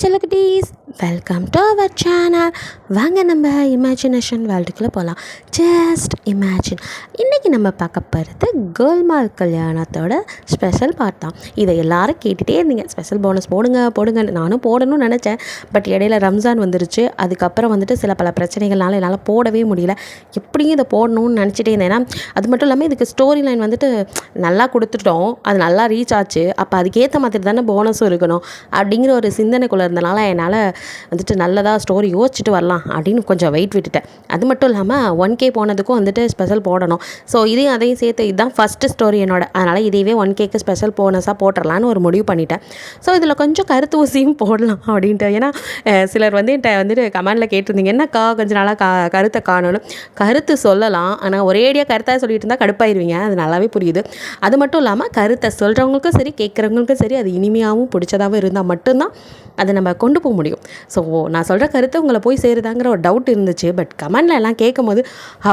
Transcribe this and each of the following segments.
செல்லக்குட்டீஸ், welcome to our channel. வாங்க நம்ம imagination வேர்ல்டுக்குள்ளே போகலாம். Just imagine. இன்றைக்கி நம்ம பார்க்க போகிறது கோல்மால் கல்யாணத்தோட ஸ்பெஷல் பார்ட் தான். இதை எல்லாரும் கேட்டுகிட்டே இருந்தீங்க, ஸ்பெஷல் போனஸ் போடுங்கன்னு. நானும் போடணும்னு நினச்சேன். பட் இடையில ரம்ஜான் வந்துருச்சு. அதுக்கப்புறம் வந்துட்டு பல பிரச்சனைகள்னால என்னால் போடவே முடியல. எப்படியும் இதை போடணும்னு நினச்சிட்டே இருந்தேன். ஏன்னா அது மட்டும் இல்லாமல் இதுக்கு ஸ்டோரி லைன் வந்துட்டு நல்லா கொடுத்துட்டோம், அது நல்லா ரீச் ஆச்சு. அப்போ அதுக்கேற்ற மாதிரி தானே போனஸும் இருக்கணும் அப்படிங்கிற ஒரு சிந்தனைக்குள்ளே இருந்தனால என்னால் வந்துட்டு நல்லதாக ஸ்டோரி யோசிச்சுட்டு வரலாம் அப்படின்னு கொஞ்சம் வெயிட் விட்டுட்டேன். அது மட்டும் இல்லாமல் 1K போனதுக்கும் வந்துட்டு ஸ்பெஷல் போடணும். ஸோ இதையும் அதையும் சேர்த்து இதுதான் ஃபஸ்ட்டு ஸ்டோரி என்னோட. அதனால் இதையவே 1Kக்கு ஸ்பெஷல் போனஸாக போட்டுடலான்னு ஒரு முடிவு பண்ணிட்டேன். ஸோ இதில் கொஞ்சம் கருத்து ஊசியும் போடலாம் அப்படின்ட்டு. ஏன்னா சிலர் வந்து என்கிட்ட வந்துட்டு கமெண்டில் கேட்டிருந்தீங்க, என்னக்கா கொஞ்சம் நாளாக கருத்தை காணணும். கருத்து சொல்லலாம், ஆனால் ஒரேடியாக கருத்தாக சொல்லிட்டு இருந்தால் கடுப்பாயிருவீங்க. அது நல்லாவே புரியுது. அது மட்டும் இல்லாமல் கருத்தை சொல்கிறவங்களுக்கும் சரி கேட்குறவங்களுக்கும் சரி அது இனிமையாகவும் பிடிச்சதாகவும் இருந்தால் மட்டும்தான் அதை நம்ம கொண்டு போக முடியும். ஸோ நான் சொல்கிற கருத்தை உங்களை போய் சேருதாங்கிற ஒரு டவுட் இருந்துச்சு. பட் கமெண்டில் எல்லாம் கேட்கும் போது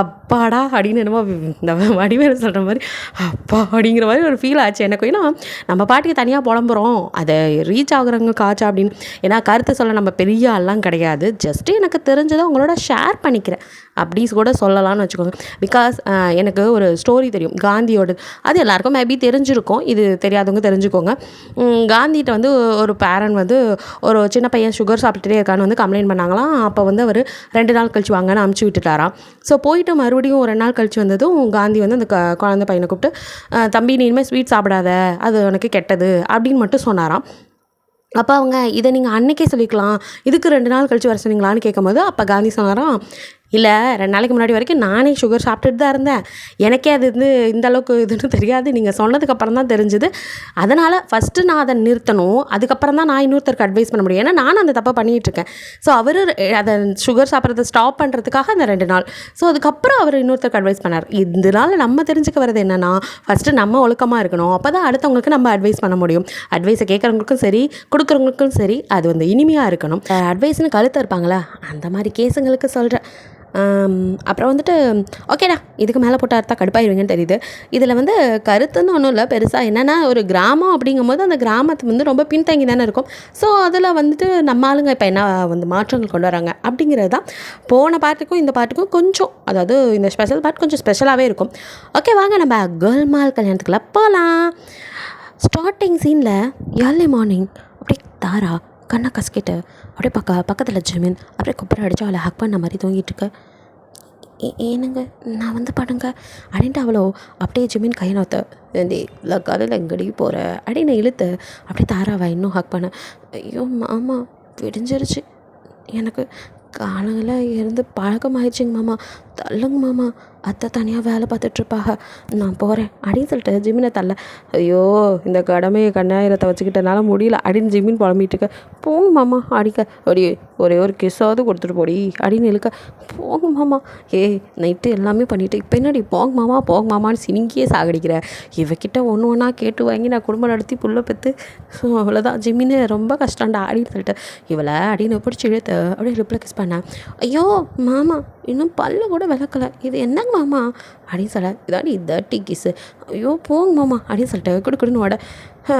அப்பாடா அப்படின்னு என்னமோ இந்த வடிவேலு சொல்கிற மாதிரி அப்பா அப்படிங்கிற மாதிரி ஒரு ஃபீல் ஆச்சு எனக்கு. ஏன்னா நம்ம பாட்டுக்கு தனியாக புலம்புறோம், அதை ரீச் ஆகுறவங்களுக்கு ஆச்சா அப்படின்னு. ஏன்னா கருத்தை சொல்ல நம்ம பெரிய ஆள்லாம் கிடையாது. ஜஸ்ட்டு எனக்கு தெரிஞ்சதை உங்களோட ஷேர் பண்ணிக்கிறேன் அப்படி கூட சொல்லலாம்னு வச்சுக்கோங்க. பிகாஸ் எனக்கு ஒரு ஸ்டோரி தெரியும் காந்தியோட. அது எல்லாேருக்கும் மேபி தெரிஞ்சிருக்கும், இது தெரியாதவங்க தெரிஞ்சுக்கோங்க. காந்திகிட்ட வந்து ஒரு பேரண்ட் வந்து ஒரு சின்ன பையன் சுகர் சாப்பிட்டுட்டே இருக்கான்னு வந்து கம்ப்ளைண்ட் பண்ணாங்களாம். அப்போ வந்து அவர் 2 நாள் கழிச்சு வாங்கன்னு அமுச்சு விட்டுட்டாராம். ஸோ போயிட்டு மறுபடியும் ஒரு 2 நாள் கழிச்சு வந்ததும் காந்தி வந்து அந்த குழந்தை பையனை கூப்பிட்டு, தம்பி நீ இனிமேல் ஸ்வீட் சாப்பிடாத, அது உனக்கு கெட்டது அப்படின்னு மட்டும் சொன்னாராம். அப்போ அவங்க இதை நீங்கள் அன்றைக்கே சொல்லிக்கலாம், இதுக்கு 2 நாள் கழிச்சு வர சொன்னீங்களான்னு கேட்கும்போது அப்போ காந்தி சொன்னாராம், இல்லை 2 நாளைக்கு முன்னாடி வரைக்கும் நானே சுகர் சாப்பிட்டுட்டு தான் இருந்தேன், எனக்கே அது வந்து இந்த அளவுக்கு இதுன்னு தெரியாது, நீங்கள் சொன்னதுக்கப்புறம் தான் தெரிஞ்சுது. அதனால் ஃபஸ்ட்டு நான் அதை நிறுத்தணும், அதுக்கப்புறம் தான் நான் இன்னொருத்தருக்கு அட்வைஸ் பண்ண முடியும். ஏன்னா நானும் அந்த தப்பை பண்ணிகிட்ருக்கேன். ஸோ அவர் அதை சுகர் சாப்பிட்றத ஸ்டாப் பண்ணுறதுக்காக அந்த 2 நாள். ஸோ அதுக்கப்புறம் அவர் இன்னொருத்தருக்கு அட்வைஸ் பண்ணார். இதனால் நம்ம தெரிஞ்சுக்க வர்றது என்னென்னா, ஃபஸ்ட்டு நம்ம ஒழுக்கமாக இருக்கணும், அப்போ தான் அடுத்தவங்களுக்கு நம்ம அட்வைஸ் பண்ண முடியும். அட்வைஸை கேட்குறவங்களுக்கும் சரி கொடுக்குறவங்களுக்கும் சரி அது வந்து இனிமையாக இருக்கணும். அட்வைஸ்னு கழுத்து இருப்பாங்களே அந்த மாதிரி கேஸுங்களுக்கு சொல்கிறேன். அப்புறம் வந்துட்டு ஓகேடா, இதுக்கு மேலே போட்டு அர்த்தம் கடுப்பாயிருவீங்கன்னு தெரியுது. இதில் வந்து கருத்துன்னு ஒன்றும் இல்லை பெருசாக. என்னென்னா ஒரு கிராமம் அப்படிங்கும்போது அந்த கிராமத்து வந்து ரொம்ப பின்தங்கி தானே இருக்கும். ஸோ அதில் வந்துட்டு நம்ம ஆளுங்க இப்போ என்ன வந்து மாற்றங்கள் கொண்டு வராங்க அப்படிங்கிறது தான். போன பாட்டுக்கும் இந்த பாட்டுக்கும் கொஞ்சம், அதாவது இந்த ஸ்பெஷல் பார்ட் கொஞ்சம் ஸ்பெஷலாகவே இருக்கும். ஓகே வாங்க நம்ம கோல்மால் கல்யாணத்துக்குள்ளே போகலாம். ஸ்டார்டிங் சீனில் ஏர்லி மார்னிங் அப்படியே தாரா கண்ணை கசக்கிட்டு அப்படியே பக்கத்தில் ஜெமின் அப்படியே கொப்பரை அடித்து அவளை ஹக் பண்ண மாதிரி தூங்கிட்டுருக்க. ஏனுங்க நான் வந்து படுங்க அப்படின்ட்டு அவ்வளோ அப்படியே ஜெமின் கையை நோத்த ஏண்டி இல்லை காலையில் எங்கடி போகிற அப்படின்னு இழுத்து அப்படியே தாராவை இன்னும் ஹக் பண்ண. ஐயோ மாமா விடிஞ்சிருச்சு, எனக்கு காலையில் இருந்து பழக்கமாயிடுச்சிங்க மாமா, தள்ளுங்க மாமா, அத்தை தனியாக வேலை பார்த்துட்ருப்பாங்க, நான் போகிறேன் அப்படின்னு சொல்லிட்டு ஜிமினை தள்ள. ஐயோ இந்த கடமையை கண்ணாயிரத்தை வச்சுக்கிட்டனால முடியல அப்படின்னு ஜிமின் புலம்பிட்டுருக்க. போங்க மாமா அடிக்க, அப்படி ஒரே ஒரு கிஸ்ஸாவது கொடுத்துட்டு போடி அப்படின்னு இழுக்க. போங்க மாமா, நைட்டு எல்லாமே பண்ணிவிட்டு இப்போ என்னடி போங்க மாமான்னு சினிங்கியே சாகடிக்கிற. இவக்கிட்ட ஒன்று ஒன்றா கேட்டு வாங்கி நான் குடும்பம் நடத்தி புள்ள பெற்று அவ்வளோதான் ஜிமின்னு ரொம்ப கஷ்டம்டா அப்படின்னு சொல்லிட்டு இவளை அப்படின்னு பிடிச்சி இழுத்து அப்படியே லிப்பில் கிஸ் பண்ணேன். ஐயோ மாமா இன்னும் பல்லு கூட விளக்கலை, இது என்னங்க மாமா அப்படின்னு சொல்ல. இதாடி தட்டி கிஸ்ஸு. ஐயோ போங்க மாமா அப்படின்னு சொல்லிட்டு குடுக்குடுன்னு ஓட.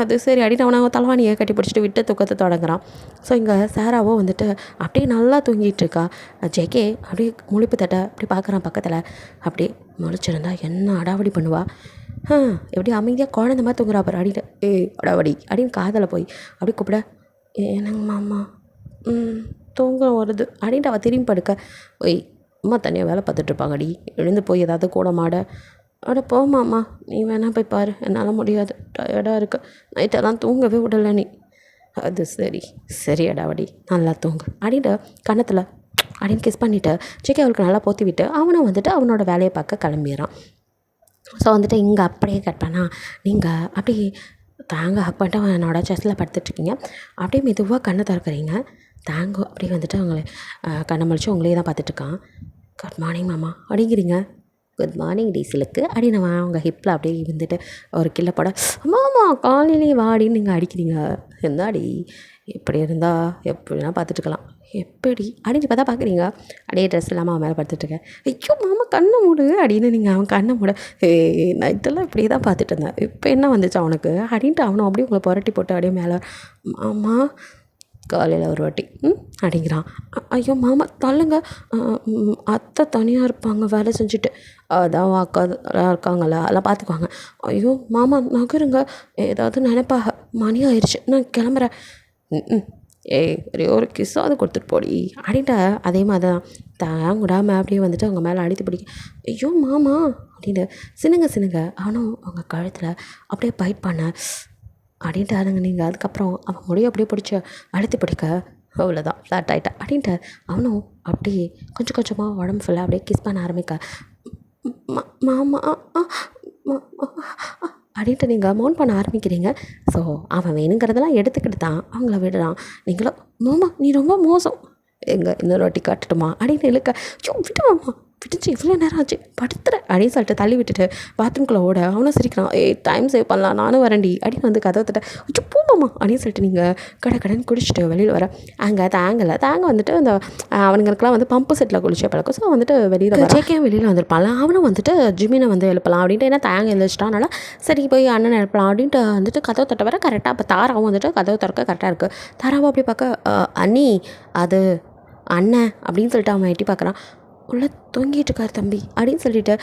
அது சரி அப்படின்னு அவனை தலைவாணியை கட்டி பிடிச்சிட்டு விட்டு தூக்கத்தை தொடங்குறான். ஸோ இங்கே சாராவோ வந்துட்டு அப்படியே நல்லா தூங்கிட்டு இருக்கா. ஜேகே அப்படியே முழிப்பு தட்ட அப்படி பார்க்குறான் பக்கத்தில். அப்படியே முழிச்சிருந்தா என்ன அடாவடி பண்ணுவா, எப்படி அமைதியாக குழந்த மாதிரி தூங்குறா பாரு அப்படின்ட்டு. அடாவடி அப்படின்னு காதில் போய் அப்படி கூப்பிட. என்னங்க மாமா தூங்க வருது அப்படின்ட்டு அவள் திரும்பி படுக்க. அம்மா தனியாக வேலை பார்த்துட்ருப்பாங்கடி, எழுந்து போய் ஏதாவது கூட மாட. அட போமாம்மா நீ வேணா போய் பாரு, என்னால் முடியாது, டயர்டாக இருக்கு, நைட்டெல்லாம் தூங்கவே விடலை நீ. அது சரி அடாவடி நல்லா தூங்கு அப்படின்ட்டு கன்னத்தில் அப்படின்னு கிஸ் பண்ணிவிட்டு ஜேகே அவளுக்கு நல்லா போற்றி விட்டு அவனும் வந்துட்டு அவனோட வேலையை பார்க்க கிளம்பிடுறான். ஸோ வந்துட்டு இங்கே அப்படியே கட் பண்ணா நீங்கள் அப்படியே தாங்க ஹக் பண்ணிட்டு அவன் என்னோட செஸ்ட்டில் படுத்துட்ருக்கீங்க. அப்படியே மெதுவாக கண்ணை திறக்கிறீங்க. தாங்க அப்படியே வந்துட்டு அவங்கள கண்ணை முழிச்சு உங்களே தான் பார்த்துட்ருக்கான். குட் மார்னிங் மாமா அப்படிங்கிறீங்க. குட் மார்னிங் டி சிலுக்கு அப்படின்னு அவன் அவங்க ஹிப்பில் அப்படியே இருந்துட்டு ஒரு கில்லை போட. அம்மா காலையிலேயே வாடின்னு நீங்கள் அடிக்கிறீங்க, என்னாடி எப்படி இருந்தால் எப்படின்னா பார்த்துட்டுருக்கலாம், எப்படி அப்படின்னு பார்த்தா பார்க்குறீங்க. அப்படியே ட்ரெஸ் இல்லாமல் அவன் மேலே படுத்துட்ருக்கேன். ஐயோ மாமா கண்ணை மூடு அப்படின்னு நீங்கள் அவன் கண்ணை மூட. நைட்டெல்லாம் இப்படியே தான் பார்த்துட்டு இருந்தேன், இப்போ என்ன வந்துச்சு அவனுக்கு அப்படின்ட்டு அவனும் அப்படியே உங்களை புரட்டி போட்டு அப்படியே மேலே. மாமா காலையில் ஒரு வாட்டி அப்படிங்கிறான். ஐயோ மாமா தள்ளுங்க, அத்தை தனியாக இருப்பாங்க வேலை செஞ்சுட்டு, அதான் அக்கா இருக்காங்களா அதெல்லாம் பார்த்துக்குவாங்க. ஐயோ மாமா நகருங்க, ஏதாவது நினைப்பாக, மணி ஆயிடுச்சு, நான் கிளம்புறேன். ஏய் ஒரே ஒரு கிஸ்ஸாவது கொடுத்துட்டு போடி அப்படின்ட்டு அதே மாதிரி தான் தாங்கிடாமல் அப்படியே வந்துட்டு அவங்க மேலே அடித்து பிடிக்க. ஐயோ மாமா அப்படின்ட்டு சினுங்க அவனும் அவங்க கழுத்தில் அப்படியே பைட் பண்ண அப்படின்ட்டு அதுங்க நீங்கள். அதுக்கப்புறம் அவன் முடியும் அப்படியே பிடிச்ச அழுத்தி பிடிக்க அவ்வளோதான் ஃப்ளாட் ஆகிட்டா அப்படின்ட்டு அவனும் அப்படியே கொஞ்சம் கொஞ்சமாக உடம்பு ஃபுல்லாக அப்படியே கிஸ் பண்ண ஆரம்பிக்க. மாமா அப்படின்ட்டு நீங்கள் மௌன் பண்ண ஆரம்பிக்கிறீங்க. ஸோ அவன் வேணுங்கிறதெல்லாம் எடுத்துக்கிட்டு தான் அவங்கள விடுறான். நீங்களும் மாமா நீ ரொம்ப மோசம், இன்னொரு வாட்டி காட்டட்டுமா அப்படின்னு இழுக்க. ஐயோ விட்டுவாம்மா, விட்டுச்சு இவ்வளோ நேரம் ஆச்சு, படுத்துறேன் அப்படின்னு சொல்லிட்டு தள்ளி விட்டுட்டு பாத்ரூம்குள்ளே ஓட அவனும் சிரிக்கிறான். டைம் சேவ் பண்ணலாம், நானும் வரேன்டி அப்படின்னு வந்து கதவை தட்ட. ஐயோ போமாம்மா அப்படின்னு சொல்லிட்டு நீங்கள் கடன் குடிச்சிட்டு வெளியில் வர. அங்கே தாங்க வந்துட்டு அந்த அவனுங்களுக்குலாம் வந்து பம்பு செட்டில் குளிச்ச பழக்கம். ஸோ வந்துட்டு வெளியில் ஜேகே வெளியில் வந்திருப்பான்ல, அவனும் வந்துட்டு ஜிமினை வந்து எழுப்பலாம் அப்படின்ட்டு, ஏன்னா தாங்க எழுந்திரிச்சிட்டானால சரி போய் அண்ணன் எழுப்பலாம் அப்படின்ட்டு வந்துட்டு கதவை தட்ட வர. கரெக்டாக அப்போ தாராவும் வந்துட்டு கதவை திறக்க கரெக்டாக இருக்குது. தாராவும் அப்படி பார்க்க அண்ணி அது அண்ணன் அப்படின்னு சொல்லிட்டு அவன் எட்டி பார்க்குறான். உள்ளே தொங்கிட்டு இருக்கார் தம்பி அப்படின்னு சொல்லிட்டு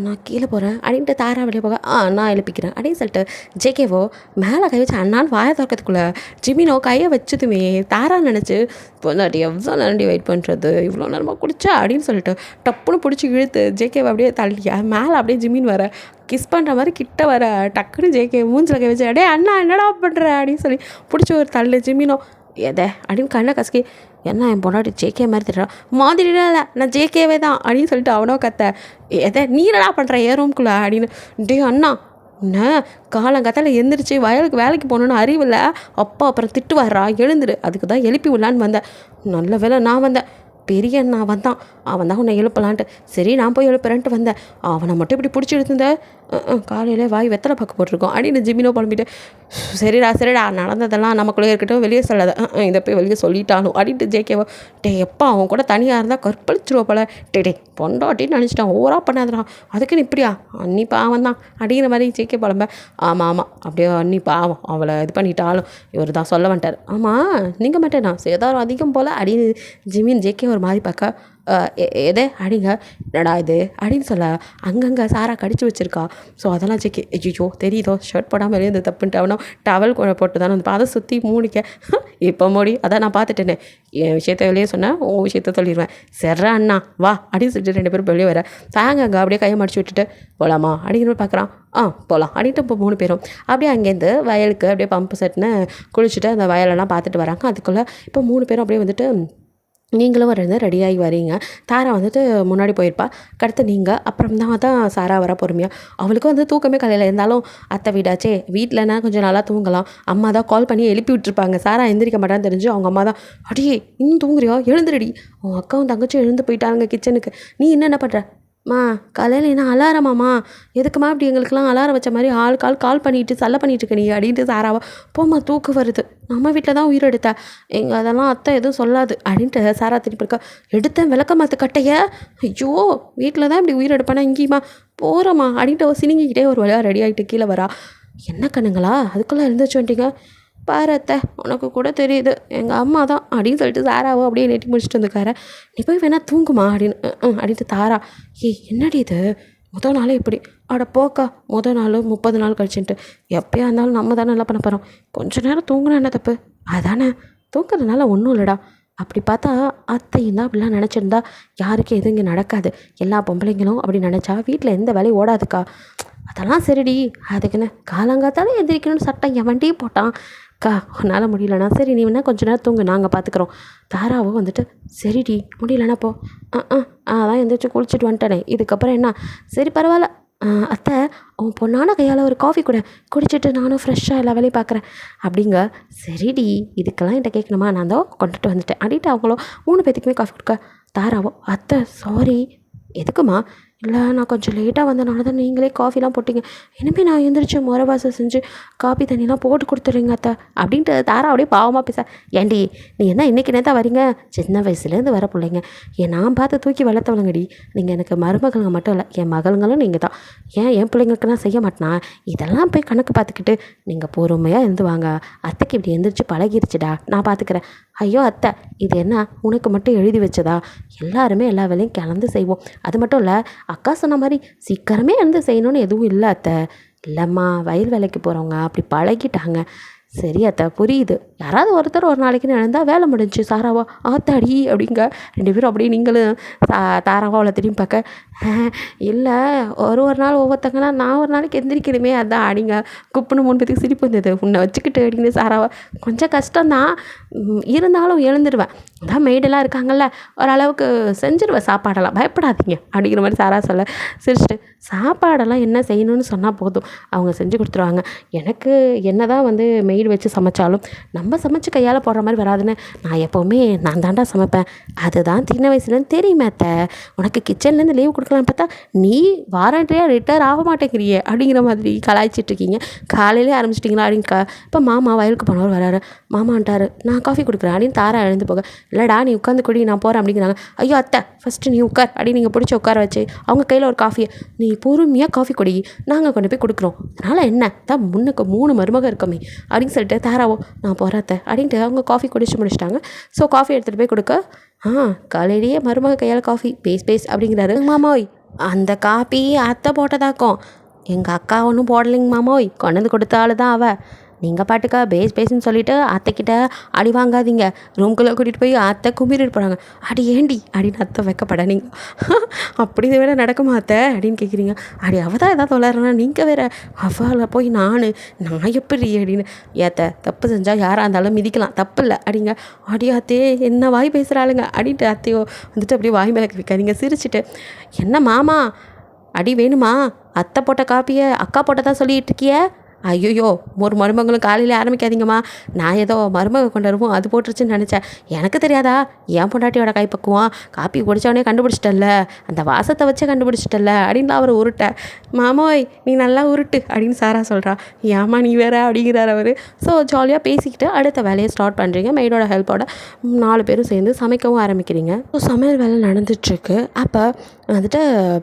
நான் கீழே போகிறேன் அப்படின்ட்டு தாரா வெளியே போக நான் எழுப்பிக்கிறேன் அப்படின்னு சொல்லிட்டு ஜேகேவோ மேலே கை வச்சு அண்ணான்னு வாயை திறக்கிறதுக்குள்ளே ஜிமினோ கையை வச்சதுமே தாரா நினச்சி பொண்ணாட்டி எவ்வளோ நேரண்டி வெயிட் பண்ணுறது, இவ்வளோ நேரமாக குடிச்சா அப்படின்னு சொல்லிட்டு டப்புன்னு பிடிச்சி இழுத்து ஜேகேவை அப்படியே தள்ளியா மேலே அப்படியே ஜிமின் வர கிஸ் பண்ணுற மாதிரி கிட்ட வர டக்குன்னு ஜேகே மூஞ்சில் கை வச்சு அடே அண்ணா என்னடா பண்ணுற அப்படின்னு சொல்லி பிடிச்சி ஒரு தள்ளு. ஜிமினோ எதை அப்படின்னு கண்ணை கசக்கி என்ன என் பொண்ணாட்டி ஜேகே மாதிரி திட்டுறான். மாதிரிலாம் இல்லை நான் ஜேகேவே தான் அப்படின்னு சொல்லிட்டு அவனோ கத்த. எதை நீ என்னடா பண்ணுற ஏன் ரூம்குள்ளே அப்படின்னு. டே அண்ணா என்ன காலங்காத்தால எந்திரிச்சு வயலுக்கு வேலைக்கு போகணுன்னு அறிவில்ல, அப்பா அப்புறம் திட்டு வர்றா, எழுந்துரு, அதுக்கு தான் எழுப்பி விடலான்னு வந்தேன். நல்ல வேலை நான் வந்தேன், பெரிய அண்ணா வந்தான், அவன் தான் உன்னை எழுப்பலான்ட்டு சரி நான் போய் எழுப்புறேன்ட்டு வந்தேன். அவனை மட்டும் இப்படி பிடிச்சி எடுத்துருந்த காலையில் வாய் வெத்தலை பார்க்க போட்டிருக்கோம் அப்படின்னு ஜிமினோ புலம்பிட்டு சரிடா நடந்ததெல்லாம் நமக்குள்ளே இருக்கட்டும், வெளியே சொல்லாத, இதை போய் வெளியே சொல்லிட்டாலும் அப்படின்ட்டு ஜேகேவோ. எப்பா அவன் கூட தனியாக இருந்தால் கற்பழிச்சிருவா போல, டே பொண்டாட்டின்னு நினச்சிட்டான், ஓவராக பண்ணாதான் அதுக்குன்னு இப்படியா அன்னி பாவம் தான் அப்படிங்கிற மாதிரி ஜேகே புலம்ப. ஆமாம் அப்படியே அன்னி பாவம் அவளை இது பண்ணிட்டாலும் இவர் தான் சொல்ல வந்துட்டார். ஆமாம் நீங்கள் மட்டும் நான் சேதாரம் அதிகம் போல் அப்படின்னு ஜிமின் ஜேகே ஒரு மாதிரி பார்க்க. எதே அடிங்க என்னடா இது அப்படின்னு சொல்ல அங்கங்கே சாரா கடிச்சு வச்சுருக்கா. ஸோ அதெல்லாம் ஜேகே ஐயோ தெரியுதோ ஷர்ட் போடாமல் வெளியே இந்த தப்புன்ட்டு அவனும் டவல் போட்டு தானே வந்து அதை சுற்றி மூடிக்க. இப்போ மோடி அதான் நான் பார்த்துட்டேனே, என் விஷயத்த வெளியே சொன்னேன் உன் விஷயத்த சொல்லிடுவேன், சர்றா அண்ணா வா அப்படின்னு சொல்லிட்டு 2 பேரும் வெளியே வர. தாங்க அங்கே அப்படியே கையை மடிச்சு விட்டுட்டு போகலாமா அப்படிங்கிற பார்க்குறான். போகலாம் அப்படின்ட்டு இப்போ 3 பேரும் அப்படியே அங்கேருந்து வயலுக்கு அப்படியே பம்பு செட்டுன்னு குளிச்சுட்டு அந்த வயலெல்லாம் பார்த்துட்டு வராங்க. அதுக்குள்ளே இப்போ 3 பேரும் அப்படியே வந்துட்டு நீங்களும் வரது ரெடியாகி வரீங்க. தாரா வந்துட்டு முன்னாடி போயிருப்பா, அடுத்து நீங்கள் அப்புறம் தான் சாரா வர பொறுமையாக. அவளுக்கும் வந்து தூக்கமே காலையில் இருந்தாலும் அத்தை வீடாச்சே, வீட்டிலனா கொஞ்சம் நல்லா தூங்கலாம். அம்மா தான் கால் பண்ணி எழுப்பி விட்டுருப்பாங்க. சாரா எந்திரிக்க மாட்டான்னு தெரிஞ்சு அவங்க அம்மா தான் அடியே இன்னும் தூங்குறியா எழுந்துருடி, உன் அக்காவும் தங்கச்சும் எழுந்து போயிட்டாங்க கிச்சனுக்கு, நீ என்ன பண்ணுற காலையில் என்ன அலாரமாம்மா, எதுக்குமா இப்படி எங்களுக்கெல்லாம் அலாரம் வச்ச மாதிரி கால் பண்ணிட்டு சல்லை பண்ணிட்டு இருக்க நீ அப்படின்ட்டு சாராவா. போம்மா தூக்கு வருது, நம்ம வீட்டில் தான் உயிர் எடுத்த, எங்கள் அதெல்லாம் அத்தை எதுவும் சொல்லாது அப்படின்ட்டு சாரா திருப்பி இருக்கா. எடுத்தேன் விளக்க மாற்று கட்டைய, ஐயோ வீட்டில் தான் இப்படி உயிர் எடுப்பானா இங்கேயுமா போகிறோம்மா அப்படின்ட்டு சினிங்கிக்கிட்டே ஒரு வழியாக ரெடி ஆகிட்டு கீழே வரா. என்ன கண்ணுங்களா அதுக்குள்ளே இருந்துச்சு வந்துட்டீங்க, பாரு அத்தை உனக்கு கூட தெரியுது எங்கள் அம்மா தான் அப்படின்னு சொல்லிட்டு சாராவோ அப்படியே நெட்டி முடிச்சுட்டு வந்துக்கார. நீ போய் வேணா தூங்குமா அப்படின்னு அப்படின்ட்டு தாரா. என்னடி இது முதல் நாளே இப்படி, அட போக்கா முதல் நாள் 30 நாள் கழிச்சுன்ட்டு, எப்போயா இருந்தாலும் நம்ம தானே நல்லா பண்ண போகிறோம், கொஞ்சம் நேரம் தூங்கினா என்ன தப்பு, அதானே தூங்குறதுனால ஒன்றும் இல்லைடா. அப்படி பார்த்தா அத்தையும் தான் அப்படிலாம் நினச்சிருந்தா யாருக்கும் எதுவும் இங்கே நடக்காது, எல்லா பொம்பளைங்களும் அப்படி நினச்சா வீட்டில் எந்த வேலையும் ஓடாதுக்கா. அதெல்லாம் சரிடி, அதுக்குன்னு காலங்காத்தாலே எந்திரிக்கணும்னு சட்டம் எவன்டி போட்டான் உன்னால் முடியலண்ணா சரி நீ வேணா கொஞ்சம் நேரம் தூங்கு நாங்கள் பார்த்துக்குறோம். தாராவோ வந்துட்டு சரிடி முடியலண்ணா போ. அதான் எந்திரிச்சு குளிச்சுட்டு வந்துட்டேனே இதுக்கப்புறம் என்ன, சரி பரவாயில்ல அத்தை அவன் பொண்ணான கையால் ஒரு காஃபி கூட குடிச்சிட்டு நானும் ஃப்ரெஷ்ஷாக எல்லா வேலையும் பார்க்குறேன் அப்படிங்க. சரிடி இதுக்கெல்லாம் என்கிட்ட கேட்கணுமா, நான் தான் கொண்டுட்டு வந்துட்டேன் அப்படின்ட்டு அவங்களும் 3 பேத்துக்குமே காஃபி கொடுக்க. தாராவோ அத்தை சாரி, எதுக்குமா இல்லை நான் கொஞ்சம் லேட்டாக வந்தனால தான் நீங்களே காஃபிலாம் போட்டிங்க, இனிமேல் நான் எழுந்திரிச்சு முறை வாசல் செஞ்சு காப்பி தண்ணிலாம் போட்டு கொடுத்துட்றீங்க அத்தை அப்படின்ட்டு தாரா அப்படியே பாவமாக பேச. ஏண்டி நீ என்ன இன்றைக்கி நேரத்தான் வரீங்க, சின்ன வயசுலேருந்து வர பிள்ளைங்க, நான் பார்த்து தூக்கி வளர்த்தவங்கடி நீங்கள், எனக்கு மருமகளுங்க மட்டும் இல்லை என் மகளுங்களும் நீங்கள் தான். என் பிள்ளைங்களுக்குலாம் செய்ய மாட்டேனா, இதெல்லாம் போய் கணக்கு பார்த்துக்கிட்டு நீங்கள் பொறுமையாக இருந்து வாங்க, அத்தைக்கு இப்படி எந்திரிச்சு பழகிருச்சுடா, நான் பார்த்துக்கிறேன். ஐயோ அத்தை, இது என்ன உனக்கு மட்டும் எழுதி வச்சதா, எல்லாருமே எல்லா வேலையும் கலந்து செய்வோம். அது மட்டும் இல்லை, அக்கா சொன்ன மாதிரி சீக்கிரமே எழுந்து செய்யணும்னு எதுவும் இல்லை அத்தை. இல்லைம்மா, வயல் வேலைக்கு போகிறவங்க அப்படி பழகிட்டாங்க. சரி அத்தை, புரியுது. யாராவது ஒருத்தர் ஒரு நாளைக்குன்னு எழுந்தால் வேலை முடிஞ்சு. சாராவா ஆத்தாடி அப்படிங்க 2 பேரும் அப்படியே நீங்களும் தாராவா அவளை திரும்பி பார்க்க. இல்லை, ஒரு நாள் ஒவ்வொருத்தங்கன்னா நான் ஒரு நாளைக்கு எந்திரிக்கணுமே, அதான் அடிங்க குப்புன்னு 3 பேத்துக்கு சிரிப்பு வந்தது, உன்னை வச்சுக்கிட்டு அப்படின்னு. சாராவா கொஞ்சம் கஷ்டம்தான், இருந்தாலும் எழுந்துருவேன், அதான் மெய்டெல்லாம் இருக்காங்கல்ல, ஓரளவுக்கு செஞ்சுருவேன் சாப்பாடெல்லாம், பயப்படாதீங்க அப்படிங்கிற மாதிரி சாரா சொல்ல சிரிச்சிட்டு, சாப்பாடெல்லாம் என்ன செய்யணும்னு சொன்னால் போதும், அவங்க செஞ்சு கொடுத்துருவாங்க. எனக்கு என்ன தான் மெய்டு வச்சு சமைச்சாலும் நம்ம சமைச்சு கையால் போடுற மாதிரி வராதுன்னு நான் எப்போவுமே நான் தாண்டா சமைப்பேன். அதுதான் சின்ன வயசுலேருந்து தெரியுமே அத்தை, உனக்கு கிச்சன்லேருந்து லீவ் கொடுக்கலாம் பார்த்தா நீ வாரண்டியாக ரிட்டையர் ஆக மாட்டேங்கிறியே அப்படிங்கிற மாதிரி கலாய்ச்சிட்ருக்கீங்க. காலையிலே ஆரம்பிச்சிட்டிங்களா அப்படின்க்கா. இப்போ மாமா வயலுக்கு போனவர் வராரு, மாமான்ட்டார் நான் காஃபி கொடுக்குறேன் அப்படின்னு தாரா எழுந்து போக, இல்லைடா நீ உட்காந்து குடி நான் போகிறேன் அப்படிங்கிறாங்க. ஐயோ அத்தை, ஃபஸ்ட்டு நீ உட்கார் அப்படின்னு நீங்கள் பிடிச்சி உட்கார வச்சு அவங்க கையில் ஒரு காஃபியை, நீ பொறுமையாக காஃபி குடி, நாங்கள் கொண்டு போய் கொடுக்குறோம், அதனால் என்ன தான் முன்னுக்கு 3 மருமக இருக்கமே அப்படின்னு சொல்லிட்டு தாராவோ நான் போகிறத்த அப்படின்ட்டு அவங்க காஃபி குடிச்சு முடிச்சிட்டாங்க. ஸோ காஃபி எடுத்துகிட்டு போய் கொடுக்க, காலையிலேயே மருமக கையால் காஃபி பேஸ் அப்படிங்கிறாரு. மாமோய், அந்த காப்பி அத்தை போட்டதாக்கும், எங்கள் அக்கா ஒன்றும் போடலைங்க மாமோய், கொண்டு வந்து கொடுத்தாலும் தான் அவள், நீங்கள் பாட்டுக்கா பேஸ்ன்னு சொல்லிவிட்டு அத்தைக்கிட்ட அடி வாங்காதீங்க, ரூம்குள்ளே கூட்டிகிட்டு போய் அத்தை கும்பிட்டு போகிறாங்க. அடி ஏண்டி அப்படின்னு அத்தை வைக்கப்பட, நீங்கள் அப்படி இதை விட நடக்குமா அத்தை அப்படின்னு கேட்குறீங்க. அடி அவள் தான் எதாவது வளர்றேன்னா நீங்கள் வேறு அவளை போய் நான் எப்படி அப்படின்னு, ஏத்த தப்பு செஞ்சால் யாராக இருந்தாலும் மிதிக்கலாம், தப்பு இல்லை அப்படிங்க. அடியாத்தே என்ன வாய் பேசுகிறாளுங்க அப்படின்ட்டு அத்தையோ அப்படியே வாய் மேலே வைக்காதீங்க சிரிச்சிட்டு, என்ன மாமா அடி வேணுமா, அத்தை போட்ட காப்பியை அக்கா போட்டதான் சொல்லிகிட்டு இருக்கிய, ஐயோ ஒரு மருமகளும் காலையில் ஆரம்பிக்காதீங்கம்மா, நான் ஏதோ மருமக கொண்டு வருவோம் அது போட்டுருச்சுன்னு நினச்சேன், எனக்கு தெரியாதா என் பொண்டாட்டியோட கைப்பக்குவோம், காப்பி குடித்தவொடனே கண்டுபிடிச்சிட்டல்ல, அந்த வாசத்தை வச்சே கண்டுபிடிச்சிட்டல்ல அப்படின்னு அவர் உருட்ட. மாமோய் நீ நல்லா உருட்டு அப்படின்னு சாரா சொல்கிறா. ஏமா நீ வேற அப்படிங்கிறார் அவர். ஸோ ஜாலியாக பேசிக்கிட்டு அடுத்த வேலையை ஸ்டார்ட் பண்ணுறீங்க. மெய்டோட ஹெல்ப்போட 4 பேரும் சேர்ந்து சமைக்கவும் ஆரம்பிக்கிறீங்க. ஸோ சமையல் வேலை நடந்துட்டுருக்கு. அப்போ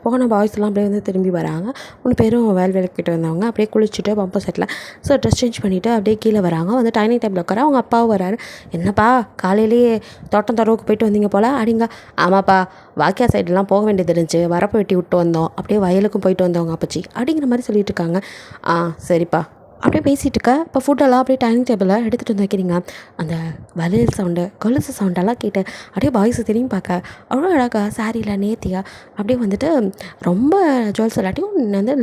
போன பாய்ஸ்லாம் அப்படியே திரும்பி வராங்க. 3 பேரும் வேலைக்கு போய்ட்டு வந்தவங்க அப்படியே குளிச்சுட்டு bumper settle so dress change பண்ணிவிட்டு அப்படியே கீழே வராங்க. டைனிங் டேபிள் உட்கார அவங்க அப்பாவும் வராரு. என்னப்பா காலையிலேயே தோட்டம் துறவுக்கு போயிட்டு வந்தீங்க போல் அப்படிங்க. ஆமாப்பா, வாக்கியா சைடெலாம் போக வேண்டியது இருந்துச்சு, வரப்பு வெட்டி விட்டு வந்தோம், அப்படியே வயலுக்கும் போயிட்டு வந்தவங்க அப்பச்சி அப்படிங்கிற மாதிரி சொல்லிட்டு இருக்காங்க. சரிப்பா அப்படியே பேசிகிட்டு இருக்க. இப்போ ஃபுட்டெல்லாம் அப்படியே டைனிங் டேபிளில் எடுத்துகிட்டு வந்து வைக்கிறீங்க. அந்த வளையல் சவுண்டு கொலுசு சவுண்டெல்லாம் கேட்டு அப்படியே பாய்ஸை திரும்பி பார்க்க, அவ்வளோ அழகா சாரியில் நேர்த்தியாக அப்படியே ரொம்ப ஜுவல்ஸ் எல்லாத்தையும்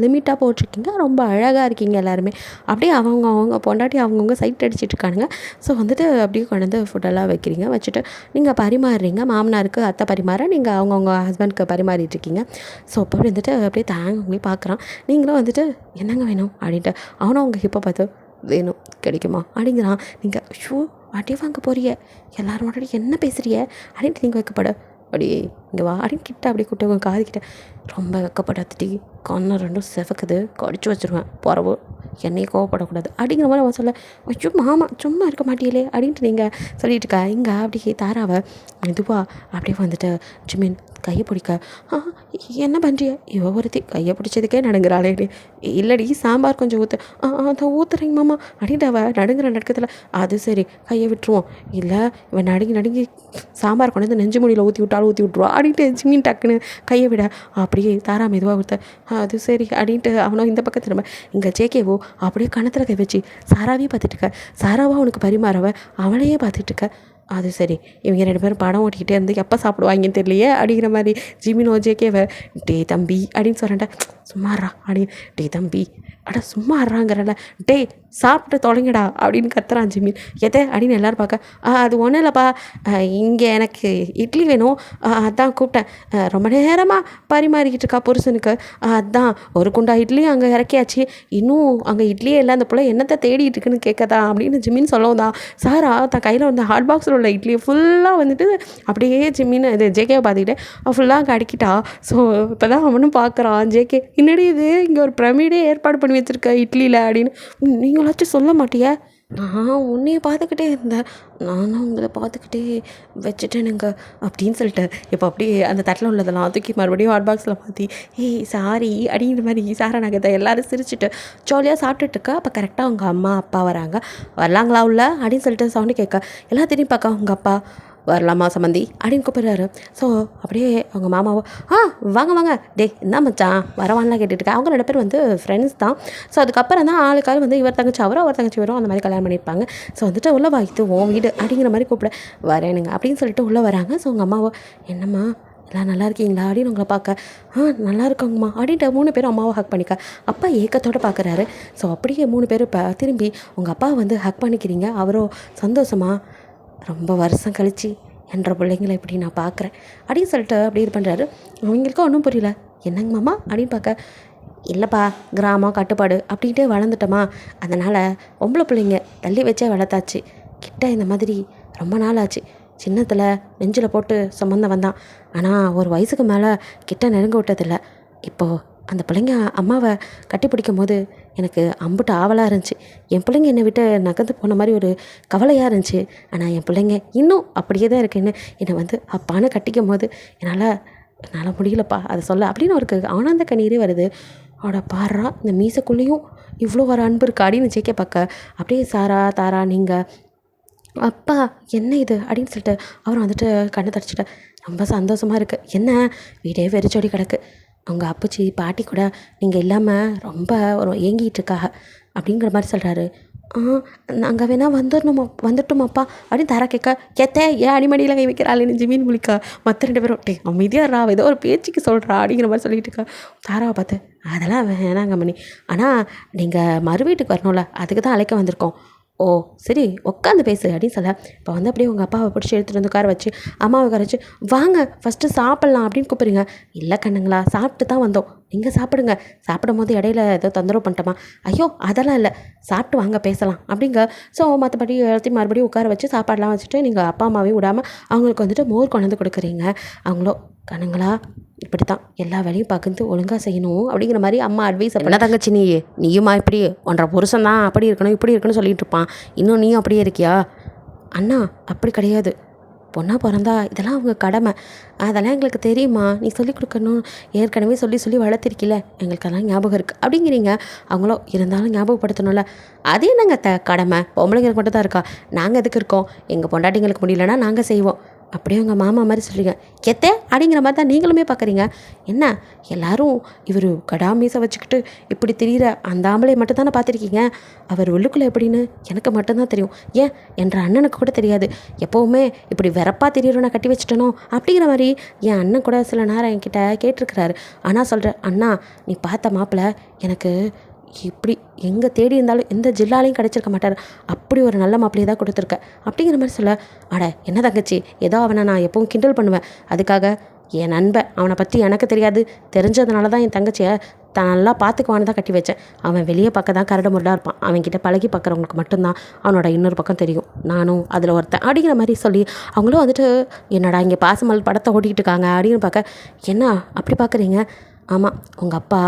லிமிட்டாக போட்டிருக்கீங்க, ரொம்ப அழகாக இருக்கீங்க எல்லாருமே. அப்படியே அவங்க பொண்டாட்டி அவங்கவுங்க சைட் அடிச்சிட்டு இருக்கானுங்க. ஸோ அப்படியே கொண்டு ஃபுட்டெல்லாம் வைக்கிறீங்க. வச்சுட்டு நீங்கள் பரிமாறுறீங்க. மாமனாருக்கு அத்தை பரிமாற, நீங்கள் அவங்கவுங்க ஹஸ்பண்டுக்கு பரிமாறிட்டுருக்கீங்க. ஸோ அப்போ அப்படியே தாங்க பார்க்குறான். நீங்களும் என்னங்க வேணும் அப்படின்ட்டு அவனும் அவங்க இப்போ பார்த்து வேணும் கிடைக்குமா அப்படிங்கிறான். நீங்கள் ஷூ அடி வாங்க போறிய, எல்லோரும் முன்னாடி என்ன பேசுறிய அப்படின்ட்டு நீங்கள் வைக்கப்பட, அப்படியே இங்கே வா அப்படின்னு கிட்ட அப்படியே கூட்ட காதுக்கிட்ட ரொம்ப வைக்கப்படாதுட்டி, கண்ணை 2 செவக்குது, கடிச்சு வச்சுருவேன் போகிறவோ, என்னையே கோவப்படக்கூடாது அப்படிங்கிற மாதிரி அவன் சொல்ல, ஐயோ மாமா சும்மா இருக்க மாட்டியலே அப்படின்ட்டு நீங்கள் சொல்லிட்டு இருக்கா. இங்கே அப்படியே தாராவை மெதுவா அப்படியே ஜிமின் கையை பிடிக்க, என்ன பண்ணுறிய இவ ஒருத்தி கையை பிடிச்சதுக்கே நடுங்குறாளே, இல்லடி சாம்பார் கொஞ்சம் ஊற்று, அதை ஊற்றுறீங்க மாமா அப்படின்ட்டு அவள் நடுங்குற நடுக்கத்தில், அது சரி கையை விட்டுருவோம், இல்லை இவன் நடுங்கி சாம்பார் கொண்டு வந்து நெஞ்சு முடியில் ஊற்றி விட்டுருவா அப்படின்ட்டு ஜிமின் டக்குன்னு கையை விட, அப்படியே தாரா மெதுவாக கொடுத்த, அது சரி அப்படின்ட்டு அவனும் இந்த பக்கம் திரும்ப இங்கே ஜேகேவோ அப்படியே கணத்தில் கை வச்சு சாராவே பார்த்துட்டு இருக்க. சாராவா அவனுக்கு பரிமாறவ அவளையே பார்த்துட்டு இருக்க. அது சரி இவங்க 2 பேரும் படம் ஓட்டிக்கிட்டே இருந்து எப்போ சாப்பிடுவாங்கன்னு தெரியலையே அப்படிங்கிற மாதிரி ஜிமினோ ஜேகேவை டே தம்பி அப்படின்னு சொல்கிறேன்டா, சும்மாறா அப்படி டே தம்பி அட சும்மா ஆடுறாங்கிறல, டே சாப்பிட்டு தொலைங்கடா அப்படின்னு கத்துறான் ஜிமின். எதை அப்படின்னு எல்லோரும் பார்க்க, அது ஒன்றும் இல்லைப்பா, இங்கே எனக்கு இட்லி வேணும், அதான் கூப்பிட்டேன். ரொம்ப நேரமாக பரிமாறிக்கிட்டு இருக்கா புருஷனுக்கு, அதான் ஒரு குண்டா இட்லியும் அங்கே இறக்கியாச்சு, இன்னும் அங்கே இட்லியே இல்லை, அந்த பிள்ளை என்னத்தை தேடிட்டு இருக்குன்னு கேட்கதா அப்படின்னு ஜிமின் சொல்லவும் தான் சாரா தன் கையில் வந்து ஹாட் பாக்ஸில் உள்ள இட்லியை ஃபுல்லாக வந்துட்டு அப்படியே ஜிமின் இது ஜேகேவை பார்த்துக்கிட்டு ஃபுல்லாக அங்கே அடிக்கிட்டா. ஸோ இப்போ தான் அவனும் பார்க்குறான், ஜேகே என்னடி இது இங்கே ஒரு பிரமிடே ஏற்பாடு பண்ணி வச்சுருக்க இட்லியில் அப்படின்னு. நீங்களாச்சும் சொல்ல மாட்டியா? நான் உன்னைய பார்த்துக்கிட்டே இருந்தேன், நானும் உங்களை பார்த்துக்கிட்டே வச்சுட்டேனுங்க அப்படின்னு சொல்லிட்டு இப்போ அப்படியே அந்த தட்டில் உள்ளதெல்லாம் தூக்கி மறுபடியும் ஹாட் பாக்ஸில் மாற்றி ஏய் சாரி அப்படிங்கிற மாதிரி சாரா நகத்தை எல்லோரும் சிரிச்சுட்டு ஜாலியாக சாப்பிட்டுட்டுருக்கா. அப்போ கரெக்டாக அவங்க அம்மா அப்பா வராங்க. வரலாங்களா உள்ள அப்படின்னு சொல்லிட்டு சவுண்டு கேட்க எல்லாம் திரும்பி பார்க்க அவங்க அப்பா வரலாமா சம்மந்தி அப்படின்னு கூப்பிட்றாரு. ஸோ அப்படியே அவங்க மாமாவோ வாங்க வாங்க டே என்ன மச்சான் வரவான்லாம் கேட்டுட்டு அவங்க 2 பேர் வந்து ஃப்ரெண்ட்ஸ் தான். ஸோ அதுக்கப்புறம் தான் ஆளுக்கால் வந்து இவர் தங்கச்சி அவரும் அவர் தங்கச்சி வரும் அந்த மாதிரி கல்யாணம் பண்ணியிருப்பாங்க. ஸோ வந்துட்டு உள்ளே வா இது உன் வீடு அப்படிங்கிற மாதிரி கூப்பிட வரேனுங்க அப்படின்னு சொல்லிட்டு உள்ளே வராங்க. ஸோ உங்கள் அம்மாவோ என்னம்மா எல்லாம் நல்லா இருக்கீங்களா அப்படின்னு உங்களை பார்க்க நல்லா இருக்காங்கம்மா அப்படின்ட்டு 3 பேரும் அம்மாவை ஹக் பண்ணிக்க. அப்பா ஏக்கத்தோடு பார்க்குறாரு. ஸோ அப்படியே 3 பேரும் இப்போ திரும்பி உங்கள் அப்பா வந்து ஹக் பண்ணிக்கிறீங்க. அவரோ சந்தோஷமா ரொம்ப வருஷம் கழிச்சு என்ற பிள்ளைங்களை இப்படி நான் பார்க்குறேன் அப்படின்னு சொல்லிட்டு அப்படி இது பண்ணுறாரு. அவங்களுக்கும் ஒன்றும் புரியல. என்னங்க மாமா அப்படின்னு பார்க்க இல்லைப்பா கிராமம் கட்டுப்பாடு அப்படின்ட்டு வளர்ந்துட்டோமா, அதனால் பொம்பளை பிள்ளைங்க தள்ளி வச்சே வளர்த்தாச்சு. கிட்ட இந்த மாதிரி ரொம்ப நாள் ஆச்சு. சின்னத்தில் நெஞ்சில் போட்டு சுமந்த வந்தான், ஆனால் ஒரு வயசுக்கு மேலே கிட்ட நெருங்க விட்டதில்லை. இப்போது அந்த பிள்ளைங்க அம்மாவை கட்டி பிடிக்கும் போது எனக்கு அம்புட்டு ஆவலாக இருந்துச்சு. என் பிள்ளைங்க என்னை விட்டு நகர்ந்து போன மாதிரி ஒரு கவலையாக இருந்துச்சு. ஆனால் என் பிள்ளைங்க இன்னும் அப்படியே தான் இருக்குன்னு என்னை வந்து அப்பான்னு கட்டிக்கும் போது என்னால் முடியலப்பா அதை சொல்ல அப்படின்னு அவருக்கு ஆனந்த கண்ணீரே வருது. அவட பாடுறா இந்த மீசக்குள்ளேயும் இவ்வளோ ஒரு அன்பு இருக்கா அப்படின்னு ஜேகே பார்க்க அப்படியே சாரா தாரா நீங்கள் அப்பா என்ன இது அப்படின்னு சொல்லிட்டு அவரும் வந்துட்டு கண்ணை தடிச்சிட்டு ரொம்ப சந்தோஷமாக இருக்குது. என்ன வீடே வெறிச்சோடி கிடக்கு, அவங்க அப்பச்சி பாட்டி கூட நீங்கள் இல்லாமல் ரொம்ப ஒரு ஏங்கிட்டு இருக்காக அப்படிங்கிற மாதிரி சொல்கிறாரு. நாங்கள் வேணால் வந்துட்டோமாப்பா அப்படின்னு தர கேட்க ஏன் அடிமடியில் கை வைக்கிறாள்னு ஜிமின் முழிக்க மற்ற 2 பேரும் அமைதியாடுறா ஏதோ ஒரு பேச்சுக்கு சொல்கிறா அப்படிங்கிற மாதிரி சொல்லிட்டு இருக்கா. தாராவை பார்த்து அதெல்லாம் வேணாங்க மணி, ஆனால் நீங்கள் மறு வீட்டுக்கு வரணும்ல அதுக்கு தான் அழைக்க வந்திருக்கோம். ஓ சரி உட்காந்து பேசு அப்படின்னு சொல்ல இப்போ வந்து அப்படியே உங்கள் அப்பாவை பிடிச்சி எடுத்துகிட்டு வந்து உட்கார வச்சு அம்மாவை உட்கார வச்சு வாங்க ஃபஸ்ட்டு சாப்பிட்லாம் அப்படின்னு கூப்பிட்றீங்க. இல்லை கண்ணுங்களா சாப்பிட்டு தான் வந்தோம், நீங்கள் சாப்பிடுங்க, சாப்பிடும் போது இடையில ஏதோ தொந்தரவு பண்ணிட்டோமா, ஐயோ அதெல்லாம் இல்லை சாப்பிட்டு வாங்க பேசலாம் அப்படிங்க. ஸோ மற்றபடி எல்லாத்தையும் மறுபடியும் உட்கார வச்சு சாப்பாடெலாம் வச்சுட்டு நீங்கள் அப்பா அம்மாவையும் விடாமல் அவங்களுக்கு வந்துட்டு மோர் கொண்டு வந்து கொடுக்குறீங்க. அவங்களோ கண்ணுங்களா இப்படி தான் எல்லா வேலையும் பகிர்ந்து ஒழுங்காக செய்யணும் அப்படிங்கிற மாதிரி அம்மா அட்வைஸ் பண்ண. தங்கச்சி நீயுமா இப்படி ஒன்றரை புருஷன் தான் அப்படி இருக்கணும் இப்படி இருக்கணும்னு சொல்லிட்டு இருப்பான், இன்னும் நீயும் அப்படியே இருக்கியா? அண்ணா அப்படி கிடையாது, பொண்ணா பிறந்தா இதெல்லாம் அவங்க கடமை, அதெல்லாம் எங்களுக்கு தெரியுமா, நீ சொல்லிக் கொடுக்கணும், ஏற்கனவே சொல்லி வளர்த்திருக்கில்ல, எங்களுக்கெல்லாம் ஞாபகம் இருக்குது அப்படிங்கிறீங்க. அவங்களோ இருந்தாலும் ஞாபகப்படுத்தணும்ல, அது என்னங்க கடமை பொம்பளைங்களுக்கு மட்டும் தான் இருக்கா, நாங்கள் எதுக்கு இருக்கோம், எங்கள் பொண்டாட்டிங்களுக்கு முடியலன்னா நாங்கள் செய்வோம். அப்படியே உங்கள் மாமா மாதிரி சொல்கிறீங்க கெத்தே அப்படிங்கிற மாதிரி தான் நீங்களுமே பார்க்குறீங்க. என்ன எல்லோரும் இவர் கடாமீசை வச்சுக்கிட்டு இப்படி தெரிகிற அந்த ஆம்பளையை மட்டும் தானே பார்த்துருக்கீங்க, அவர் உள்ளுக்குள்ளே எப்படின்னு எனக்கு மட்டும்தான் தெரியும், ஏன் என்ற அண்ணனுக்கு கூட தெரியாது. எப்போவுமே இப்படி வெறப்பாக தெரியுறோன்னா கட்டி வச்சுட்டனோ அப்படிங்கிற மாதிரி என் அண்ணன் கூட சில நேரம் என்கிட்ட கேட்டிருக்கிறாரு. ஆனால் சொல்கிறேன் அண்ணா நீ பார்த்த மாப்பிள்ளை எனக்கு இப்படி எங்கே தேடி இருந்தாலும் எந்த ஜில்லாலையும் கிடச்சிருக்க மாட்டார், அப்படி ஒரு நல்ல மாப்பிள்ளையை தான் கொடுத்துருக்க அப்படிங்கிற மாதிரி சொல்ல. என்ன தங்கச்சி ஏதோ அவனை நான் எப்பவும் கிண்டல் பண்ணுவேன், அதுக்காக என் நண்பன் அவனை பற்றி எனக்கு தெரியாது, தெரிஞ்சதுனால தான் என் தங்கச்சியை தான் நல்லா பார்த்துக்குவான்னு தான் கட்டி வச்சேன். அவன் வெளியே பக்கம் தான் கரடு முரடாக இருப்பான், அவன்கிட்ட பழகி பார்க்குறவங்களுக்கு மட்டும்தான் அவனோட இன்னொரு பக்கம் தெரியும், நானும் அதில் ஒருத்தன் அப்படிங்கிற மாதிரி சொல்லி அவங்களும் வந்துட்டு என்னடா இங்கே பாசமல் படத்தை ஓட்டிக்கிட்டு இருக்காங்க அப்படின்னு பார்க்க. என்ன அப்படி பார்க்குறீங்க? ஆமாம் உங்கள் அப்பா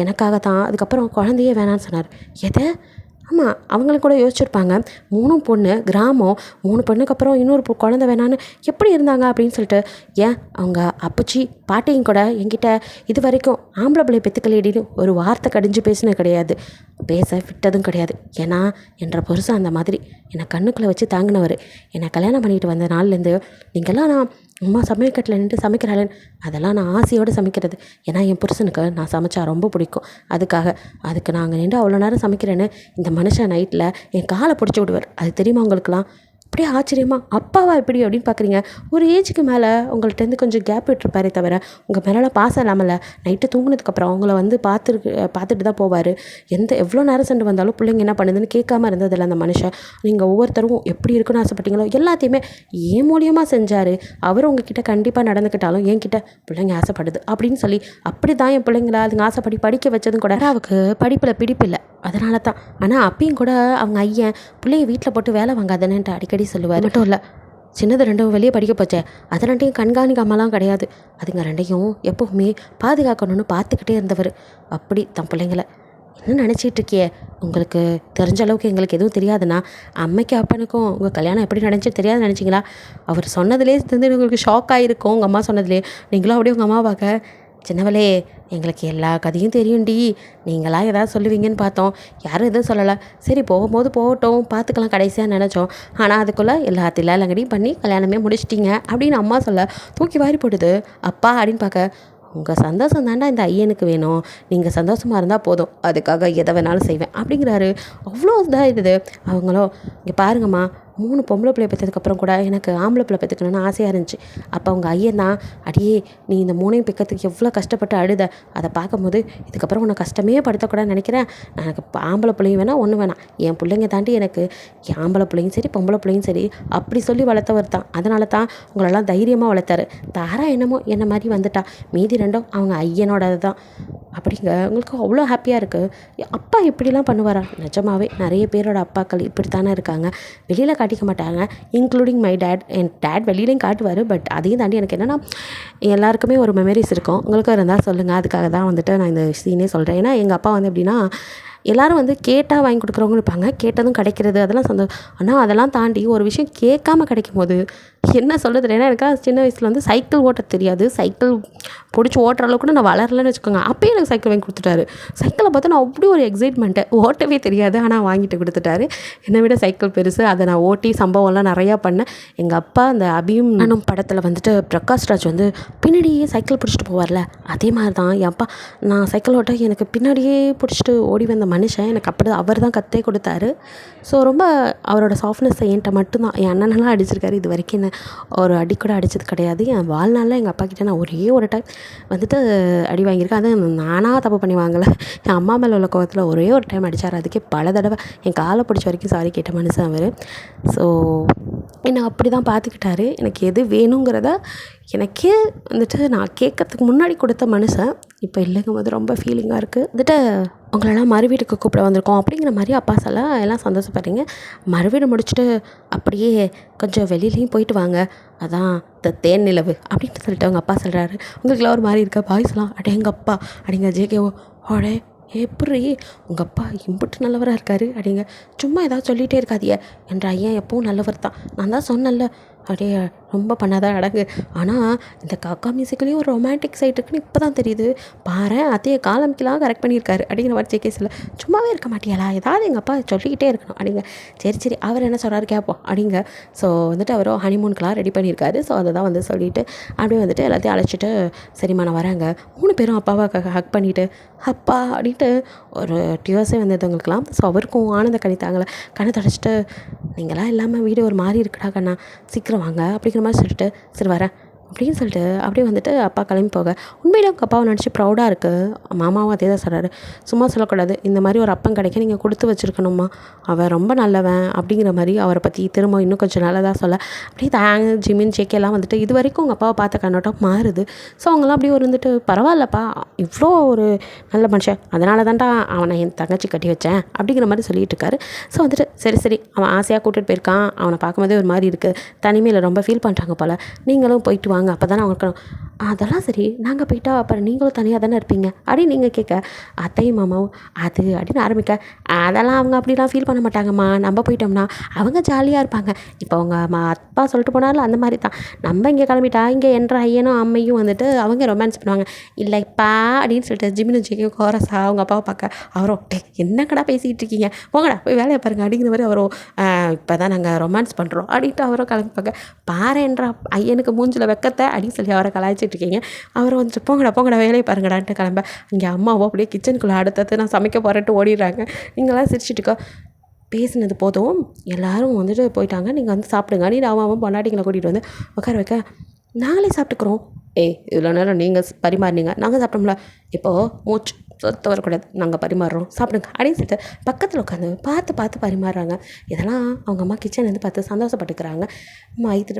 எனக்காக தான் அதுக்கப்புறம் குழந்தையே வேணான்னு சொன்னார். எதை? ஆமாம் அவங்களுக்கு கூட யோசிச்சுருப்பாங்க, 3 பொண்ணு கிராமம், 3 பொண்ணுக்கு அப்புறம் இன்னொரு குழந்தை வேணான்னு எப்படி இருந்தாங்க அப்படின்னு சொல்லிட்டு. ஏன் அவங்க அப்பச்சி பாட்டியும் கூட என்கிட்ட இது வரைக்கும் ஆம்பளை பிள்ளை பெற்றுக்கலேடின்னு ஒரு வார்த்தை கடிஞ்சு பேசினது கிடையாது, பேச விட்டதும் கிடையாது. ஏன்னா என்ற புருஷன் அந்த மாதிரி என்னை கண்ணுக்குள்ளே வச்சு தாங்கினவர். என்னை கல்யாணம் பண்ணிட்டு வந்த நாள்லேருந்து நீங்கள்லாம் நான் அம்மா சமையக்கட்டில் நின்று சமைக்கிறாளேன்னு அதெல்லாம் நான் ஆசையோடு சமைக்கிறது. ஏன்னா என் புருஷனுக்கு நான் சமைச்சா ரொம்ப பிடிக்கும், அதுக்கு நாங்கள் நின்று அவ்வளோ நேரம் சமைக்கிறேன்னு இந்த மனுஷன் நைட்டில் என் காலை பிடிச்சி விடுவார். அது தெரியுமா உங்களுக்குலாம்? அப்படியே ஆச்சரியமா, அப்பாவா இப்படி அப்படின்னு பார்க்குறீங்க. ஒரு ஏஜுக்கு மேலே உங்கள்கிட்டருந்து கொஞ்சம் கேப் விட்டுருப்பாரே தவிர உங்கள் மேலாம் பாசம் இல்லாமல நைட்டு தூங்குனதுக்கப்புறம் அவங்கள வந்து பார்த்துட்டு தான் போவார். எவ்வளோ நேரம் சண்டை வந்தாலும் பிள்ளைங்க என்ன பண்ணுதுன்னு கேட்காம இருந்ததில்ல அந்த மனுஷன். நீங்கள் ஒவ்வொருத்தரும் எப்படி இருக்குன்னு ஆசைப்பட்டீங்களோ எல்லாத்தையுமே ஏன் மூலியமாக செஞ்சார். அவர் உங்ககிட்ட கண்டிப்பாக நடந்துக்கிட்டாலும் என்கிட்ட பிள்ளைங்க ஆசைப்படுது அப்படின்னு சொல்லி அப்படி தான் என் பிள்ளைங்கள அதுங்க ஆசைப்படி படிக்க வச்சதும் கூட அவருக்கு படிப்பில் பிடிப்பில்லை, அதனால தான். ஆனால் அப்பயும் கூட அவங்க ஐயன் பிள்ளைய வீட்டில் போட்டு வேலை வாங்காதேன்ட்டு அடிக்கடி சொல்லுவார். மட்டும் இல்லை, சின்னது ரெண்டும் வெளியே படிக்க போச்சே அது ரெண்டையும் கண்காணிக்காமலாம் கிடையாது. அதுங்க ரெண்டையும் எப்போவுமே பாதுகாக்கணும்னு பார்த்துக்கிட்டே இருந்தவர். அப்படி தன் பிள்ளைங்கள என்ன நினச்சிட்டு இருக்கியே, உங்களுக்கு தெரிஞ்ச அளவுக்கு எங்களுக்கு எதுவும் தெரியாதுன்னா அம்மைக்கும் அப்பனுக்கும் உங்கள் கல்யாணம் எப்படி நடந்துச்சு தெரியாது நினச்சிங்களா? அவர் சொன்னதுலேயே வந்து உங்களுக்கு ஷாக் ஆகிருக்கும். உங்கள் அம்மா சொன்னதுலேயே நீங்களும் அப்படியே உங்கள் அம்மா பார்க்க, சின்னவளே எங்களுக்கு எல்லா கதையும் தெரியும்டி, நீங்களாம் ஏதாவது சொல்லுவீங்கன்னு பார்த்தோம், யாரும் எதுவும் சொல்லலை. சரி போகும்போது போகட்டும் பார்த்துக்கலாம் கடைசியாக நினச்சோம். ஆனால் அதுக்குள்ளே எல்லாத்தையும் இல்லங்கடியும் பண்ணி கல்யாணமே முடிச்சிட்டிங்க அப்படின்னு அம்மா சொல்ல தூக்கி வாரி போடுது. அப்பா அப்படின்னு பார்க்க, உங்கள் சந்தோஷம் தாண்டா இந்த ஐயனுக்கு வேணும், நீங்கள் சந்தோஷமாக இருந்தால் போதும், அதுக்காக எதை வேணாலும் செய்வேன் அப்படிங்கிறாரு. அவ்வளோ இதாக இருக்குது. அவங்களோ இங்கே பாருங்கம்மா, 3 பொம்பளை பிள்ளை பெற்றதுக்கப்புறம் கூட எனக்கு ஆம்பளை பிள்ளை பெற்றுக்கணும்னு ஆசையாக இருந்துச்சு. அப்போ அவங்க ஐயன் தான், அடியே நீ இந்த 3ஐயும் பெக்கிறதுக்கு எவ்வளோ கஷ்டப்பட்டு அழுத, அதை பார்க்கும்போது இதுக்கப்புறம் உன்னை கஷ்டமே படுத்தக்கூடாதுன்னு நினைக்கிறேன். எனக்கு ஆம்பளை பிள்ளையும் வேணாம் ஒன்றும் வேணாம், என் பிள்ளைங்க தாண்டி எனக்கு ஆம்பளை பிள்ளையும் சரி பொம்பளை பிள்ளையும் சரி அப்படி சொல்லி வளர்த்தவர் தான். அதனால தான் உங்களெல்லாம் தைரியமாக வளர்த்தாரு. தாரா என்னமோ என்ன மாதிரி வந்துட்டா, மீதி ரெண்டும் அவங்க ஐயனோட தான் அப்படிங்க. உங்களுக்கு அவ்வளோ ஹாப்பியாக இருக்குது. அப்பா இப்படிலாம் பண்ணுவாரா? நிஜமாவே நிறைய பேரோட அப்பாக்கள் இப்படித்தானே இருக்காங்க. வெளியில் காட்டிக்க மாட்டாங்க, including my dad. N date வெளியிலையும் காட்டுவார். பட் அதையும் தாண்டி எனக்கு என்னென்னா எல்லாருக்குமே ஒரு மெமரிஸ் இருக்கும். உங்களுக்கு இருந்தால் சொல்லுங்கள். அதுக்காக தான் வந்துட்டு நான் இந்த சீனே சொல்கிறேன். ஏன்னா எங்கள் அப்பா வந்து எப்படின்னா எல்லோரும் வந்து கேட்டால் வாங்கி கொடுக்குறவங்க இருப்பாங்க, கேட்டதும் கிடைக்கிறது அதெல்லாம் சந்தோஷம். ஆனால் அதெல்லாம் தாண்டி ஒரு விஷயம் கேட்காம கிடைக்கும் போது என்ன சொல்கிறது. ஏன்னா எனக்கு சின்ன வயசில் வந்து சைக்கிள் ஓட்ட தெரியாது. சைக்கிள் பிடிச்சி ஓட்டுற அளவுக்கு கூட நான் வளரலன்னு வச்சுக்கோங்க. அப்போயே எனக்கு சைக்கிள் வாங்கி கொடுத்துட்டாரு. சைக்கிளை பார்த்தா நான் அப்படி ஒரு எக்ஸைட்மெண்ட்டு, ஓட்டவே தெரியாது ஆனால் வாங்கிட்டு கொடுத்துட்டாரு. என்னை விட சைக்கிள் பெருசு, அதை நான் ஓட்டி சம்பவம்லாம் நிறையா பண்ணேன். எங்கள் அப்பா அந்த அபியும் நானும் படத்தில் வந்துட்டு பிரகாஷ் ராஜ் வந்து பின்னாடியே சைக்கிள் பிடிச்சிட்டு போவார்ல, அதே மாதிரி தான் என் அப்பா. நான் சைக்கிள் ஓட்ட எனக்கு பின்னாடியே பிடிச்சிட்டு ஓடி வந்த மனுஷன் எனக்கு அப்படி அவர் தான் கற்றே கொடுத்தாரு. ஸோ ரொம்ப அவரோட சாஃப்ட்னஸை என்கிட்ட மட்டும்தான். என் அண்ணனெல்லாம் அடிச்சிருக்காரு, இது வரைக்கும் என்ன ஒரு அடி கூட அடித்தது கிடையாது. என் வாழ்நாளில் எங்கள் அப்பா கிட்டே நான் ஒரே ஒரு டைம் வந்துட்டு அடி வாங்கியிருக்கேன். அது நானாக தப்பு பண்ணி வாங்கலை, என் அம்மா மேலே உள்ள கோவத்தில் ஒரே ஒரு டைம் அடித்தார். அதுக்கே பல தடவை என் காலை பிடிச்ச வரைக்கும் சாரி கேட்ட மனுஷன் அவர். ஸோ என்னை அப்படி தான் பார்த்துக்கிட்டாரு. எனக்கு எது வேணுங்கிறத எனக்கே வந்துட்டு நான் கேட்கறதுக்கு முன்னாடி கொடுத்த மனுஷன் இப்போ இல்லைங்கும் போது ரொம்ப ஃபீலிங்காக இருக்குது. வந்துட்டு உங்களெல்லாம் மறுவீட்டுக்கு கூப்பிட வந்திருக்கோம் அப்படிங்கிற மாதிரி அப்பா சொல்ல எல்லாம் சந்தோஷப்படுறீங்க. மறுவீடு முடிச்சுட்டு அப்படியே கொஞ்சம் வெளியிலையும் போயிட்டு வாங்க, அதான் இந்த தேன் நிலவு அப்படின்ட்டு சொல்லிட்டு அவங்க அப்பா சொல்கிறாரு. உங்களுக்குலாம் ஒரு மாதிரி இருக்கா பாய்ஸ்லாம்? அடே எங்கள் அப்பா அப்படிங்க ஜேகேஓ அடே எப்படி உங்கள் அப்பா இம்புட்டு நல்லவராக இருக்காரு அப்படிங்க. சும்மா ஏதாவது சொல்லிகிட்டே இருக்காதிய என்ற ஐயா எப்பவும் நல்லவர் தான், நான் தான் சொன்னேன்ல அப்படியே ரொம்ப பண்ணாதான் அடங்கு. ஆனால் இந்த காக்கா மியூசிக்லேயும் ஒரு ரொமான்டிக் சைட் இருக்குன்னு இப்போ தான் தெரியுது. பாரு அத்தையை காலமிக்கலாம் கரெக்ட் பண்ணியிருக்காரு அப்படிங்கிற மாதிரி ஜேகேஸில். சும்மாவே இருக்க மாட்டியாளா, ஏதாவது எங்கள் அப்பா சொல்லிக்கிட்டே இருக்கணும் அப்படிங்க. சரி அவர் என்ன சொல்கிறாரு கேட்போம் அப்படிங்க. ஸோ வந்துட்டு அவரோ ஹனிமூனுக்கெலாம் ரெடி பண்ணியிருக்காரு. ஸோ அதை தான் வந்து சொல்லிவிட்டு அப்படியே வந்துட்டு எல்லாத்தையும் அழைச்சிட்டு சரிம்மா நான் வராங்க. 3 பேரும் அப்பாவை ஹக் பண்ணிவிட்டு அப்பா அப்படின்ட்டு ஒரு டியூஸே வந்தது அவங்களுக்குலாம். ஸோ அவருக்கும் ஆனந்த கணித்தாங்களே, கண்ணை தொடச்சிட்டு நீங்களாம் இல்லாமல் வீடு ஒரு மாதிரி இருக்குடா கண்ணா, சீக்கிரம் வாங்க அப்படிங்கிற மாதிரி சொல்லிட்டு சரி வரேன் அப்படின்னு சொல்லிட்டு அப்படியே வந்துட்டு அப்பா கிளம்பி போக உண்மையிலே அவங்க அப்பாவை நினச்சி ப்ரௌடாக இருக்குது. மாமாவும் அதே தான் சொல்கிறாரு, சும்மா சொல்லக்கூடாது, இந்த மாதிரி ஒரு அப்பன் கிடைக்க நீங்கள் கொடுத்து வச்சுருக்கணுமா, அவன் ரொம்ப நல்லவன் அப்படிங்கிற மாதிரி அவரை பற்றி திரும்ப இன்னும் கொஞ்சம் நல்லதாக சொல்ல அப்படியே தேங்க ஜிமின் ஜேக்கெல்லாம் வந்துட்டு இது வரைக்கும் உங்கள் அப்பாவை பார்த்த கண்ணோட்டம் மாறுது. ஸோ அவங்களாம் அப்படியே ஒரு வந்துட்டு பரவாயில்லப்பா இவ்வளோ ஒரு நல்ல மனுஷன், அதனால தான்டா அவனை என் தங்கச்சி கட்டி வச்சேன் அப்படிங்கிற மாதிரி சொல்லிட்டு இருக்காரு. ஸோ வந்துட்டு சரி அவன் ஆசையாக கூட்டிகிட்டு போயிருக்கான், அவனை பார்க்கும்போதே ஒரு மாதிரி இருக்குது, தனிமையில் ரொம்ப ஃபீல் பண்ணுறாங்க போல், நீங்களும் போயிட்டு வாங்க அப்போ தானே அவங்களுக்கு. அதெல்லாம் சரி நாங்கள் போயிட்டா அப்புறம் நீங்களும் தனியாக தானே இருப்பீங்க அப்படின்னு நீங்கள் கேட்க அத்தையும் மாமாவும் அது அப்படின்னு ஆரம்பிக்க அதெல்லாம் அவங்க அப்படிலாம் ஃபீல் பண்ண மாட்டாங்கம்மா, நம்ம போயிட்டோம்னா அவங்க ஜாலியாக இருப்பாங்க. இப்போ அவங்க அப்பா சொல்லிட்டு போனாலும் அந்த மாதிரி தான், நம்ம இங்கே கிளம்பிட்டா இங்கே என்ற ஐயனும் அம்மையும் வந்துட்டு அவங்க ரொமான்ஸ் பண்ணுவாங்க இல்லைப்பா அப்படின்னு சொல்லிட்டு ஜிமினும் ஜெய்க்கும் கோரஸா அவங்க அப்பாவை பார்க்க அவரும் என்னக்கடா பேசிகிட்டு இருக்கீங்க, போங்கடா போய் வேலையை பாருங்க அப்படிங்கிற மாதிரி அவரும் இப்போ தான் நாங்கள் ரொமான்ஸ் பண்ணுறோம் அப்படின்ட்டு அவரும் கிளம்பி பார்க்க பாரு என்ற ஐயனுக்கு மூஞ்சில் வெக்கத்தை அப்படின்னு சொல்லி அவரை கலாய்ச்சிட்டு இருக்கீங்க. அவரை வந்துட்டு போங்கடா வேலையை பாருங்கடான்ட்டு கிளம்ப இங்கே அம்மாவோ அப்படியே கிச்சனுக்குள்ளே அடுத்தது நான் சமைக்க போகிறேன்ட்டு ஓடிடுறாங்க. நீங்களாம் சிரிச்சிட்டுக்கோ பேசினது போதும், எல்லோரும் வந்துட்டு போயிட்டாங்க, நீங்கள் வந்து சாப்பிடுங்க அப்படின்னு அவன் பொண்டாட்டிங்களை கூட்டிகிட்டு வந்து உட்கார வைக்க, நாங்களே சாப்பிட்டுக்குறோம். இவ்வளோ நேரம் நீங்கள் பரிமாறினீங்க, நாங்கள் சாப்பிட்டோம்ல, இப்போது மூச்சு சொத்த வரக்கூடாது, நாங்கள் பரிமாறுறோம், சாப்பிடுங்க அப்படின்னு சொல்லிட்டு பக்கத்தில் உட்காந்து பார்த்து பார்த்து பரிமாறுறாங்க. இதெல்லாம் அவங்க அம்மா கிச்சன்லேருந்து பார்த்து சந்தோஷப்பட்டுக்கிறாங்க.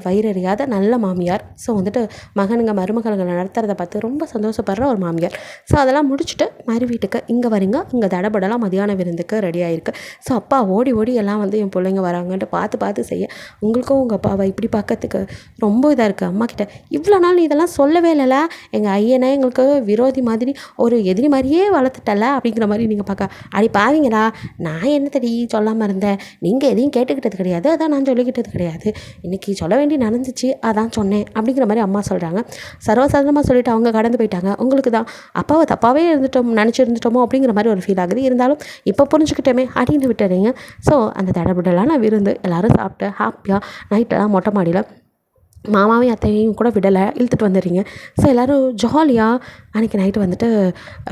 வயிறறியாத நல்ல மாமியார். ஸோ வந்துட்டு மகனுங்க மருமகள்களை நடத்துகிறத பார்த்து ரொம்ப சந்தோஷப்படுற ஒரு மாமியார். ஸோ அதெல்லாம் முடிச்சுட்டு மறு வீட்டுக்கு இங்கே வரீங்க. இங்கே தடபடலாம் மதியான விருந்துக்கு ரெடி ஆகிருக்கு. ஸோ அப்பா ஓடி ஓடி எல்லாம் வந்து என் பிள்ளைங்க வராங்கன்ட்டு பார்த்து பார்த்து செய்ய, உங்களுக்கும் உங்கள் அப்பாவை இப்படி பார்க்கறதுக்கு ரொம்ப இதாக இருக்குது. அம்மா கிட்ட இவ்வளோ நாள் நீ இதெல்லாம் சொல்லவே இல்லைல்ல, எங்கள் ஐயனை எங்களுக்கு விரோதி மாதிரி ஒரு எதிரி மாதிரியே வளர்த்துட்டல அப்படிங்கிற மாதிரி நீங்கள் பார்க்க, அடி பாவீங்களா, நான் என்ன தடி சொல்லாமல் இருந்தேன், நீங்கள் எதையும் கேட்டுக்கிட்டது கிடையாது, அதான் நான் சொல்லிக்கிட்டது கிடையாது, இன்றைக்கி சொல்ல வேண்டி நடந்துச்சு அதான் சொன்னேன் அப்படிங்கிற மாதிரி அம்மா சொல்கிறாங்க. சர்வசாதாரணமாக சொல்லிவிட்டு அவங்க கடந்து போயிட்டாங்க. உங்களுக்கு தான் அப்பாவை தப்பாகவே நினச்சிருந்துட்டோமோ அப்படிங்கிற மாதிரி ஒரு ஃபீல் ஆகுது. இருந்தாலும் இப்போ புரிஞ்சுக்கிட்டோமே அப்படின்னு விட்டுறீங்க. ஸோ அந்த தடபுடலான விருந்து எல்லோரும் சாப்பிட்டு ஹாப்பியாக நைட்டெல்லாம் மொட்டை மாடியில் மாமாவையும் அத்தையும் கூட விடலை, இழுத்துட்டு வந்துடுறீங்க. ஸோ எல்லோரும் ஜாலியாக அன்றைக்கி நைட்டு வந்துட்டு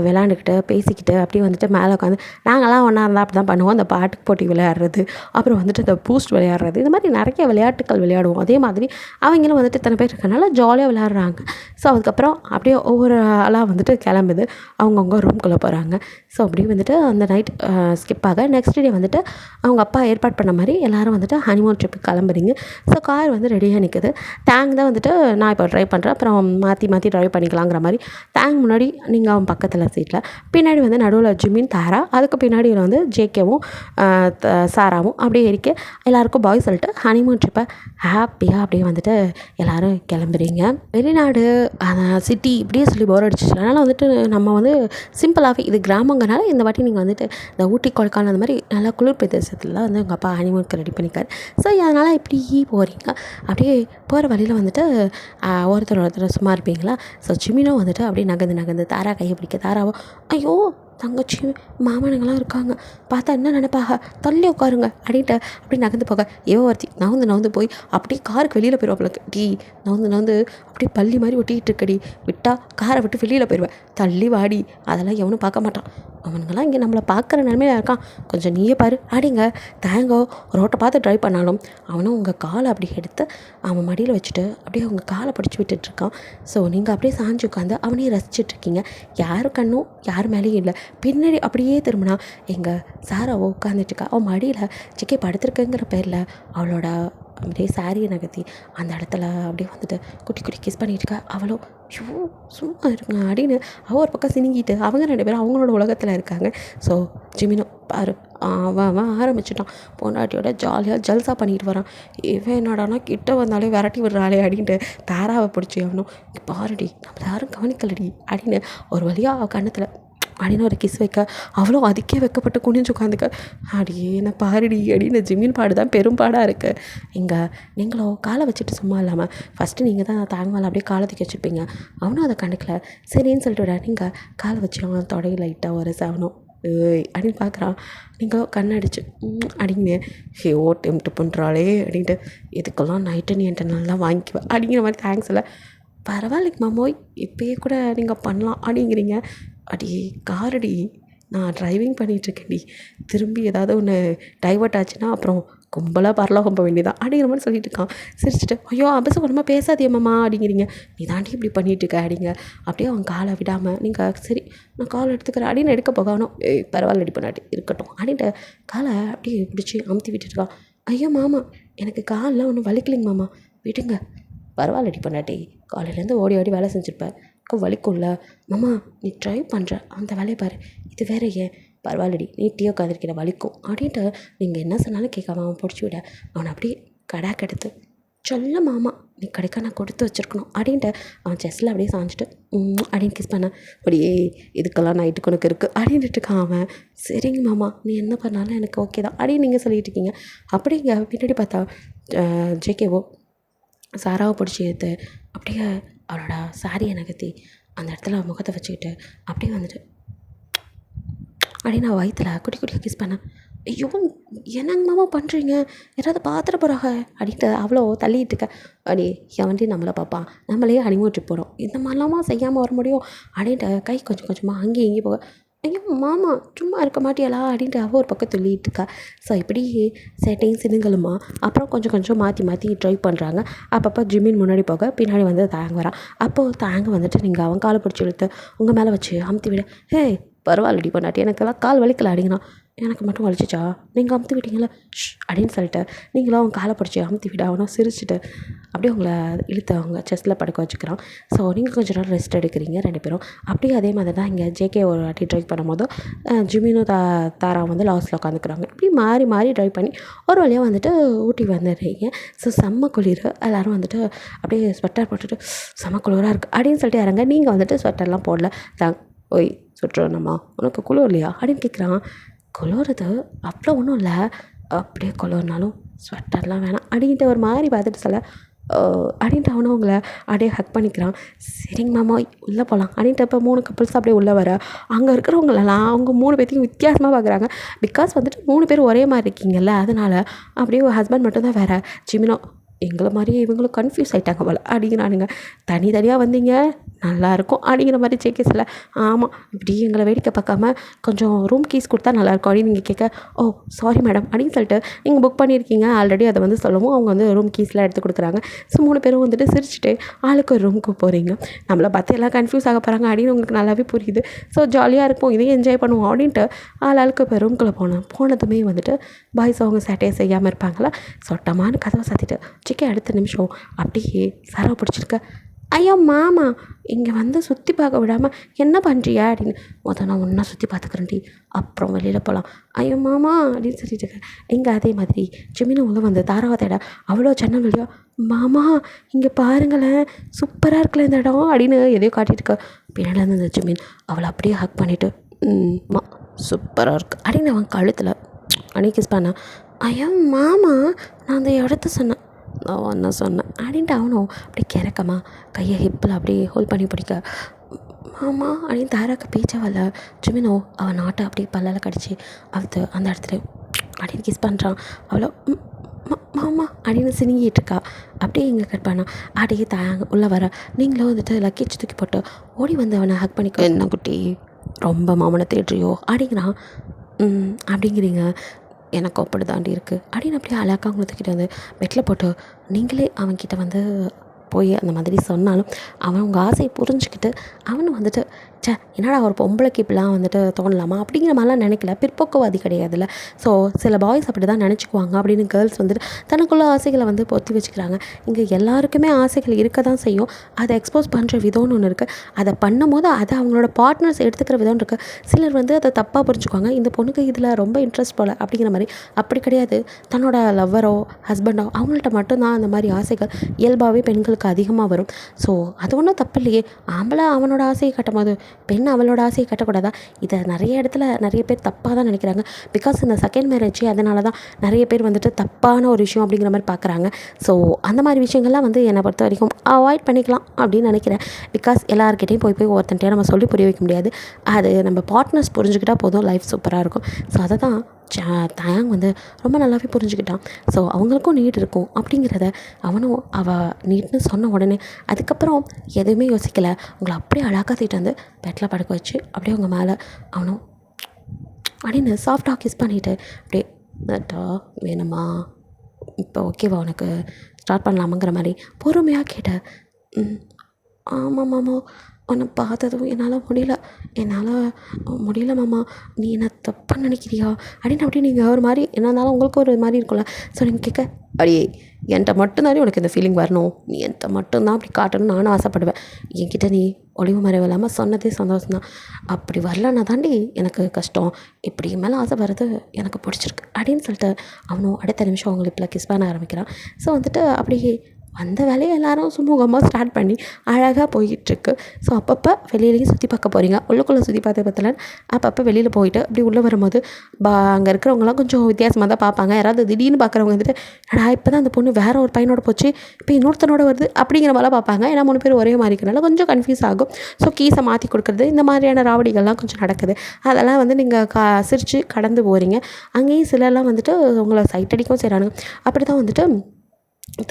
விளாண்டுக்கிட்டு பேசிக்கிட்டு அப்படியே வந்துட்டு மேலே உட்காந்து, நாங்கள்லாம் ஒன்றா இருந்தால் அப்படி தான் பண்ணுவோம். அந்த பாட்டுக்கு போட்டி விளையாடுறது, அப்புறம் வந்துட்டு இந்த பூஸ்ட் விளையாடுறது, இந்த மாதிரி நிறைய விளையாட்டுகள் விளையாடுவோம். அதே மாதிரி அவங்களும் வந்துட்டு இத்தனை பேர் இருக்கனால ஜாலியாக விளையாடுறாங்க. ஸோ அதுக்கப்புறம் அப்படியே ஒவ்வொரு ஆளாக வந்துட்டு கிளம்புது, அவங்கவுங்க ரூம்குள்ளே போகிறாங்க. ஸோ அப்படியே வந்துட்டு அந்த நைட் ஸ்கிப் ஆக நெக்ஸ்ட் டே வந்துட்டு அவங்க அப்பா ஏற்பாடு பண்ண மாதிரி எல்லோரும் வந்துட்டு ஹனிமூன் ட்ரிப்புக்கு கிளம்புறீங்க. ஸோ கார் வந்து ரெடியாக நிற்குது. டேங்க் தான் வந்துட்டு நான் இப்போ ட்ரைவ் பண்ணுறேன், அப்புறம் மாற்றி மாற்றி ட்ரைவ் பண்ணிக்கலாங்கிற மாதிரி. டேங்க் முன்னாடி நீங்கள் அவன் பக்கத்தில் சீட்டில், பின்னாடி வந்து நடுவில் ஜிமின் தாரா, அதுக்கு பின்னாடி வந்து ஜேகேவும் சாராவும் அப்படியே இருக்க எல்லாேருக்கும் பாய் சொல்லிட்டு ஹனிமூன் ட்ரிப்பை ஹாப்பியாக அப்படியே வந்துட்டு எல்லோரும் கிளம்புறீங்க. வெளிநாடு சிட்டி இப்படியே சொல்லி போர் அடிச்சிச்சு. அதனால் வந்துட்டு நம்ம வந்து சிம்பிளாகவே இது கிராமங்கிறனால இந்த வாட்டி நீங்கள் வந்துட்டு இந்த ஊட்டி கொடைக்கானல் அந்த மாதிரி நல்லா குளிர் பிரதேசத்தில் வந்து உங்கள் அப்பா ஹனிமூனுக்கு ரெடி பண்ணிக்காரு. ஸோ அதனால் இப்படி போகிறீங்க. அப்படியே போகிற வழியில் வந்துட்டு ஒருத்தர் சும்மா இருப்பீங்களா. ஸோ ஜிமினும் வந்துட்டு அப்படியே நகர்ந்து தாரா கையை பிடிக்க, தாராவோ ஐயோ தங்கச்சி மாமனுங்களாம் இருக்காங்க, பார்த்தா என்ன நினைப்பாக, தள்ளி உட்காருங்க அப்படின்ட்டு அப்படி நகர்ந்து போக, ஒருத்தி நவுந்து போய் அப்படியே காருக்கு வெளியில் போயிடுவாப்பிலக்கு. நவுந்து அப்படியே பள்ளி மாதிரி ஒட்டிக்கிட்டு இருக்கடி, விட்டா காரை விட்டு வெளியில் போயிடுவேன், தள்ளி வாடி, அதெல்லாம் எவனும் பார்க்க மாட்டான், அவனுங்கெல்லாம் இங்கே நம்மளை பார்க்குற நிலமையில இருக்கான், கொஞ்சம் நீயே பாரு அப்படிங்க. தேங்கோ ரோட்டை பார்த்து ட்ரைவ் பண்ணாலும் அவனும் உங்கள் காலை அப்படி எடுத்து அவன் மடியில் வச்சுட்டு அப்படியே அவங்க காலை பிடிச்சி விட்டுட்ருக்கான். ஸோ நீங்கள் அப்படியே சாஞ்சு உட்காந்து அவனையும் ரசிச்சிட்ருக்கீங்க. யார் கண்ணும் யார் மேலேயும் இல்லை. பின்னாடி அப்படியே திரும்பினா எங்கள் சாராவோ உட்காந்துட்டுருக்கா. அவன் மடியில் சிக்கி படுத்துருக்குங்கிற பேரில் அவளோட அப்படியே சாரியை நகர்த்தி அந்த இடத்துல அப்படியே வந்துட்டு குட்டி கிஸ் பண்ணிட்டு இருக்கா. அவளோ ஐயோ சும்மா இருக்குங்க அப்படின்னு அவள் ஒரு பக்கம் சினிங்கிட்டு அவங்க 2 பேரும் அவங்களோட உலகத்தில் இருக்காங்க. ஸோ ஜிமினோ பாரு அவன் ஆரம்பிச்சிட்டான், பொண்டாட்டியோட ஜாலியாக ஜல்சா பண்ணிட்டு வரான். இவன் என்னடானா கிட்ட வந்தாலே விரட்டி விடுறாளே அப்படின்ட்டு தாராவை பிடிச்சி அவனும் பாருடி நம்ம யாரும் கவனிக்கலடி அப்படின்னு ஒரு வழியாக அவள் கண்ணத்தில் அப்படின்னு ஒரு கிஸ் வைக்க, அவ்வளோ அதுக்கே வைக்கப்பட்டு குனிஞ்சு உட்காந்துக்க, அடியே என்ன பாருடி அப்படின்னு ஜிமின் பாடு தான் பெரும்பாடாக இருக்குது. இங்கே நீங்களோ காலை வச்சுட்டு சும்மா இல்லாமல் ஃபஸ்ட்டு நீங்கள் தான் தாங்கவால் அப்படியே காலத்துக்கு வச்சுருப்பீங்க. அவனும் அதை கண்டுக்கல, சரின்னு சொல்லிட்டு விட நீங்கள் காலை வச்சு அவன் தொடங்கி லைட்டாக ஒரு செவனும் அப்படின்னு பார்க்குறான். நீங்கள் கண்ணடிச்சு அப்படிங்க டெம்ப்ட் பண்ணுறாளே அப்படின்ட்டு, இதுக்கெல்லாம் நைட்டு நீ என்கிட்ட நல்லா வாங்கிக்குவேன் அப்படிங்கிற மாதிரி தேங்க்ஸ் இல்லை, பரவாயில்லைக்கு மாமோய் இப்போயே கூட நீங்கள் பண்ணலாம் அப்படிங்கிறீங்க. அடி காரடி நான் ட்ரைவிங் பண்ணிகிட்ருக்கேன்டி, திரும்பி ஏதாவது ஒன்று டைவர்ட் ஆச்சுன்னா அப்புறம் கும்பலாக பரலோகம் போக வேண்டியதான் அப்படிங்கிற மாதிரி சொல்லிட்டு இருக்கான். சிரிச்சுட்டு ஐயோ அபசகுணமாக பேசாதியம்மா அப்படிங்கிறீங்க, நீ தாண்டி இப்படி பண்ணிகிட்ருக்க அப்படிங்க. அப்படியே அவன் காலை விடாமல் நீங்கள் சரி நான் காலை எடுத்துக்கிறேன் அப்படின்னு எடுக்க போகணும். பரவாயில்ல ரெடி பண்ணாட்டி இருக்கட்டும் அப்படின்ட்டு காலை அப்படியே பிடிச்சி அமுத்தி விட்டுருக்கான். ஐயோ மாமா எனக்கு காலெலாம் ஒன்றும் வலிக்கலைங்க மாமா, விடுங்க. பரவாயில்ல ரெடி பண்ணாட்டி காலையிலேருந்து ஓடி ஓடி வேலை செஞ்சுருப்பேன், வலிக்கும்ல மாமா, நீ ட்ரை பண்ணுற அந்த வேலையை பாரு, இது வேற ஏன், பரவாயில்லடி நீ டீயோ கதிரிக்கிற வலிக்கும் அப்படின்ட்டு நீங்கள் என்ன சொன்னாலும் கேட்காம அவன் பிடிச்சி விட, அவனை அப்படியே கடாக்கு எடுத்து சொல்ல மாமா நீ கடைக்கா நான் கொடுத்து வச்சுருக்கணும் அப்படின்ட்டு அவன் செஸ்ஸில் அப்படியே சாஞ்சிட்டு அப்படின்னு கிஸ் பண்ணேன். அப்படியே இதுக்கெல்லாம் நைட்டுக்கு உனக்கு இருக்குது அப்படின்ட்டு இருக்கான் அவன். சரிங்க மாமா நீ என்ன பண்ணாலும் எனக்கு ஓகே தான் அப்படின்னு நீங்கள் சொல்லிட்டு இருக்கீங்க. அப்படிங்க பின்னாடி பார்த்தா ஜேகேவோ சாராவை பிடிச்சி எடுத்து அப்படியே அவளோட சாரியை நகர்த்தி அந்த இடத்துல முகத்தை வச்சுக்கிட்டு அப்படியே வந்துட்டு அப்படின்னு நான் வயிற்றில் குட்டியாக கிஸ் பண்ணேன். ஐயோ என்னங்க மாமா பண்ணுறீங்க, யாராவது பார்த்துட போகிறாங்க அப்படின்ட்டு அவ்வளோ தள்ளிட்டு இருக்க. அப்படி எவன்ட்டி நம்மளை பார்ப்பான், நம்மளே ஹனிமூன் ட்ரிப் போகிறோம், இந்த மாதிரிலாமா செய்யாமல் வர முடியும் அப்படின்ட்டு கை கொஞ்சம் கொஞ்சமாக அங்கேயும் இங்கேயும் போக ஐயோ மாமா சும்மா இருக்க மாட்டியாளா அப்படின்ட்டு அவள் ஒரு பக்கம் சொல்லிகிட்டு இருக்கா. ஸோ இப்படி சேட்டையும் சினுங்களுமா அப்புறம் கொஞ்சம் கொஞ்சம் மாற்றி மாற்றி ட்ரை பண்ணுறாங்க. அப்பப்போ ஜிம்மின் முன்னாடி போக பின்னாடி வந்து தாங்க வரான். அப்போது தாங்க வந்துட்டு நீங்கள் அவன் காலை பிடிச்சி இழுத்து உங்கள் மேலே வச்சு அமுத்தி விட, ஹே பரவாயில்லடி பண்ணாட்டி எனக்கெல்லாம் கால் வலிக்கல அப்படிங்கண்ணா. எனக்கு மட்டும் வலிச்சிச்சா, நீங்கள் அமுத்தி விட்டீங்களா அப்படின்னு சொல்லிட்டு நீங்களும் அவன் காலை பிடிச்சி அமுத்தி விட அவனும் சிரிச்சுட்டு அப்படியே உங்களை இழுத்து அவங்க செஸ்ட்டில் படுக்க வச்சுக்கிறான். ஸோ நீங்கள் கொஞ்சம் நேரம் ரெஸ்ட் எடுக்கிறீங்க 2 பேரும். அப்படியே அதே மாதிரி தான் இங்கே ஜேகே ஒரு வாட்டி ட்ரைவ் பண்ணும்போது ஜிமினும் தாரா வந்து லாஸ்ட்டில் உட்காந்துக்கிறாங்க. இப்படி மாறி மாறி ட்ரைவ் பண்ணி ஒரு வழியாக வந்துட்டு ஊட்டி வந்துடுறீங்க. ஸோ செம்ம குளிர், எல்லோரும் வந்துட்டு அப்படியே ஸ்வெட்டர் போட்டுட்டு செம்ம குளிராக இருக்குது அப்படின்னு சொல்லிட்டு இறங்க. நீங்கள் வந்துட்டு ஸ்வெட்டர்லாம் போடல. ஒய் சுற்றுனம்மா உனக்கு குளிர் இல்லையா அப்படின்னு கேட்குறான். குளிருது அவ்வளோ ஒன்றும் இல்லை, அப்படியே குளிர்னாலும் ஸ்வெட்டர்லாம் வேணாம் அப்படின்ட்டு ஒரு மாதிரி பார்த்துட்டு சொல்ல அப்படின்ட்டு அவனும் அவங்கள அப்படியே ஹக் பண்ணிக்கிறான். சரிங்க மாமா உள்ளே போகலாம் அப்படின்ட்டு இப்போ 3 கப்புள்ஸ் அப்படியே உள்ளே வர அங்கே இருக்கிறவங்களெல்லாம் அவங்க 3 பேர்த்தையும் வித்தியாசமாக பார்க்குறாங்க. பிகாஸ் வந்துட்டு 3 பேர் ஒரே மாதிரி இருக்கீங்கல்ல, அதனால் அப்படியே ஒரு ஹஸ்பண்ட் மட்டும்தான் வேறு. ஜிமினோ எங்களை மாதிரியே இவங்களும் கன்ஃபியூஸ் ஆகிட்டாங்க போல அப்படிங்கிறானுங்க. தனித்தனியாக வந்தீங்க நல்லாயிருக்கும் அப்படிங்கிற மாதிரி சேக்கேஸில். ஆமாம் இப்படி எங்களை வேடிக்கை பார்க்காம கொஞ்சம் ரூம் கீஸ் கொடுத்தா நல்லாயிருக்கும் அப்படின்னு நீங்கள் கேட்க, ஓ சாரி மேடம் அப்படின்னு சொல்லிட்டு நீங்கள் புக் பண்ணியிருக்கீங்க ஆல்ரெடி அதை வந்து சொல்லவும் அவங்க வந்து ரூம் கீஸ்லாம் எடுத்து கொடுக்குறாங்க. ஸோ 3 பேரும் வந்துட்டு சிரிச்சுட்டு ஆளுக்கு ஒரு ரூமுக்கு போகிறீங்க. நம்மளை பார்த்து எல்லாம் கன்ஃபியூஸ் ஆக போகிறாங்க அப்படின்னு உங்களுக்கு நல்லாவே புரியுது. ஸோ ஜாலியாக இருக்கும், இதையும் என்ஜாய் பண்ணுவோம் அப்படின்ட்டு ஆளுக்கு இப்போ ரூம்குள்ளே போனதுமே வந்துட்டு பாய்ஸ் அவங்க சேட்டையை செய்யாமல் இருப்பாங்களா. சொட்டமான கதவை சாத்திட்டு சிக்கே அடுத்த நிமிஷம் அப்படியே சரவை பிடிச்சிருக்க, ஐயோ மாமா இங்கே வந்து சுற்றி பார்க்க விடாமல் என்ன பண்ணுறியா அப்படின்னு. நான் ஒன்றா சுற்றி பார்த்துக்கிறேன்டி அப்புறம் வெளியில் போகலாம். ஐயோ மாமா அப்படின்னு சொல்லிட்டு இருக்கேன். எங்கே அதே மாதிரி ஜிமினை உள்ள வந்து தாராவை தேட அவ்வளோ சென்னை வெளியோ, மாமா இங்கே பாருங்களேன் சூப்பராக இருக்கல இந்த இடம் அப்படின்னு எதையோ காட்டிகிட்டு இருக்க. பின்னாடி இருந்த ஜிமின் அவளை அப்படியே ஹக் பண்ணிவிட்டு மா சூப்பராக இருக்குது அப்படின்னு அவன் கழுத்தில் அன்னைக்கு கிஸ் பண்ணேன். ஐயோ மாமா நான் அந்த இடத்த சொன்னேன், நான் ஒன்றா சொன்னேன் அப்படின்ட்டு அவனும் அப்படி கிறக்கமா கையை ஹிப்பில் அப்படியே ஹோல்ட் பண்ணி பிடிக்க, மாமா அப்படின்னு தாராக்கு பேச்சாவல்ல. ஜிமினோ அவன் நாட்டை அப்படியே பல்லால் கடிச்சு அவுத்து அந்த இடத்துல அப்படின்னு கிஸ் பண்ணுறான். அவ்வளோ மாமா அப்படின்னு சினிங்கிட்டு இருக்கா. அப்படியே இங்கே கட் பண்ணா அப்படியே தாங்க உள்ளே வர நீங்களும் வந்துட்டு லக்கேஜ் தூக்கி போட்டு ஓடி வந்து அவனை ஹக் பண்ணிக்க. என்ன குட்டி ரொம்ப மாமனை தேடுறியோ அப்படிங்கிறான். அப்படிங்கிறீங்க எனக்கு அப்படி தாண்டி இருக்குது அப்படின்னு அப்படியே அழகாக அவங்கள தூக்கிட்டு வந்து பெட்டில் போட்டு நீங்களே அவன்கிட்ட வந்து போய் அந்த மாதிரி சொன்னாலும் அவன் உங்கள் ஆசையை புரிஞ்சுக்கிட்டு அவனு வந்துட்டு என்னடா ஒரு பொம்பளைக்கு இப்படிலாம் வந்துட்டு தோணலாமா அப்படிங்கிற மாதிரிலாம் நினைக்கல. பிற்போக்குவாதி கிடையாதுல்ல. ஸோ சில பாய்ஸ் அப்படி தான் நினச்சிக்குவாங்க அப்படின்னு கேர்ள்ஸ் வந்துட்டு தனக்குள்ள ஆசைகளை வந்து பொத்தி வச்சுக்கிறாங்க. இங்கே எல்லாருக்குமே ஆசைகள் இருக்க தான் செய்யும். அதை எக்ஸ்போஸ் பண்ணுற விதம்னு ஒன்று இருக்குது. அதை பண்ணும்போது அதை அவங்களோட பார்ட்னர்ஸ் எடுத்துக்கிற விதம்னு இருக்குது. சிலர் வந்து அதை தப்பாக புரிஞ்சுக்குவாங்க, இந்த பொண்ணுக்கு இதில் ரொம்ப இன்ட்ரெஸ்ட் போல் அப்படிங்கிற மாதிரி. அப்படி கிடையாது. தன்னோட லவ்வரோ ஹஸ்பண்டோ அவங்கள்ட்ட மட்டும்தான் அந்த மாதிரி ஆசைகள் இயல்பாகவே பெண்களுக்கு அதிகமாக வரும். ஸோ அது ஒன்றும் தப்பு இல்லையே. ஆம்பளை அவனோட ஆசையை கட்டும் போது பெண் அவளோட ஆசையை கட்டக்கூடாதா? இதை நிறைய இடத்துல நிறைய பேர் தப்பாக தான் நினைக்கிறாங்க. பிகாஸ் இந்த செகண்ட் மேரேஜ் அதனால தான் நிறைய பேர் வந்துட்டு தப்பான ஒரு விஷயம் அப்படிங்கிற மாதிரி பார்க்குறாங்க. ஸோ அந்த மாதிரி விஷயங்கள்லாம் வந்து என்னை பொறுத்த வரைக்கும் அவாய்ட் பண்ணிக்கலாம் அப்படின்னு நினைக்கிறேன். பிகாஸ் எல்லாருக்கிட்டையும் போய் ஒருத்தன்ட்டையும் நம்ம சொல்லி புரிய வைக்க முடியாது. அது நம்ம பார்ட்னர்ஸ் புரிஞ்சுக்கிட்டால் போதும், லைஃப் சூப்பராக இருக்கும். ஸோ அதை தான் தயாங் வந்து ரொம்ப நல்லாவே புரிஞ்சுக்கிட்டான். ஸோ அவங்களுக்கும் நீட் இருக்கும் அப்படிங்கிறத அவனும் நீட்னு சொன்ன உடனே அதுக்கப்புறம் எதுவுமே யோசிக்கலை. அவங்கள அப்படியே அழகாக தூக்கிட்டு வந்து பெட்டில் படுக்க வச்சு அப்படியே அவங்க மேலே அவனும் அப்படின்னு சாஃப்டாக கிஸ் பண்ணிவிட்டு அப்படியே நட்டா வேணுமா இப்போ ஓகேவா உனக்கு ஸ்டார்ட் பண்ணலாமாங்கிற மாதிரி பொறுமையாக கேட்டேன். ஆமாம் மாமா உன்னை பார்த்ததும் என்னால் முடியல மாமா, நீ என்ன தப்பாக நினைக்கிறியா அப்படின்னு அப்படியே நீங்கள் ஒரு மாதிரி என்ன இருந்தாலும் உங்களுக்கு ஒரு மாதிரி இருக்கும்ல. ஸோ நீங்கள் கேட்க அடியே என்கிட்ட மட்டும்தானே உனக்கு இந்த ஃபீலிங் வரணும், நீ என்கிட்ட மட்டும்தான் அப்படி காட்டணும்னு நானும் ஆசைப்படுவேன். என்கிட்ட நீ ஒளிவு மறைவு இல்லாமல் சொன்னதே சந்தோஷம்தான். அப்படி வரலன்னா தாண்டி எனக்கு கஷ்டம், இப்படி மேலே ஆசை வர்றது எனக்கு பிடிச்சிருக்கு அப்படின்னு சொல்லிட்டு அவனும் அடுத்த நிமிஷம் அவங்க லிப்பில் கிஸ் பண்ண ஆரம்பிக்கிறான். ஸோ வந்துட்டு அப்படியே அந்த வேலையை எல்லோரும் சுமூகமாக ஸ்டார்ட் பண்ணி அழகாக போய்கிட்டுருக்கு. ஸோ அப்பப்போ வெளியிலையும் சுற்றி பார்க்க போகிறீங்க. உள்ளுக்குள்ளே சுற்றி பார்த்தல அப்பப்போ வெளியில் போயிட்டு அப்படி உள்ளே வரும்போது அங்கே இருக்கிறவங்களாம் கொஞ்சம் வித்தியாசமாக தான் பார்ப்பாங்க. யாராவது திடீர்னு பார்க்குறவங்க வந்துட்டு இப்போ தான் அந்த பொண்ணு வேறு ஒரு பையனோட போச்சு, இப்போ இன்னொருத்தனோட வருது அப்படிங்கிற மாதிரிலாம் பார்ப்பாங்க. ஏன்னா 3 பேர் ஒரே மாதிரி இருக்கிறனால கொஞ்சம் கன்ஃபியூஸ் ஆகும். ஸோ கீஸை மாற்றி கொடுக்குறது இந்த மாதிரியான ராவடிகள்லாம் கொஞ்சம் நடக்குது. அதெல்லாம் வந்து நீங்கள் சிரித்து கடந்து போகிறீங்க. அங்கேயும் சிலர்லாம் வந்துட்டு உங்களை சைட் அடிக்கவும் செய்கிறானுங்க. அப்படி தான் வந்துட்டு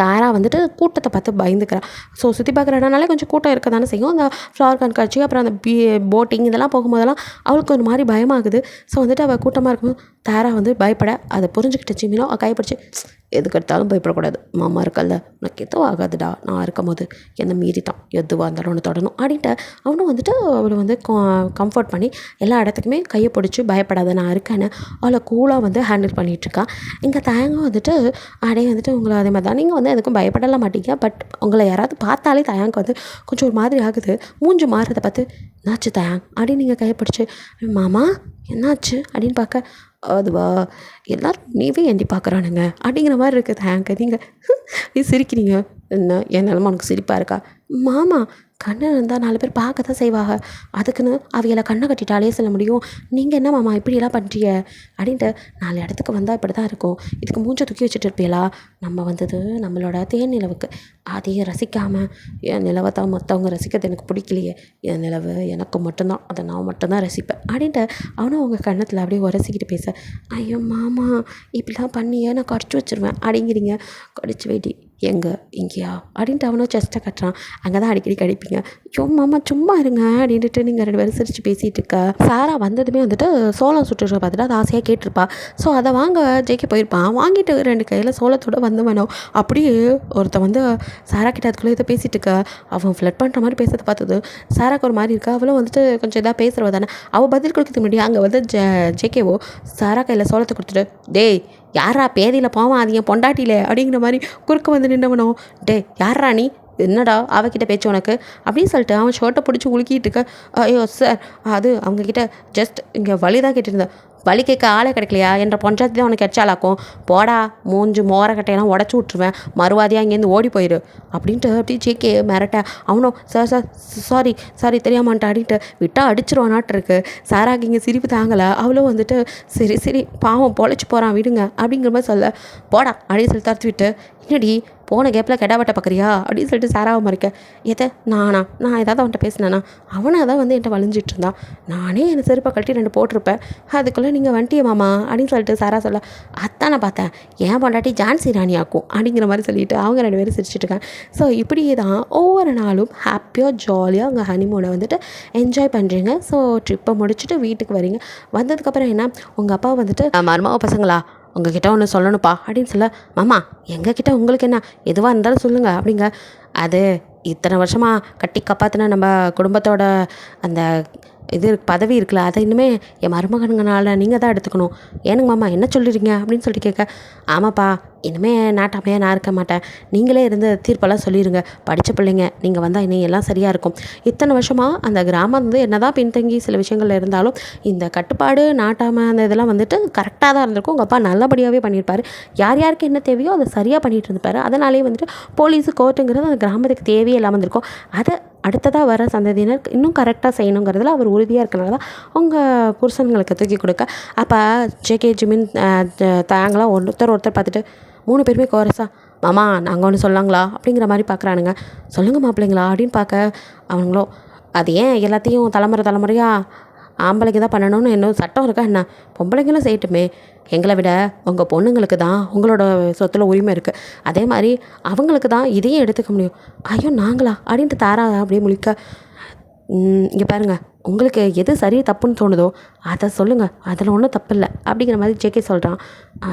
தாரா வந்துட்டு கூட்டத்தை பார்த்து பயந்துக்கிறா. ஸோ சுற்றி பார்க்குற இடம்னாலே கொஞ்சம் கூட்டம் இருக்க தானே செய்யும். அந்த ஃப்ளவர் கண்காட்சி அப்புறம் அந்த போட்டிங் இதெல்லாம் போகும்போதெல்லாம் அவளுக்கு ஒரு மாதிரி பயமாகுது. ஸோ வந்துட்டு அவள் கூட்டமாக இருக்கும்போது தாரா வந்து பயப்பட அதை புரிஞ்சுக்கிட்டு ஜிமினோ கைப்பிடிச்சி, எதுக்கு எடுத்தாலும் பயப்படக்கூடாது, மாமா இருக்கல்ல, உனக்கு எதுவும் ஆகாதுடா, நான் இருக்கும் போது என்னை மீறிட்டான், எதுவாக இருந்தாலும் ஒன்று தொடணும் அப்படின்ட்டு அவனும் வந்துட்டு அவளை வந்து கம்ஃபர்ட் பண்ணி எல்லா இடத்துக்குமே கையை பிடிச்சி பயப்படாத நான் இருக்கேன்னு அவளை கூலாக வந்து ஹேண்டில் பண்ணிகிட்ருக்கான். இங்கே தயங்கம் வந்துட்டு அப்படியே வந்துட்டு உங்களை அதே மாதிரி தான், நீங்கள் வந்து எதுக்கும் பயப்படலாம் மாட்டீங்க, பட் உங்களை யாராவது பார்த்தாலே தயங்கம் வந்து கொஞ்சம் ஒரு மாதிரி ஆகுது. மூஞ்சு மாறுறதை பார்த்து என்னாச்சு தயங் அப்படின்னு நீங்கள் கையை பிடிச்சி, மாமா என்னாச்சு அப்படின்னு பார்க்க, அதுவா எல்லோரும் நீவே ஏண்டி பார்க்குறானுங்க அப்படிங்கிற மாதிரி இருக்குது தயங்க. நீங்கள் சிரிக்கிறீங்க, என்ன என் நிலமா உனக்கு சிரிப்பாக இருக்கா? மாமா கண்ணு இருந்தால் 4 பேர் பார்க்க தான் செய்வாங்க, அதுக்குன்னு அவைகளை கண்ணை கட்டிட்டாலே சொல்ல முடியும். நீங்கள் என்ன மாமா இப்படியெல்லாம் பண்ணுறீங்க அப்படின்ட்டு 4 இடத்துக்கு வந்தால் இப்படி தான் இருக்கும், இதுக்கு மூஞ்சை தூக்கி வச்சுட்டு இருப்பீங்களா? நம்ம வந்தது நம்மளோட தேன் நிலவுக்கு, அதையே ரசிக்காமல் என் நிலவை தான் மற்றவங்க ரசிக்கிறது எனக்கு பிடிக்கலையே, என் நிலவு எனக்கு மட்டும்தான், அதை நான் மட்டும்தான் ரசிப்பேன் அப்படின்ட்டு அவனும் அவங்க கண்ணத்தில் அப்படியே உரசிக்கிட்டு பேச, ஐயோ மாமா இப்படிலாம் பண்ணியே நான் கடிச்சு வச்சுருவேன் அப்படிங்கிறீங்க, கடிச்சு வெயிட்டி எங்கே இங்கேயா அப்படின்ட்டு அவனும் செஸ்ட்டை கட்டுறான். அங்கே தான் அடிக்கடி கடிப்பீங்க, ஐயோ மாமா சும்மா இருங்க அப்படின்ட்டு நீங்கள் 2 பேரும் சிரித்து பேசிகிட்டு இருக்க. சாரா வந்ததுமே வந்துட்டு சோளம் சுட்டுட்டு பார்த்துட்டு அது ஆசையாக கேட்டிருப்பா. ஸோ அதை வாங்க ஜெயிக்க போயிருப்பான். வாங்கிட்டு 2 கையில் சோளத்தோடு வந்தவனோ அப்படியே ஒருத்தன் வந்து சாரா கிட்ட அதுக்குள்ளே இதை பேசிகிட்டு இருக்க. அவன் ஃப்ளட் பண்ணுற மாதிரி பேசுறதை பார்த்தது சாராக்கு ஒரு மாதிரி இருக்கா. அவளும் வந்துட்டு கொஞ்சம் இதாக பேசுகிறவ தானே. அவள் பதில் கொடுக்கறதுக்கு முன்னாடி அங்கே வந்து ஜேகேவோ சாரா கையில் சோளத்தை கொடுத்துட்டு, டேய் யாரா பேதியில் போவான் அது என் பொண்டாட்டியில அப்படிங்கிற மாதிரி குறுக்க வந்து நின்றவனோ, டே யாரா நீ, என்னடா அவகிட்ட பேச்சு உனக்கு அப்படின்னு சொல்லிட்டு அவன் ஷர்ட்டை பிடிச்சி உலுக்கிட்டு இருக்க. ஐயோ சார் அது அவங்கக்கிட்ட ஜஸ்ட் இங்கே வழி தான் கேட்டுருந்தேன், வழி கேட்க ஆளே கிடைக்கலையா, என்ற பொஞ்சாத்தி தான் உனக்கு எச்சாலாக்கும், போடா மூஞ்சு மோரக்கட்டையெல்லாம் உடச்சி விட்ருவேன், மறுவாதியாக இங்கேருந்து ஓடி போயிரு அப்படின்ட்டு அப்படியே ஜேகே மிரட்ட. அவனும் சார் சார் சாரி சாரி தெரியாமான்ட்டு அப்படின்ட்டு விட்டால் அடிச்சிருவானாட்டு இருக்கு. சாராக்கு இங்கே சிரிப்பு தாங்கலை. அவளும் வந்துட்டு சரி சரி பாவம் பொழைச்சி போகிறான் விடுங்க அப்படிங்கிற மாதிரி சொல்ல, போடா அப்படின்னு சொல்லி தடுத்து விட்டு, என்னடி போன கேப்பில் கெடாவட்டை பார்க்குறியா அப்படின்னு சொல்லிட்டு சாராவை மறைக்க, எதை நான் ஏதாவது அவன்கிட்ட பேசினேன்னா அவனை தான் வந்து என்கிட்ட வலிஞ்சிட்டு இருந்தான், நானே என்னை செருப்பை கழட்டி 2 போட்டிருப்பேன், அதுக்குள்ளே நீங்கள் வந்துட்டிய மாமா அப்படின்னு சொல்லிட்டு சாரா சொல்ல, அதான் நான் பார்த்தேன் ஏன் பொண்டாட்டி ஜான்சி ராணி ஆக்கும் அப்படிங்கிற மாதிரி சொல்லிட்டு அவங்க 2 பேரும் சிரிச்சிட்டு இருக்காங்க. ஸோ இப்படியே தான் ஒவ்வொரு நாளும் ஹாப்பியாக ஜாலியாக உங்கள் ஹனிமூனை வந்துட்டு என்ஜாய் பண்ணுறீங்க. ஸோ ட்ரிப்பை முடிச்சுட்டு வீட்டுக்கு வரீங்க. வந்ததுக்கப்புறம் என்ன, உங்கள் அப்பா வந்துட்டு மருமக பசங்களா உங்ககிட்ட ஒன்று சொல்லணுப்பா அப்படின்னு சொல்ல, மாமா எங்ககிட்ட உங்களுக்கு என்ன, எதுவாக இருந்தாலும் சொல்லுங்கள் அப்படிங்க. அது இத்தனை வருஷமாக கட்டி காப்பாற்றின நம்ம குடும்பத்தோட அந்த இது பதவி இருக்குல்ல, அதை இன்னுமே என் மருமகனுங்கனால நீங்கள் தான் எடுத்துக்கணும். ஏனுங்க மாமா என்ன சொல்லிடுறீங்க அப்படின்னு சொல்லிட்டு கேட்க, ஆமாப்பா இனிமேல் நாட்டாமையாக நான் இருக்க மாட்டேன், நீங்களே இருந்து தீர்ப்பெல்லாம் சொல்லிடுங்க, படித்த பிள்ளைங்க நீங்கள் வந்தால் இன்னும் எல்லாம் சரியாக இருக்கும். இத்தனை வருஷமாக அந்த கிராமம் வந்து என்ன தான் பின்தங்கி சில விஷயங்கள் இருந்தாலும் இந்த கட்டுப்பாடு நாட்டாமை அந்த இதெல்லாம் வந்துட்டு கரெக்டாக தான் இருந்திருக்கும். உங்கள் அப்பா நல்லபடியாகவே பண்ணியிருப்பார், யார் யாருக்கு என்ன தேவையோ அதை சரியாக பண்ணிகிட்டு இருந்திருப்பார். அதனாலே வந்துட்டு போலீஸு கோர்ட்டுங்கிறது அந்த கிராமத்துக்கு தேவையே இல்லாமல் இருந்திருக்கும். அதை அடுத்ததாக வர சந்ததியினர் இன்னும் கரெக்டாக செய்யணுங்கிறதுல அவர் உறுதியாக இருக்கனால தான் உங்கள் புருஷன்களுக்கு தூக்கி கொடுக்க. அப்போ ஜேகே ஜிமின் தாங்களாம் ஒருத்தர் பார்த்துட்டு 3 பேருமே கோரஸா, மாமா நாங்கள் ஒன்று சொல்லாங்களா அப்படிங்கிற மாதிரி பார்க்குறானுங்க. சொல்லுங்கள் மாப்பிள்ளைங்களா அப்படின்னு பார்க்க, அவங்களோ அது ஏன் எல்லாத்தையும் தலைமுறையாக ஆம்பளைக்கு தான் பண்ணணும்னு என்ன சட்டம் இருக்கா என்ன, பொம்பளைங்களும் செய்யட்டுமே, எங்களை விட உங்கள் பொண்ணுங்களுக்கு தான் உங்களோட சொத்தில் உரிமை இருக்குது, அதே மாதிரி அவங்களுக்கு தான் இதையும் எடுத்துக்க முடியும். ஐயோ நாங்களா அப்படின்ட்டு தாரா அப்படியே முழிக்க, இங்கே பாருங்கள் உங்களுக்கு எது சரி தப்புன்னு தோணுதோ அதை சொல்லுங்கள், அதில் ஒன்றும் தப்பு இல்லை அப்படிங்கிற மாதிரி ஜேகே சொல்கிறான்.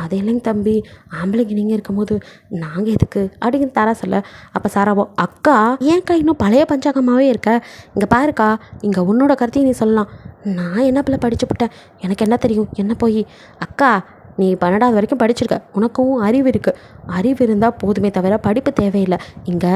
அது இல்லைங்க தம்பி, ஆம்பளைக்கு நீங்கள் இருக்கும்போது நாங்கள் எதுக்கு அப்படிங்கிற தாரா சொல்ல, அப்போ சாராவோ அக்கா ஏன்க்கா இன்னும் பழைய பஞ்சாங்கமாகவே இருக்க, இங்கே பாருக்கா இங்கே உன்னோட கருத்தையும் நீ சொல்லலாம், நான் என்ன பிள்ளை படிச்சு போட்டேன், எனக்கு என்ன தெரியும், என்ன போய் அக்கா நீ 12வது வரைக்கும் படிச்சிருக்க, உனக்கும் அறிவு இருக்குது, அறிவு இருந்தால் போதுமே தவிர படிப்பு தேவையில்லை. இங்கே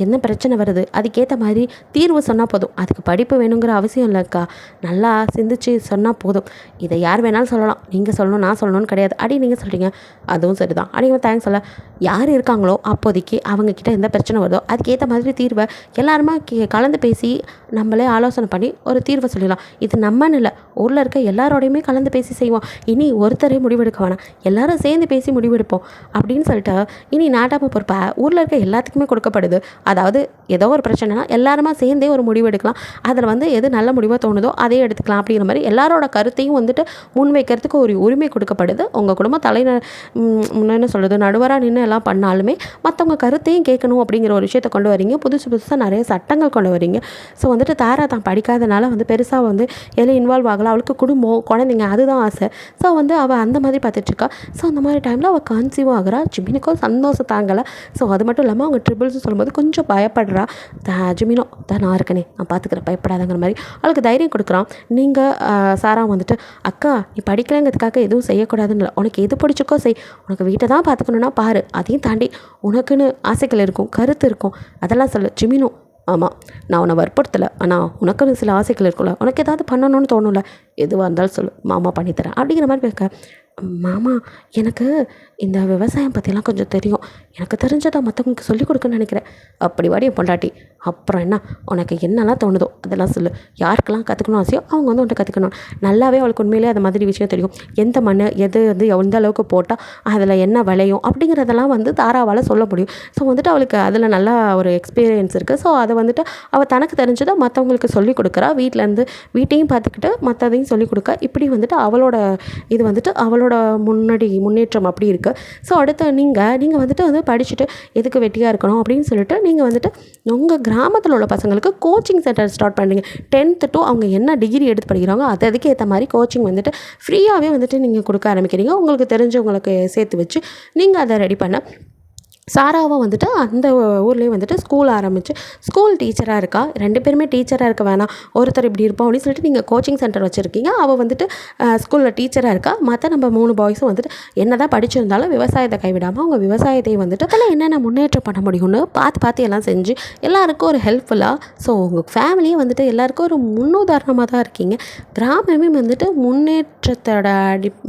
என்ன பிரச்சனை வருது அதுக்கேற்ற மாதிரி தீர்வு சொன்னால் போதும், அதுக்கு படிப்பு வேணுங்கிற அவசியம் இல்லைக்கா, நல்லா சிந்திச்சு சொன்னால் போதும், இதை யார் வேணாலும் சொல்லலாம், நீங்கள் சொல்லணும் நான் சொல்லணும்னு கிடையாது அப்படி நீங்கள் சொல்கிறீங்க, அதுவும் சரி தான் அப்படிங்கிற தேங்க்ஸ் சொல்ல, யார் இருக்காங்களோ அப்போதைக்கு அவங்கக்கிட்ட எந்த பிரச்சனை வருதோ அதுக்கேற்ற மாதிரி தீர்வை எல்லாருமா கலந்து பேசி நம்மளே ஆலோசனை பண்ணி ஒரு தீர்வை சொல்லிடலாம். இது நம்மன்னு இல்லை, ஊரில் இருக்க எல்லாரோடையுமே கலந்து பேசி செய்வோம். இனி ஒருத்தரே முடிவெடுக்க வேணாம், எல்லாரும் சேர்ந்து பேசி முடிவெடுப்போம் அப்படின்னு சொல்லிட்டு இனி நாட்டாம பொறுப்பை ஊரில் இருக்க எல்லாத்துக்குமே கொடுக்கப்படுது. அதாவது ஏதோ ஒரு பிரச்சனைனா எல்லாருமா சேர்ந்தே ஒரு முடிவு எடுக்கலாம், அதில் வந்து எது நல்ல முடிவாக தோணுதோ அதே எடுத்துக்கலாம் அப்படிங்கிற மாதிரி எல்லாரோட கருத்தையும் வந்துட்டு முன்வைக்கிறதுக்கு ஒரு உரிமை கொடுக்கப்படுது. உங்கள் குடும்ப என்ன சொல்கிறது, நடுவராக நின்று எல்லாம் பண்ணாலுமே மற்றவங்க கருத்தையும் கேட்கணும் அப்படிங்கிற ஒரு விஷயத்தை கொண்டு வரீங்க. புதுசாக நிறைய சட்டங்கள் கொண்டு வரீங்க. ஸோ வந்துட்டு தாரா தான் படிக்காதனால வந்து பெருசாக வந்து எல்லாம் இன்வால்வ் ஆகலாம், அவளுக்கு குடும்பம் குழந்தைங்க அதுதான் ஆசை. ஸோ வந்து அவள் அந்த மாதிரி பார்த்துட்ருக்கா. ஸோ அந்த மாதிரி டைமில் அவள் கன்சீவ் ஆகிறா. ஜிமினுக்கும் சந்தோஷம் தாங்கலை. ஸோ அது மட்டும் இல்லாமல் அவங்க ட்ரிபிள்ஸ் சொல்லும்போது கொஞ்சம் பயப்படுறா. ஜிமினோ தான் நான் இருக்கனே, நான் பார்த்துக்கிறேன், பயப்படாதங்கிற மாதிரி அவளுக்கு தைரியம் கொடுக்குறான். நீங்கள் சாரா வந்துட்டு அக்கா நீ படிக்கலைங்கிறதுக்காக எதுவும் செய்யக்கூடாதுன்னு இல்லை, உனக்கு எது பிடிச்சிக்கோ செய், உனக்கு வீட்டை தான் பார்த்துக்கணுன்னா பாரு, அதையும் தாண்டி உனக்குன்னு ஆசைகள் இருக்கும், கருத்து இருக்கும், அதெல்லாம் சொல்லு. ஜிமினோ ஆமாம், நான் உன்னை வற்புறுத்தலை, ஆனால் உனக்குன்னு சில ஆசைகள் இருக்குல்ல, உனக்கு ஏதாவது பண்ணணும்னு தோணும்ல, எதுவாக இருந்தாலும் சொல்லு, மாமா பண்ணித்தரேன் அப்படிங்கிற மாதிரி கேட்க. மாமா எனக்கு இந்த விவசாயம் பற்றிலாம் கொஞ்சம் தெரியும், எனக்கு தெரிஞ்சதை மற்றவங்களுக்கு சொல்லிக் கொடுக்குன்னு நினைக்கிறேன். அப்படி வாடி என் பொண்டாட்டி, அப்புறம் என்ன, உனக்கு என்னெல்லாம் தோணுதோ அதெல்லாம் சொல்லு, யாருக்கெல்லாம் கற்றுக்கணும் ஆசையோ அவங்க வந்து உன்ட்ட கற்றுக்கணும். நல்லாவே அவளுக்கு உண்மையிலே அது மாதிரி விஷயம் தெரியும், எந்த மண் எது வந்து எந்த அளவுக்கு போட்டால் அதில் என்ன விளையும் அப்படிங்கிறதெல்லாம் வந்து தாராவால் சொல்ல முடியும். ஸோ வந்துட்டு அவளுக்கு அதில் நல்லா ஒரு எக்ஸ்பீரியன்ஸ் இருக்குது. ஸோ அதை வந்துட்டு அவள் தனக்கு தெரிஞ்சதை மற்றவங்களுக்கு சொல்லிக் கொடுக்குறா. வீட்டிலேருந்து வீட்டையும் பார்த்துக்கிட்டு மற்றதையும் சொல்லிக் கொடுக்க. இப்படி வந்துட்டு அவளோட இது வந்துட்டு அவளோட முன்னேற்றம் அப்படி இருக்குது. ஸோ அடுத்து நீங்கள் வந்துட்டு வந்து படிச்சுட்டு எதுக்கு வெட்டியாக இருக்கணும் அப்படின்னு சொல்லிட்டு நீங்கள் வந்துட்டு உங்கள் கிராமத்தில் உள்ள பசங்களுக்கு கோச்சிங் சென்டர் ஸ்டார்ட் பண்ணுறீங்க. 10th to அவங்க என்ன டிகிரி எடுத்து படிக்கிறாங்க அதுக்கு ஏற்ற மாதிரி கோச்சிங் வந்துட்டு ஃப்ரீயாகவே வந்துட்டு நீங்கள் கொடுக்க ஆரம்பிக்கிறீங்க. உங்களுக்கு தெரிஞ்சவங்களுக்கு சேர்த்து வச்சு நீங்கள் அதை ரெடி பண்ண. சாராவை வந்துட்டு அந்த ஊர்லேயே வந்துட்டு ஸ்கூல் ஆரம்பித்து ஸ்கூல் டீச்சராக இருக்கா. 2 பேருமே டீச்சராக இருக்க வேணாம், ஒருத்தர் இப்படி இருப்போம் அப்படின்னு சொல்லிட்டு நீங்கள் கோச்சிங் சென்டர் வச்சுருக்கீங்க. அவள் வந்துட்டு ஸ்கூலில் டீச்சராக இருக்கா. மற்ற நம்ம 3 பாய்ஸும் வந்துட்டு என்ன தான் படிச்சிருந்தாலும் விவசாயத்தை கைவிடாமல் அவங்க விவசாயத்தை வந்துட்டு அதில் என்னென்ன முன்னேற்றம் பண்ண முடியும்னு பார்த்து எல்லாம் செஞ்சு எல்லாருக்கும் ஒரு ஹெல்ப்ஃபுல்லாக. ஸோ உங்கள் ஃபேமிலியே வந்துட்டு எல்லாருக்கும் ஒரு முன்னுதாரணமாக தான் இருக்கீங்க. கிராமமே வந்துட்டு முன்னேற்றத்தோட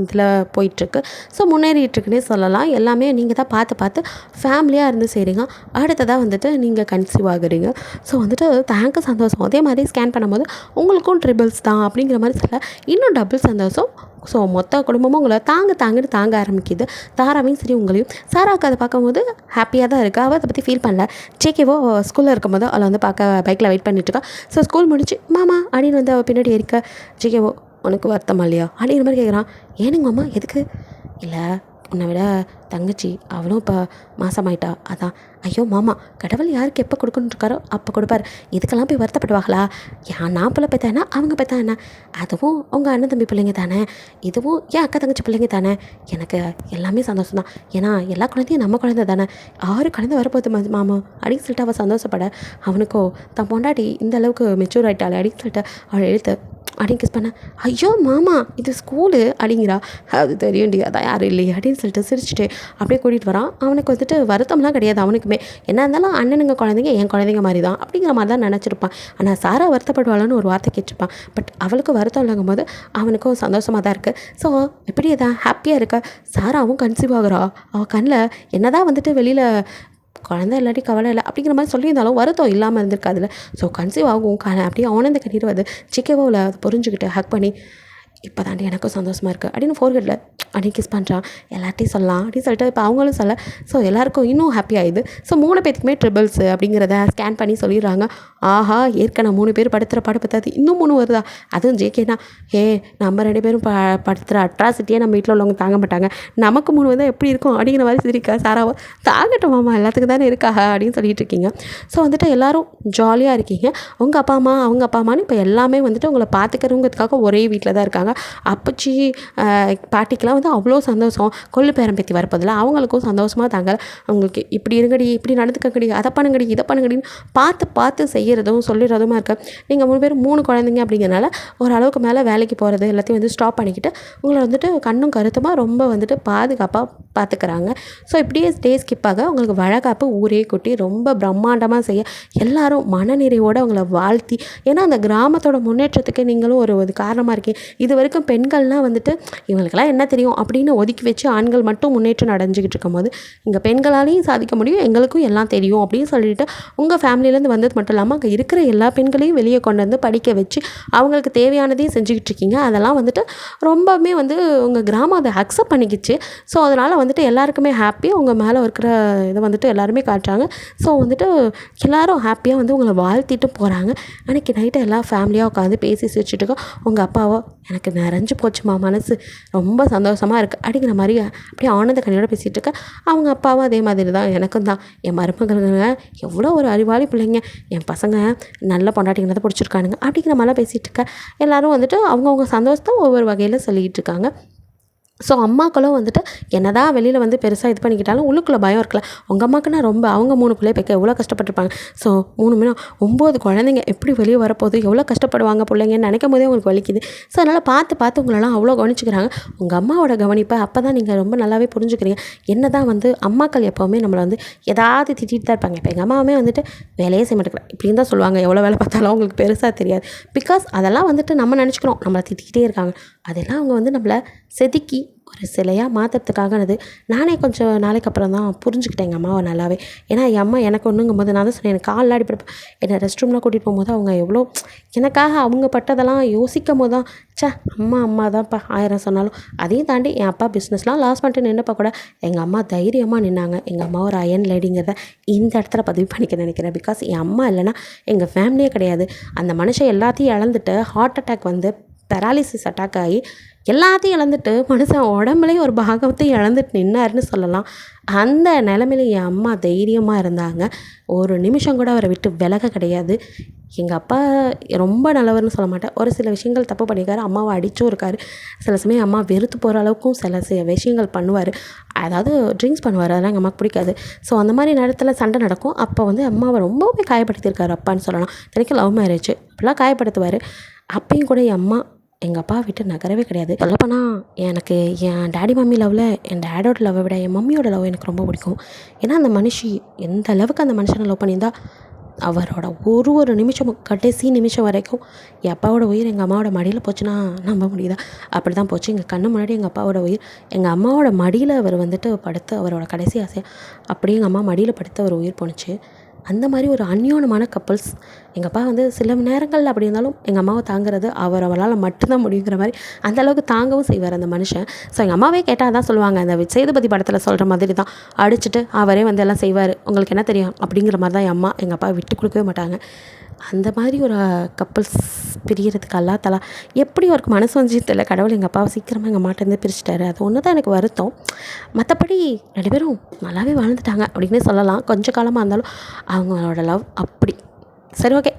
இதில் போயிட்டுருக்கு. ஸோ முன்னேறிட்டுருக்குன்னே சொல்லலாம். எல்லாமே நீங்கள் தான் பார்த்து ஃபேமிலியாக இருந்து செய்கிறீங்க. அடுத்ததாக வந்துட்டு நீங்கள் கன்சீவ் ஆகுறீங்க. ஸோ வந்துட்டு தேங்க்ஸ் சந்தோஷம். அதே மாதிரி ஸ்கேன் பண்ணும்போது உங்களுக்கும் ட்ரிபிள்ஸ் தான் அப்படிங்கிற மாதிரி சொல்ல இன்னும் டபுள் சந்தோஷம். ஸோ மொத்த குடும்பமும் உங்களை தாங்கன்னு தாங்க ஆரம்பிக்குது. தாராவையும் சரி உங்களையும். சாராவுக்கு அதை பார்க்கும்போது ஹாப்பியாக தான் இருக்குது. அவள் அதை பற்றி ஃபீல் பண்ணல. ஜேகேவோ ஸ்கூலில் இருக்கும்போது அவளை வந்து பார்க்க பைக்கில் வெயிட் பண்ணிட்டுருக்கா. ஸோ ஸ்கூல் முடிச்சு மாமா அப்படின்னு வந்து அவள் பின்னாடி இருக்க. ஜேகேவோ உனக்கு வருத்தமா இல்லையா அப்படிங்கிற மாதிரி கேட்குறான். ஏனுங்க மாமா எதுக்கு? இல்லை உன்னை விட தங்கச்சி அவளும் இப்போ மாசமாயிட்டா அதான். ஐயோ மாமா, கடவுள் யாருக்கு எப்போ கொடுக்கணுன்னு இருக்காரோ அப்போ கொடுப்பார், இதுக்கெல்லாம் போய் வருத்தப்படுவாங்களா? நான் பிள்ளை பெற்றானா அவங்க பெற்றா என்ன? அதுவும் உங்கள் அண்ணன் தம்பி பிள்ளைங்க தானே, இதுவும் என் அக்கா தங்கச்சி பிள்ளைங்க தானே. எனக்கு எல்லாமே சந்தோஷம் தான். ஏன்னா எல்லா குழந்தையும் நம்ம குழந்தை தானே. 6 குழந்தை வரப்போகுது மாமா அப்படின்னு சொல்லிட்டு அவள் சந்தோஷப்பட. அவனுக்கோ தன் பொண்டாட்டி இந்த அளவுக்கு மெச்சூர் ஆகிட்டாள் அப்படின்னு சொல்லிட்டு அவளை எழுத்து அப்படின்னு கிஸ் பண்ண. ஐயோ மாமா இது ஸ்கூலு அப்படிங்கிறா. அது தெரியும்டி, அதான் யாரும் இல்லையே அப்படின்னு சொல்லிட்டு சிரிச்சுட்டு அப்படியே கூட்டிகிட்டு வரான். அவனுக்கு வந்துட்டு வருத்தம்லாம் கிடையாது. அவனுக்குமே என்ன இருந்தாலும் அண்ணனுங்க குழந்தைங்க என் குழந்தைங்க மாதிரி தான் அப்படிங்கிற மாதிரி தான் நினச்சிருப்பான். ஆனால் சாரா வருத்தப்படுவாளான்னு ஒரு வார்த்தை கேட்டிருப்பான். பட் அவளுக்கு வருத்தம் இல்லைங்கும் போது அவனுக்கும் சந்தோஷமாக தான் இருக்குது. ஸோ எப்படி தான் ஹாப்பியாக இருக்க. சாராவும் கன்சீவ் ஆகுறா. அவள் கண்ணில் என்ன தான் வந்துட்டு வெளியில் குழந்தை இல்லாட்டி கவலை இல்லை அப்படிங்கிற மாதிரி சொல்லியிருந்தாலும் வருத்தம் இல்லாமல் இருந்திருக்காதுல. ஸோ கன்சீவ் ஆகும் அப்படியே ஆனந்த கண்ணீர் வந்து சிக்கவோவில் அதை புரிஞ்சுக்கிட்டு ஹக் பண்ணி இப்போ தாண்டி எனக்கும் சந்தோஷமாக இருக்குது அப்படின்னு ஃபோர்ஹெட்டில் அப்படின்னு கிஸ் பண்ணுறான். எல்லார்ட்டையும் சொல்லலாம் அப்படின்னு சொல்லிட்டு இப்போ அவங்களும் சொல்ல. ஸோ எல்லாருக்கும் இன்னும் ஹாப்பி ஆகிடுது. ஸோ 3 பேத்துக்குமே ட்ரிபிள்ஸ் அப்படிங்கிறத ஸ்கேன் பண்ணி சொல்லிடுறாங்க. ஆஹா ஏற்கனவே 3 பேர் படுத்துகிற பாடு பத்தாது இன்னும் 3 வருதா? அதுவும் ஜேகேனா நம்ம 2 பேரும் படுத்துகிற அட்ராசிட்டியே நம்ம வீட்டில் உள்ளவங்க தாங்க மாட்டாங்க, நமக்கு 3 வந்தால் எப்படி இருக்கும் அப்படிங்கிற மாதிரி சிரிக்கா. சாராவோ தாங்கட்டும் மாமா எல்லாத்துக்கும் தானே இருக்காக அப்படின்னு சொல்லிட்டு இருக்கீங்க. ஸோ வந்துட்டு எல்லோரும் ஜாலியாக இருக்கீங்க. உங்கள் அப்பா அம்மா அவங்க அப்பா அம்மான்னு இப்போ எல்லாமே வந்துட்டு உங்களை பார்த்துக்கிறவங்கிறதுக்காக ஒரே வீட்டில் தான் இருக்காங்க. அப்பச்சி பாட்டிக்கெலாம் வந்து அவ்வளோ சந்தோஷம். கொள்ளு பேரம் பேத்தி வரப்போதில்ல அவங்களுக்கும் சந்தோஷமாக தாங்க. அவங்களுக்கு இப்படி இருங்கடி இப்படி நடந்துக்கங்கடி அதை பண்ணுங்கடி இதை பண்ணுங்கடின்னு பார்த்து செய்கிறதும் சொல்லிடுறதுமா இருக்க. நீங்கள் 3 பேரும் 3 குழந்தைங்க அப்படிங்கிறனால ஓரளவுக்கு மேலே வேலைக்கு போகிறது எல்லாத்தையும் வந்து ஸ்டாப் பண்ணிக்கிட்டு உங்களை வந்துட்டு கண்ணும் கருத்துமாக ரொம்ப வந்துட்டு பாதுகாப்பாக பார்த்துக்கிறாங்க. ஸோ இப்படியே டே ஸ்கிப்பாக உங்களுக்கு வழக்காப்பு ஊரே கொட்டி ரொம்ப பிரம்மாண்டமாக செய்ய எல்லாரும் மனநிறைவோடு அவங்கள வாழ்த்தி. ஏன்னா அந்த கிராமத்தோட முன்னேற்றத்துக்கு நீங்களும் ஒரு காரணமாக இருக்கீங்க. இது வரைக்கும் பெண்கள்லாம் வந்துட்டு இவங்களுக்கெல்லாம் என்ன தெரியும் அப்படின்னு ஒதுக்கி வச்சு ஆண்கள் மட்டும் முன்னேற்றம் அடைஞ்சிக்கிட்டு இருக்கும்போது இங்கே பெண்களாலையும் சாதிக்க முடியும், எங்களுக்கும் எல்லாம் தெரியும் அப்படின்னு சொல்லிட்டு உங்கள் ஃபேமிலியிலேருந்து வந்தது மட்டும் இல்லாமல் அங்கே இருக்கிற எல்லா பெண்களையும் வெளியே கொண்டு வந்து படிக்க வச்சு அவங்களுக்கு தேவையானதையும் செஞ்சுக்கிட்டு இருக்கீங்க. அதெல்லாம் வந்துட்டு ரொம்பவுமே வந்து உங்கள் கிராமம் அதை அக்செப்ட் பண்ணிக்கிச்சு. ஸோ அதனால் வந்துட்டு எல்லாருக்குமே ஹாப்பி. உங்கள் மேலே இருக்கிற இதை வந்துட்டு எல்லாருமே காட்டுறாங்க. ஸோ வந்துட்டு எல்லோரும் ஹாப்பியாக வந்து உங்களை வாழ்த்திட்டு போகிறாங்க. அன்றைக்கி நைட்டு எல்லாம் ஃபேமிலியாக உட்காந்து பேசி சிரிச்சுட்டு இருக்கோம். உங்கள் அப்பாவோ எனக்கு நிறைஞ்சு போச்சுமா, மனசு ரொம்ப சந்தோஷமாக இருக்குது அப்படிங்கிற மாதிரி அப்படியே ஆனந்த கண்ணியோட பேசிகிட்டு இருக்க. அவங்க அப்பாவும் அதே மாதிரி தான், எனக்கும் தான் என் மருமகளுங்க எவ்வளோ ஒரு அறிவாளி பிள்ளைங்க, என் பசங்க நல்ல பொண்டாட்டிங்களை தான் பிடிச்சிருக்கானுங்க அப்படிங்கிற மாதிரிலாம் பேசிகிட்டு இருக்க. எல்லோரும் வந்துட்டு அவங்கவுங்க சந்தோஷத்தை ஒவ்வொரு வகையில் சொல்லிக்கிட்டு இருக்காங்க. ஸோ அம்மாக்களும் வந்துட்டு என்ன தான் வெளியில் வந்து பெருசாக இது பண்ணிக்கிட்டாலும் உள்ளுக்குள்ளே பயம் இருக்கல. உங்கள் அம்மாக்குன்னா ரொம்ப அவங்க 3 பிள்ளை பெக்க எவ்வளோ கஷ்டப்பட்டுருப்பாங்க. ஸோ 3 9 குழந்தைங்க எப்படி வெளியே வரப்போகுது, எவ்வளோ கஷ்டப்படுவாங்க பிள்ளைங்கன்னு நினைக்கும் போதே உங்களுக்கு வலிக்குது. ஸோ அதனால் பார்த்து உங்களெல்லாம் அவ்வளோ கவனிச்சுக்கிறாங்க. உங்கள் அம்மாவோட கவனிப்பை அப்போ தான் நீங்கள் ரொம்ப நல்லாவே புரிஞ்சுக்கிறீங்க. என்ன தான் வந்து அம்மாக்கள் எப்போவுமே நம்மளை வந்து ஏதாவது திட்டிகிட்டு தான் இருப்பாங்க. இப்போ எங்கள் அம்மாவுமே வந்துட்டு வேலையே செய்ய மாட்டேங்கிறேன் இப்படின்னு தான் சொல்லுவாங்க. எவ்வளோ வேலை பார்த்தாலும் அவங்களுக்கு பெருசாக தெரியாது. பிகாஸ் அதெல்லாம் வந்துட்டு நம்ம நினச்சிக்கிறோம் நம்மளை திட்டிக்கிட்டே இருக்காங்க. அதெல்லாம் அவங்க வந்து நம்மளை செதுக்கி ஒரு சிலையாக மாற்றுறதுக்காகனது. நானே கொஞ்சம் நாளைக்கு அப்புறம் தான் புரிஞ்சுக்கிட்டேன் எங்கள் அம்மாவை நல்லாவே. ஏன்னா என் அம்மா எனக்கு ஒன்றுங்கும் போது நான் தான் சொன்னேன், எனக்கு காலில் அடிப்படப்பேன். என்னை ரெஸ்ட் ரூம்லாம் கூட்டிகிட்டு போகும்போது அவங்க எவ்வளோ எனக்காக அவங்க பட்டதெல்லாம் யோசிக்கும் போது தான் அம்மா தான்ப்பா 1000 சொன்னாலும். அதையும் தாண்டி என் அப்பா பிஸ்னஸ்லாம் லாஸ் பண்ணிட்டு நின்றப்ப கூட எங்கள் அம்மா தைரியமாக நின்னாங்க. எங்கள் அம்மா ஒரு அயன் லேடிங்கிறத இந்த இடத்துல பதிவு பண்ணிக்க நினைக்கிறேன். பிகாஸ் என் அம்மா இல்லைன்னா எங்கள் ஃபேமிலியே கிடையாது. அந்த மனுஷன் எல்லாத்தையும் இழந்துட்டு ஹார்ட் அட்டாக் வந்து பெராலிசிஸ் அட்டாக் ஆகி எல்லாத்தையும் இழந்துட்டு மனுஷன் உடம்புலேயும் ஒரு பாகத்தையும் இழந்துட்டு நின்னாருன்னு சொல்லலாம். அந்த நிலமையில என் அம்மா தைரியமாக இருந்தாங்க. ஒரு நிமிஷம் கூட அவரை விட்டு விலக கிடையாது. எங்கள் அப்பா ரொம்ப நல்லவர்னு சொல்ல மாட்டேன். ஒரு சில விஷயங்கள் தப்பு பண்ணியிருக்காரு. அம்மாவை அடிச்சும் இருக்கார். சில சமயம் அம்மா வெறுத்து போகிற அளவுக்கும் சில விஷயங்கள் பண்ணுவார். அதாவது ட்ரிங்க்ஸ் பண்ணுவார். அதெல்லாம் எங்கள் அம்மாவுக்கு பிடிக்காது. ஸோ அந்த மாதிரி நேரத்தில் சண்டை நடக்கும். அப்போ வந்து அம்மாவை ரொம்பவே காயப்படுத்தியிருக்காரு அப்பான்னு சொல்லலாம். இத்தனைக்கும் லவ் மேரேஜ் அப்படிலாம் காயப்படுத்துவார். அப்பயும் கூட என் அம்மா எங்கள் அப்பா விட்டு நகரவே கிடையாது. சொல்லப்போனால் எனக்கு என் டேடி மம்மி லவ்வில் என் டேடோட லவ்வை விட என் மம்மியோட லவ் எனக்கு ரொம்ப பிடிக்கும். ஏன்னா அந்த மனுஷி எந்த அளவுக்கு அந்த மனுஷனை லவ் பண்ணியிருந்தா அவரோட ஒரு நிமிஷமும் கடைசி நிமிஷம் வரைக்கும் என் அப்பாவோட உயிர் எங்கள் அம்மாவோட மடியில் போச்சுன்னா நம்ப முடியுதா? அப்படி தான் போச்சு. எங்கள் கண்ணு முன்னாடி எங்கள் அப்பாவோட உயிர் எங்கள் அம்மாவோட மடியில் அவர் வந்துட்டு படுத்து அவரோட கடைசி ஆசையாக அப்படியே எங்கள் அம்மா மடியில் படுத்து அவர் உயிர் போணுச்சு. அந்த மாதிரி ஒரு அந்யோன்யமான கப்புள்ஸ். எங்கள் அப்பா வந்து சில நேரங்களில் அப்படி இருந்தாலும் எங்கள் அம்மாவை தாங்கிறது அவரால் மட்டும்தான் முடியுங்கிற மாதிரி அந்தளவுக்கு தாங்கவும் செய்வார் அந்த மனுஷன். ஸோ எங்கள் அம்மாவே கேட்டால் தான் சொல்லுவாங்க, அந்த சேதுபதி படத்தில் சொல்கிற மாதிரி தான் அடிச்சுட்டு அவரே வந்து எல்லாம் செய்வார், உங்களுக்கு என்ன தெரியும் அப்படிங்கிற மாதிரி தான் என் அம்மா எங்கள் அப்பா விட்டு கொடுக்கவே மாட்டாங்க. அந்த மாதிரி ஒரு கப்புள்ஸ் பிரியறதுக்கு அல்லா தலா எப்படி அவருக்கு மனசு வந்துச்சு தெரியல. கடவுள் எங்கள் அப்பாவை சீக்கிரமாக எங்கள் அம்மாட்டேருந்து பிரிச்சுட்டாரு. அது ஒன்று தான் எனக்கு வருத்தம். மற்றபடி 2 பேரும் நல்லாவே வாழ்ந்துட்டாங்க அப்படின்னு சொல்லலாம். கொஞ்சம் காலமாக இருந்தாலும் அவங்களோட லவ் அப்படி. சரி, ஓகே,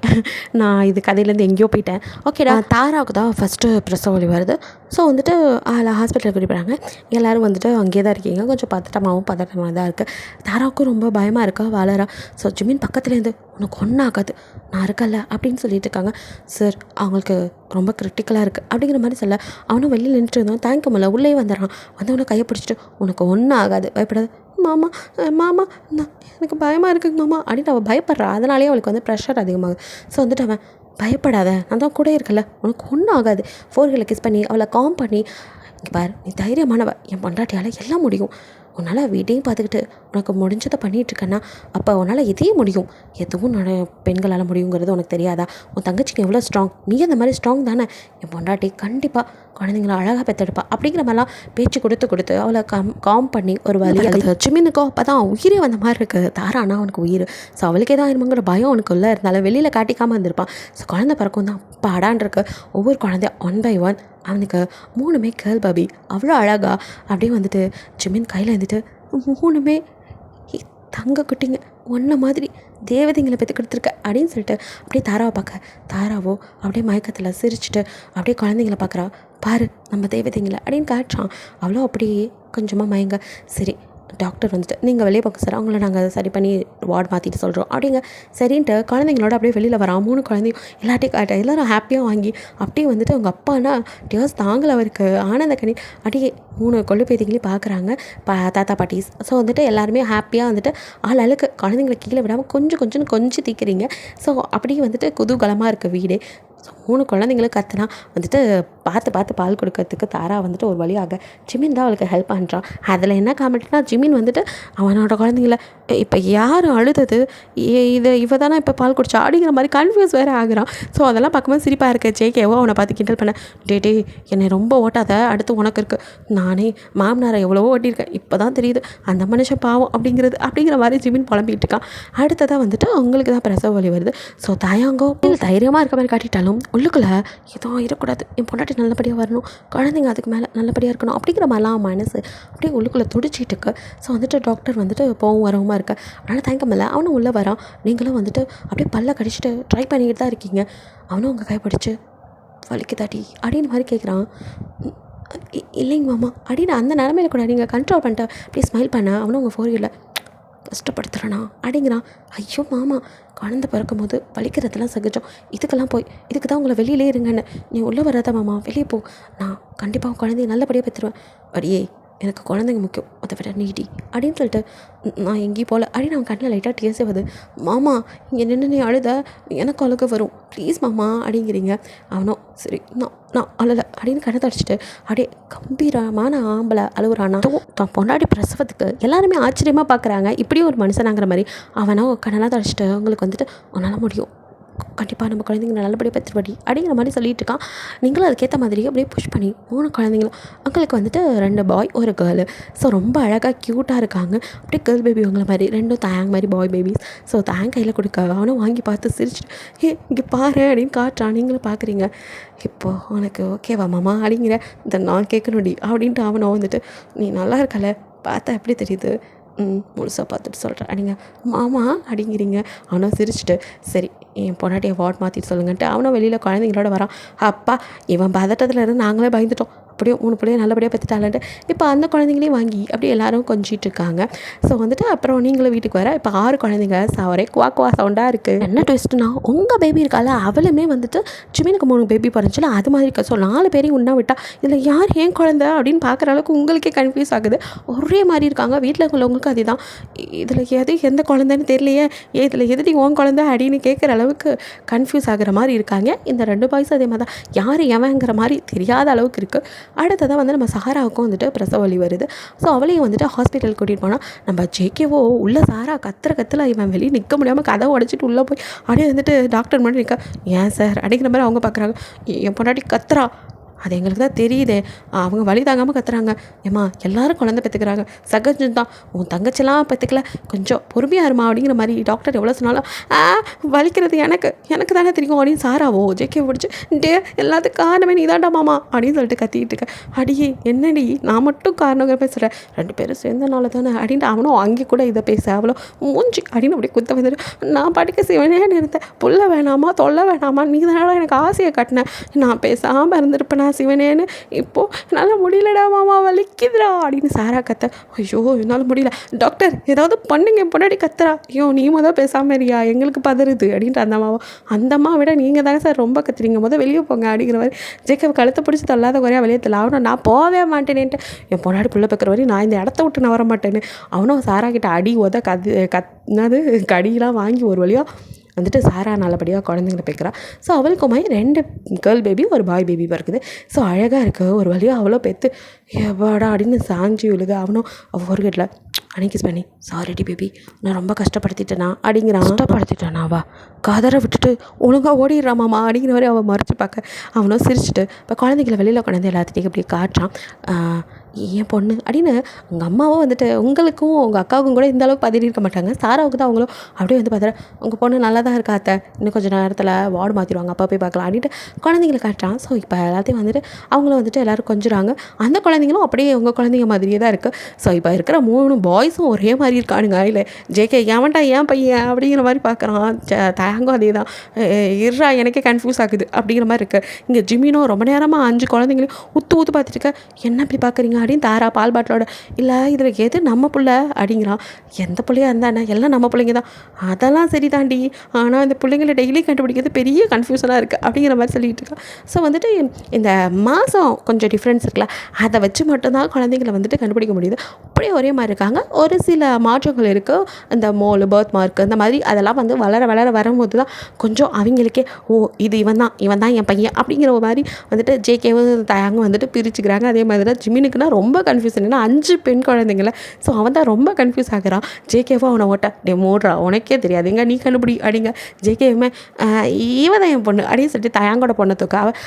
நான் இது கதையிலேருந்து எங்கேயோ போயிட்டேன். ஓகேடா, தாராவுக்கு தான் ஃபஸ்ட்டு பிரசவ வலி வருது. ஸோ வந்துட்டு ஹாஸ்பிட்டலுக்கு கூட்டிட்டு போகிறாங்க. எல்லோரும் வந்துட்டு அங்கேயே தான் இருக்கீங்க. கொஞ்சம் பதட்டமாக தான் இருக்குது. தாராவுக்கும் ரொம்ப பயமாக இருக்கா, வளரா. ஸோ ஜிமின் பக்கத்துலேருந்து உனக்கு ஒன்றும் ஆகாது, நான் இருக்கல அப்படின்னு சொல்லிட்டு இருக்காங்க. சார் அவங்களுக்கு ரொம்ப கிரிட்டிக்கலாக இருக்குது அப்படிங்கிற மாதிரி சொல்ல அவனும் வெளியில் நின்றுட்டு இருந்தான். தேங்க்யூ மல்ல உள்ளே வந்துடுறான். வந்தவனை கையை பிடிச்சிட்டு உனக்கு ஒன்றும் ஆகாது, பயப்படாது மாமா மாமா நான் எனக்கு பயமாக இருக்குங்க மாமா அப்படின்னு அவள் பயப்படுறா. அதனாலேயே அவளுக்கு வந்து ப்ரெஷர் அதிகமாகுது. ஸோ வந்துட்டு அவன் பயப்படாத, நான் தான் கூட இருக்கல, உனக்கு ஒன்றும் ஆகாது, ஃபோர்களை கிஸ் பண்ணி அவளை காம் பண்ணி இங்கே பார், நீ தைரியமானவ, என் பொண்டாட்டியால் எல்லாம் முடியும், உன்னால் வீட்டையும் பார்த்துக்கிட்டு உனக்கு முடிஞ்சதை பண்ணிகிட்ருக்கேன்னா அப்போ உன்னால் எதையும் முடியும், எதுவும் பெண்களால் முடியுங்கிறது உனக்கு தெரியாதா? உன் தங்கச்சிக்கு எவ்வளோ ஸ்ட்ராங், நீ அந்த மாதிரி ஸ்ட்ராங் தானே, என் பொண்டாட்டி கண்டிப்பாக குழந்தைங்கள அழகாக பெற்றெடுப்பா அப்படிங்கிற மாதிரிலாம் பேச்சு கொடுத்து அவளை காம் பண்ணி ஒரு வழி ஜிமினுக்கோ அப்போ தான் உயிரே வந்த மாதிரி இருக்குது. தாரானா அவனுக்கு உயிர். ஸோ அவளுக்கே தான் இருமங்கிற பயம் அவனுக்குள்ளே இருந்தாலும் வெளியில் காட்டிக்காமல் இருந்திருப்பான். ஸோ குழந்தை பிறக்கும் தான் பாடான் இருக்கு. ஒவ்வொரு குழந்தைய 1 by 1 அவனுக்கு 3மே கேர்ள் பேபி, அவ்வளோ அழகா அப்படியே வந்துட்டு ஜிமின் கையில் இருந்துட்டு 3மே தங்க குட்டிங்க ஒன்றை மாதிரி தேவதைங்களை பெற்று கொடுத்துருக்க அப்படின்னு சொல்லிட்டு அப்படியே தாராவை பார்க்க, தாராவோ அப்படியே மயக்கத்தில் சிரிச்சுட்டு அப்படியே குழந்தைங்கள பார்க்குறா. பாரு நம்ம தேவதைங்களை அப்படின்னு காட்டுறான். அவ்வளோ அப்படியே கொஞ்சமாக மயங்க. சரி டாக்டர் வந்துட்டு நீங்கள் வெளியே பார்க்க சார், அவங்கள நாங்கள் சரி பண்ணி வார்டு மாற்றிட்டு சொல்கிறோம் அப்படிங்க சரின்ட்டு குழந்தைங்களோட அப்படியே வெளியில் வரான். 3 குழந்தையும் எல்லாட்டையும் காட்ட எல்லோரும் ஹாப்பியாக வாங்கி அப்படியே வந்துட்டு அவங்க அப்பானா டியர்ஸ் தாங்கலை அவருக்கு ஆனந்த கனி அப்படியே 3 கொள்ளு பேத்திங்களையும் பார்க்குறாங்க தாத்தா பாட்டிஸ். ஸோ வந்துட்டு எல்லாருமே ஹாப்பியாக வந்துட்டு ஆளுக்கு குழந்தைங்களை கீழே விடாமல் கொஞ்சம் தீக்கிறீங்க. ஸோ அப்படியே வந்துட்டு குதூகலமாக இருக்குது வீடே. ஸோ 3 குழந்தைங்களும் கத்துனா வந்துட்டு பார்த்து பால் கொடுக்கறதுக்கு தாரா வந்துட்டு ஒரு வழியாக ஜிமின் தான் அவளுக்கு ஹெல்ப் பண்ணுறான். அதில் என்ன காமெடினா ஜிமின் வந்துட்டு அவனோட குழந்தைங்கள இப்போ யார் அழுதது, இவ தானே இப்போ பால் குடிச்சா அப்படிங்கிற மாதிரி கன்ஃபியூஸ் வேறு ஆகுறான். ஸோ அதெல்லாம் பார்க்கும்போது சிரிப்பாக இருக்குது. ஜேகேவோ அவனை பார்த்து கிண்டல் பண்ண, டே என்னை ரொம்ப ஓட்டாத, அடுத்து உனக்கு இருக்குது, நானே மாமனாரை எவ்வளவோ ஓட்டியிருக்கேன், இப்போ தான் தெரியுது அந்த மனுஷன் பாவம் அப்படிங்கிற மாதிரி ஜிமின் புலம்பிகிட்டு இருக்கான். அடுத்ததாக வந்துட்டு அவங்களுக்கு தான் பிரசவ வலி வருது. ஸோ தாயாங்கோ தைரியமாக இருக்க மாதிரி காட்டிட்டாலும் உள்ளுக்குள்ளே எதுவும் இருக்கக்கூடாது, என் பொண்டாட்டி நல்லபடியாக வரணும், குழந்தைங்க அதுக்கு மேலே நல்லபடியாக இருக்கணும் அப்படிங்கிற மாதிரிலாம் மனசு அப்படியே உள்ளுக்குள்ளே துடிச்சிட்டு இருக்கு. ஸோ வந்துட்டு டாக்டர் வந்துட்டு போகவும் வரவுமா இருக்க, அதனால் தயக்கமில்லை. அவனும் உள்ளே வரான். நீங்களும் வந்துட்டு அப்படியே பல்ல கடிச்சிட்டு ட்ரை பண்ணிக்கிட்டு தான் இருக்கீங்க. அவனும் உங்கள் கைப்பிடிச்சு வலிக்குதாட்டி அப்படின்னு மாதிரி கேட்குறான். இல்லைங்க மாமா அப்படின்னு அந்த நிலமையில கூட நீங்கள் கண்ட்ரோல் பண்ணிட்டு அப்படியே ஸ்மைல் பண்ண, அவனும் உங்கள் ஃபோரியரில் கஷ்டப்படுத்துகிறேண்ணா அப்படிங்கிறான். ஐயோ மாமா, குழந்தை பிறக்கும் போது வலிக்கிறதெல்லாம் சகஜம், இதுக்கு தான் உங்களை வெளியிலே இருங்கன்னு, நீ உள்ளே வராத மாமா, வெளியே போ, நான் கண்டிப்பாக குழந்தைய நல்லபடியாக பெற்றுருவேன். அடியே எனக்கு குழந்தைங்க முக்கியம், அதை விட நீடி அப்படின்னு சொல்லிட்டு நான் எங்கேயும் போகல அப்படின்னு அவன் கண்ணில் லைட்டாக டீஸே வருது. மாமா இங்கே நின்று நீ அழுத எனக்கு அழுக வரும், ப்ளீஸ் மாமா அப்படிங்கிறீங்க. அவனோ சரி நான் அழலை அப்படின்னு கண்ணை தடிச்சிட்டு அப்படியே கம்பீரமான ஆம்பளை அழுகுறானா. தான் பொண்டாடி பிரசவத்துக்கு எல்லாருமே ஆச்சரியமாக பார்க்குறாங்க, இப்படியும் ஒரு மனுஷனாங்கிற மாதிரி. அவனோ கண்ணெல்லாம் தடிச்சிட்டு உங்களுக்கு வந்துட்டு உன்னால் முடியும், கண்டிப்பாக நம்ம குழந்தைங்க நல்லபடியாக பெற்றுபடி அப்படிங்கிற மாதிரி சொல்லிட்டு இருக்கான். நீங்களும் அதுக்கேற்ற மாதிரி அப்படியே புஷ் பண்ணி 3 குழந்தைங்களும் அவங்களுக்கு வந்துட்டு 2 பாய் 1 கேர்ளு. ஸோ ரொம்ப அழகாக க்யூட்டாக இருக்காங்க. அப்படியே கேர்ள் பேபி உங்களை மாதிரி 2 தாயாங் மாதிரி பாய் பேபிஸ். ஸோ தாயாங் கையில் கொடுக்க அவனும் வாங்கி பார்த்து சிரிச்சுட்டு இங்கே பாரு அப்படின்னு காட்டுறான். நீங்களும் பார்க்குறீங்க. இப்போது உனக்கு ஓகேவா மாமா அப்படிங்கிற இந்த நான் கேட்கணுடி அப்படின்ட்டு அவனை வந்துட்டு நீ நல்லா இருக்கல பார்த்தா எப்படி தெரியுது, முழுசாக பார்த்துட்டு சொல்கிறேன் அப்படிங்க. மாமா அப்படிங்கிறீங்க. அவனும் சிரிச்சுட்டு சரி என் பொண்டாட்டியை வார்ட் மாற்றிட்டு சொல்லுங்கன்ட்டு அவனும் வெளியில் குழந்தைங்களோட வரான். அப்பா இவன் பதட்டத்தில் இருந்து நாங்களே பயந்துட்டோம், அப்படியே 3 பிள்ளைய நல்லபடியாக பெற்றுட்டாலன்ட்டு. இப்போ அந்த குழந்தைங்களையும் வாங்கி அப்படியே எல்லோரும் கொஞ்சிட்டு இருக்காங்க. ஸோ வந்துட்டு அப்புறம் நீங்களும் வீட்டுக்கு வர இப்போ 6 குழந்தைங்க ஒரே குவா சவுண்டாக இருக்குது. என்ன ட்விஸ்ட்னா உங்கள் பேபி இருக்கால அவளுமே வந்துட்டு ஜிமினுக்கு 3 பேபி பிறந்துச்சுல அது மாதிரி இருக்கா. ஸோ 4 பேரையும் ஒன்றா விட்டா இதில் யார் ஏன் குழந்தை அப்படின்னு பார்க்குற அளவுக்கு உங்களுக்கே கன்ஃபியூஸ் ஆகுது. ஒரே மாதிரி இருக்காங்க. வீட்டில் உள்ளவங்களுக்கு அதுதான், இதில் எந்த குழந்தைன்னு தெரியலையே, இதில் எதுடி உன் குழந்தை அப்படின்னு கேட்குற அளவுக்கு கன்ஃபியூஸ் ஆகிற மாதிரி இருக்காங்க. இந்த 2 பாய்ஸும் அதே மாதிரி தான், யார் எவங்கிற மாதிரி தெரியாத அளவுக்கு இருக்குது. அடுத்ததாக வந்து நம்ம சஹாராவுக்கும் வந்துட்டு பிரசவ வலி வருது. ஸோ அவளையும் வந்துட்டு ஹாஸ்பிட்டல் கூட்டிகிட்டு போனால் நம்ம ஜேகேவோ உள்ள சாரா கத்துற இவன் வெளியே நிற்க முடியாமல் கதவை உடச்சிட்டு உள்ளே போய் அப்படியே வந்துட்டு டாக்டர் மட்டும் நிற்க, ஏன் சார் அப்படிங்கிற மாதிரி அவங்க பார்க்குறாங்க. என் பொண்டாட்டி கத்துறா, அது எங்களுக்கு தான் தெரியுது, அவங்க வலி தாங்காமல் கத்துறாங்க. ஏம்மா எல்லாரும் குழந்தை பெற்றுக்கிறாங்க, சகஜம் தான், உன் தங்கச்சிலாம் பெற்றுக்கல, கொஞ்சம் பொறுமையாக இருமா அப்படிங்கிற மாதிரி டாக்டர் எவ்வளோ சொன்னாலும் வலிக்கிறது எனக்கு தானே தெரியும் அப்படின்னு சாராவோ ஜேகே பிடிச்சி எல்லாத்துக்கும் காரணமே நீ தான்டா மாமா அப்படின்னு சொல்லிட்டு கத்திக்கிட்டு இருக்கேன். அடியே என்னடி நான் மட்டும் காரணங்கிற பேசுகிறேன், 2 பேரும் சேர்ந்தனால தானே அப்படின்ட்டு அவனும் அங்கே கூட இதை பேச அவ்வளோ மூஞ்சி அப்படின்னு அப்படி குத்த வந்துட்டு நான் படிக்க சிவனேன்னு இருந்தேன், புள்ள வேணாமா தொல்லை வேணாமா, நீ தானடா எனக்கு ஆசையை காட்டினேன், நான் பேசாமல் இருந்திருப்பேன் சிவனேன்னு, இப்போது என்னால் முடியலடா மாமா வலிக்குதுடா அப்படின்னு சாரா கத்த. ஐயோ என்னால் முடியல டாக்டர் ஏதாவது பண்ணுங்க, என் பொண்டாடி கத்துறா. ஐயோ நீ பேசாமல் இருக்கியா எங்களுக்கு பதறுது அப்படின்ட்டு அந்த அம்மா விட நீங்கள் தானே சார் ரொம்ப கத்துறீங்க, வெளியே போங்க அப்படிங்கிற மாதிரி ஜேக்கப் கழுத்தை பிடிச்சி தள்ளாத குறையா வெளியே தள்ள. அவனும் நான் போவே மாட்டேனேன்ட்டு, என் பொண்டாடி புள்ள பார்க்குற வரையும் நான் இந்த இடத்த விட்டு நான் வர மாட்டேன்னு அவனும் சாரா கிட்ட அடி கத்துனது கடியெலாம் வாங்கி ஒரு வழியாக வந்துட்டு சாரா நல்லபடியாக குழந்தைங்களை பெக்கிறா. ஸோ அவளுக்குமே 2 கேர்ள் பேபி 1 பாய் பேபி பிறக்குது. ஸோ அழகாக இருக்குது. ஒரு வழியாக அவ்வளோ பெற்று எவாடா அப்படின்னு சாஞ்சி விழுக. அவனும் ஒரு வீட்டில் அன்னைக்கிஸ் பண்ணி சாரிடி பேபி நான் ரொம்ப கஷ்டப்படுத்திட்டேனா அப்படிங்கிறான். கஷ்டப்படுத்திட்டானாவா கதரை விட்டுட்டு ஒழுங்காக ஓடிடுறாமாம்மா அப்படிங்கிற மாதிரி அவள் மறைச்சி பார்க்க. அவனும் சிரிச்சுட்டு இப்போ குழந்தைங்களை வெளியில் கொண்டாந்து எல்லாத்தையும் அப்படி காட்டுறான். என் பொண்ணு அப்படின்னு உங்கள் அம்மாவும் வந்துட்டு உங்களுக்கும் உங்கள் அக்காவுக்கும் கூட இந்த அளவுக்கு பதறி இருக்க மாட்டாங்க. சாராவுக்கு தான் அவங்களும் அப்படியே வந்து பார்த்துறேன் உங்கள் பொண்ணு நல்லா தான் இருக்கா அத்தை, இன்னும் கொஞ்சம் நேரத்தில் வார்டு மாற்றிடுவாங்க, அப்பா போய் பார்க்கலாம் அப்படின்ட்டு குழந்தைங்களை காட்டுறான். ஸோ இப்போ எல்லாத்தையும் வந்துட்டு அவங்களும் வந்துட்டு எல்லோரும் கொஞ்சுறாங்க. அந்த குழந்தைங்களும் அப்படியே உங்கள் குழந்தைங்க மாதிரியே தான் இருக்குது. ஸோ இப்போ இருக்கிற 3 பாய்ஸும் ஒரே மாதிரி இருக்கானுங்க. இல்லை ஜேகே ஏன்டா ஏன் பையன் அப்படிங்கிற மாதிரி பார்க்குறான். தயங்கும் அதே தான், இருறா எனக்கே கன்ஃபியூஸ் ஆகுது அப்படிங்கிற மாதிரி இருக்குது. இங்கே ஜிமினோ ரொம்ப நேரமாக 5 குழந்தைங்களையும் ஊற்று பார்த்துட்டு இருக்க, என்ன இப்படி பார்க்குறீங்க அப்படின்னு தாரா பால் பாட்டிலோட. இல்லை இதில் எது நம்ம பிள்ளை அப்படிங்கிறான். எந்த பிள்ளையா இருந்தானே எல்லாம் நம்ம பிள்ளைங்க தான். அதெல்லாம் சரி தாண்டி, ஆனால் இந்த பிள்ளைங்களை டெய்லி கண்டுபிடிக்கிறது பெரிய கன்ஃபியூஷனாக இருக்குது அப்படிங்கிற மாதிரி சொல்லிகிட்டு இருக்கான். ஸோ வந்துட்டு இந்த மாதம் கொஞ்சம் டிஃப்ரென்ஸ் இருக்குல்ல, அதை வச்சு மட்டும்தான் குழந்தைங்களை வந்துட்டு கண்டுபிடிக்க முடியுது. அப்படியே ஒரே மாதிரி இருக்காங்க. ஒரு சில மாற்றங்கள் இருக்குது. இந்த மோல், பர்த் மார்க் இந்த மாதிரி அதெல்லாம் வந்து வளர வளர வரும்போது தான் கொஞ்சம் அவங்களுக்கே இது இவன் தான் என் பையன் அப்படிங்கிற மாதிரி வந்துட்டு ஜேகேவும் தயாங்கும் வந்துட்டு பிரிச்சுக்கிறாங்க. அதே மாதிரி தான் ஜிமினுக்குன்னா ரொம்ப கன்ஃபியூஷன். ஏன்னா 5 பெண் குழந்தைங்கள. ஸோ அவன் தான் ரொம்ப கன்ஃபியூஸ் ஆகிறான். ஜேகேவோ அவனை டே மூடுறா, உனக்கே தெரியாதுங்க, நீ கண்டுபிடி அப்படிங்க. ஜேகேவுமே இவன் தான் என் பொண்ணு அப்படின்னு சொல்லிட்டு தயாங்கோட பொண்ணை தூக்க அவன்,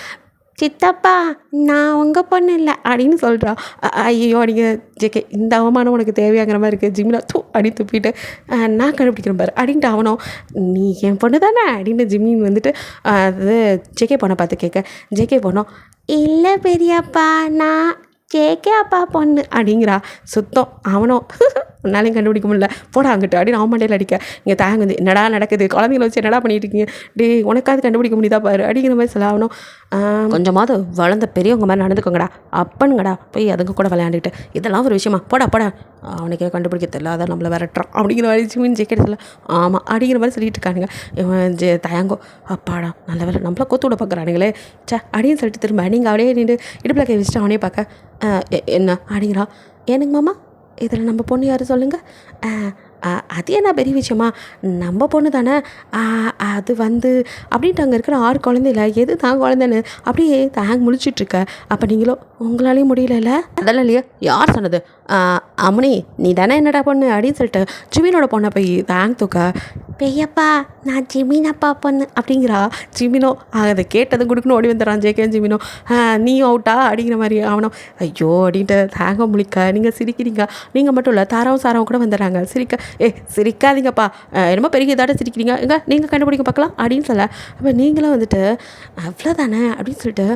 சித்தப்பா நான் உங்கள் பொண்ணு இல்லை அப்படின்னு சொல்கிறா. ஐயோ அப்படிங்க. ஜேகே, இந்த அவமானம் உனக்கு தேவையாங்கிற மாதிரி இருக்குது. ஜிமினா அப்படின்னு துப்பிட்டு நான் கண்டுபிடிக்கிறேன் பாரு அப்படின்ட்டு அவனும், நீ என் பொண்ணு தானே அப்படின்னு ஜிமின் வந்துட்டு அது ஜேகே பொண்ணை பார்த்து கேட்க, ஜேகே பொண்ணும் இல்லை பெரியப்பா நான் ஜேகே அப்பா பொண்ணு அப்படிங்கிறா. சுத்தம் அவனும் உன்னாலையும் கண்டுபிடிக்க முடியல, போடா அங்கிட்டு அப்படின்னு அவன் மண்டையில் அடிக்க. இங்கே தாங்க வந்து என்னடா நடக்குது, குழந்தைங்கள வச்சு என்னடா பண்ணிட்டு இருக்கீங்க, டே உனக்காவது கண்டுபிடிக்க முடியுதா பாரு அப்படிங்கிற மாதிரி சொல்ல. அவனும் கொஞ்சமாவது வளர்ந்த பெரியவங்க மாதிரி நடந்துக்கோங்கடா, அப்பனுங்கடா, போய் அதுங்க கூட விளையாண்டுக்கிட்டு இதெல்லாம் ஒரு விஷயமா, போடா அவனுக்கே கண்டுபிடிக்க தெரியல, அதான் நம்மளை விரட்டுறான் அப்படிங்கிற மாதிரி ஜிமின் ஜேக்கெட் சொல்ல. ஆமாம் அப்படிங்கிற மாதிரி சொல்லிட்டு இருக்கானுங்க. இவன் தயாங்கோ, அப்பாடா நல்ல வேலை நம்மள கொத்து விட பார்க்குறானுங்களே சே அப்படின்னு சொல்லிட்டு திரும்ப நீங்கள் அப்படியே நின்று இடுப்பில் கை வச்சுட்டு அவனே பார்க்க, என்ன அப்படிங்கிறா. ஏனுங்க மாமா இதில் நம்ம பொண்ணு யார் சொல்லுங்கள். அது என்ன பெரிய விஷயமா, நம்ம பொண்ணு தானே, அது வந்து அப்படின்ட்டு அங்கே இருக்கிற 6 குழந்தைல எது தான் குழந்தைன்னு அப்படியே தாங்க முழிச்சிட்ருக்க. அப்போ நீங்களும் உங்களாலேயும் முடியல? அதெல்லாம் இல்லையா, யார் சொன்னது, அம்னி நீ தானே என்னடா பொண்ணு அப்படின்னு சொல்லிட்டு ஜிமினோட பொண்ணை போய் தேங்க் தூக்க. பெரியப்பா நான் ஜிமின் அப்பா பொண்ணு அப்படிங்கிறா. ஜிமினோ அதை கேட்டதும் கொடுக்கணும் ஓடி வந்துடுறான் ஜேகே. ஜிமினோ நீயும் அவுட்டா அப்படிங்கிற மாதிரி. அவனும் ஐயோ அப்படின்ட்டு தேங்க முழிக்க. நீங்கள் சிரிக்கிறீங்க, நீங்கள் மட்டும் இல்லை தாராவும் சாராவும் கூட வந்துடுறாங்க சிரிக்க. சிரிக்காதீங்கப்பா, என்னமோ பெரிய இதாட்ட சிரிக்கிறீங்க, எங்க நீங்கள் கண்டுபிடிக்க பார்க்கலாம் அப்படின்னு சொல்ல. அப்போ நீங்களும் வந்துட்டு அவ்வளோதானே அப்படின்னு சொல்லிட்டு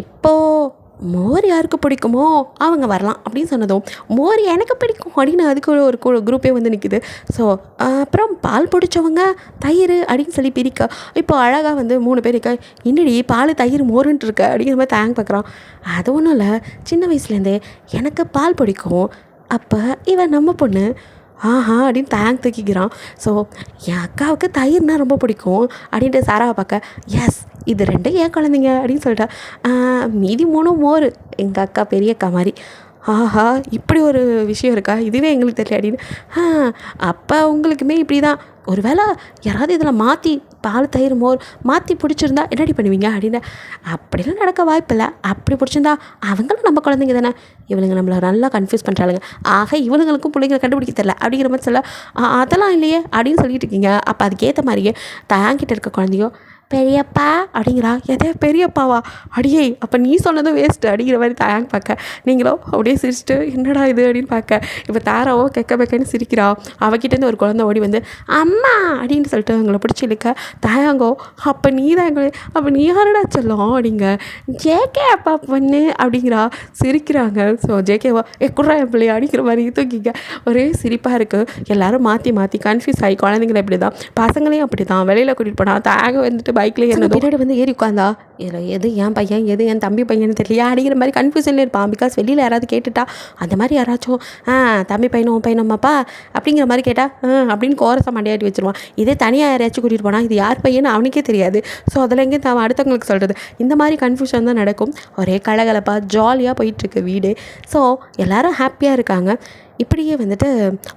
இப்போது மோர் யாருக்கு பிடிக்குமோ அவங்க வரலாம் அப்படின்னு சொன்னதும், மோர் எனக்கு பிடிக்கும் அப்படின்னு அதுக்கு ஒரு குரூப்பே வந்து நிற்கிது. ஸோ அப்புறம் பால் பிடிச்சவங்க தயிர் அப்படின்னு சொல்லி பிரிக்க. இப்போ அழகாக வந்து 3 பேர் இருக்க, என்னடி பால் தயிர் மோருன்ட்டு இருக்க அப்படிங்கிற மாதிரி தேங்க் பார்க்குறான். அது ஒன்றும் இல்லை, சின்ன வயசுலேருந்தே எனக்கு பால் பிடிக்கும், அப்போ இவன் நம்ம பொண்ணு அப்படின்னு தேங்க் தூக்கிக்கிறான். ஸோ என் அக்காவுக்கு தயிர்னால் ரொம்ப பிடிக்கும் அப்படின்ட்டு சாராவை பார்க்க, எஸ் இது 2 ஏன் குழந்தைங்க அப்படின்னு சொல்லிட்டா. மீதி 3 மோர் எங்கள் அக்கா பெரிய அக்கா மாதிரி. இப்படி ஒரு விஷயம் இருக்கா, இதுவே எங்களுக்கு தெரியல அப்படின்னு. அப்போ உங்களுக்குமே இப்படி தான், ஒரு வேளை யாராவது இதில் மாற்றி பால் தயிர் மோர் மாற்றி பிடிச்சிருந்தா என்னடி பண்ணுவீங்க அப்படின்னு. அப்படிலாம் நடக்க வாய்ப்பில்லை. அப்படி பிடிச்சிருந்தா அவங்களும் நம்ம குழந்தைங்க தானே, இவளுங்க நம்மளை நல்லா கன்ஃபியூஸ் பண்ணுறாளுங்க, இவளுங்களுக்கும் பிள்ளைங்களை கண்டுபிடிக்க தெரியல அப்படிங்கிற மாதிரி சொல்ல. அதெல்லாம் இல்லையே அப்படின்னு சொல்லிட்டு இருக்கீங்க. அப்போ அதுக்கேற்ற மாதிரியே தாங்கிட்ட இருக்க குழந்தையோ பெரியப்பா அப்படிங்கிறா. எதே பெரியப்பாவா, அடியே அப்போ நீ சொன்னதும் வேஸ்ட்டு அப்படிங்கிற மாதிரி தேங்க் பார்க்க. நீங்களோ அப்படியே சிரிச்சுட்டு என்னடா இது அப்படின்னு பார்க்க. இப்போ தாராவோ கெக்கன்னு சிரிக்கிறா. அவகிட்டேருந்து ஒரு குழந்தை ஓடி வந்து அம்மா அப்படின்னு சொல்லிட்டு அவங்கள பிடிச்சி இழுக்க. தயாங்கோ அப்போ நீ தான் எங்களை, அப்போ நீ யாரடா சொல்லும் அப்படிங்க. ஜேகே அப்பா பொண்ணு அப்படிங்கிறா. சிரிக்கிறாங்க. ஸோ ஜேகேவா குட்ரா என் பிள்ளையா அப்படிங்கிற மாதிரி தூக்கிக்க. ஒரே சிரிப்பாக இருக்குது. எல்லோரும் மாற்றி கன்ஃபியூஸ் ஆகி குழந்தைங்களை இப்படி தான், பசங்களையும் அப்படி தான் வெளியில் கூட்டிகிட்டு போனால் தாங்க வந்துட்டு பைக்கில் என்ன பின்னாடி வந்து ஏறி உட்காந்தா, இதில் எது என் பையன் எது என் தம்பி பையன்னு தெரியலையா அப்படிங்கிற மாதிரி கன்ஃபியூஷன்லேயே இருப்பான். பிகாஸ் வெளியில் யாராவது கேட்டுட்டா அந்த மாதிரி யாராச்சும் தம்பி பையனும் பையனம்மாப்பா அப்படிங்கிற மாதிரி கேட்டால் அப்படின்னு கோரசம் மண்டையாட்டி வச்சுருவான். இதே தனியாக யாரையாச்சும் கூட்டிகிட்டு போனால் இது யார் பையன்னு அவனுக்கே தெரியாது. ஸோ அதில் எங்கே அடுத்தவங்களுக்கு சொல்கிறது, இந்த மாதிரி கன்ஃபியூஷன் தான் நடக்கும். ஒரே கலகலப்பாக ஜாலியாக போயிட்டுருக்கு வீடு. ஸோ எல்லோரும் ஹாப்பியாக இருக்காங்க. இப்படியே வந்துட்டு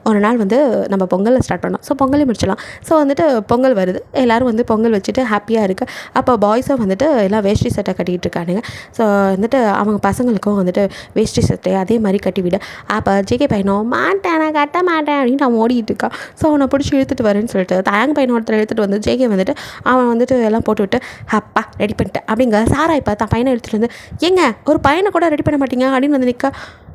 ஒரு நாள் வந்து நம்ம பொங்கலில் ஸ்டார்ட் பண்ணோம். ஸோ பொங்கலே முடிச்சிடலாம். ஸோ வந்துட்டு பொங்கல் வருது, எல்லோரும் வந்து பொங்கல் வச்சுட்டு ஹாப்பியாக இருக்குது. அப்போ பாய்ஸும் வந்துட்டு எல்லாம் வேஷ்டி சட்டை கட்டிகிட்டு இருக்கானுங்க. ஸோ வந்துட்டு அவங்க பசங்களுக்கும் வந்துட்டு வேஷ்டி சட்டை அதே மாதிரி கட்டி விட. அப்போ ஜேகே பையனும் மாட்டேன் நான் கட்ட மாட்டேன் அப்படின்னு அவன் ஓடிட்டு இருக்கான். ஸோ அவனை பிடிச்சி இழுத்துட்டு வரேன்னு சொல்லிட்டு தயாங்க பையனை ஒருத்தர் எடுத்துகிட்டு வந்து ஜேகே வந்துட்டு அவன் வந்துட்டு எல்லாம் போட்டு விட்டு அப்பா ரெடி பண்ணிட்டேன் அப்படிங்க. சாரா இப்போ தான் பையனை எடுத்துகிட்டு வந்து, ஏங்க ஒரு பையனை கூட ரெடி பண்ண மாட்டீங்க அப்படின்னு வந்து நிற்க.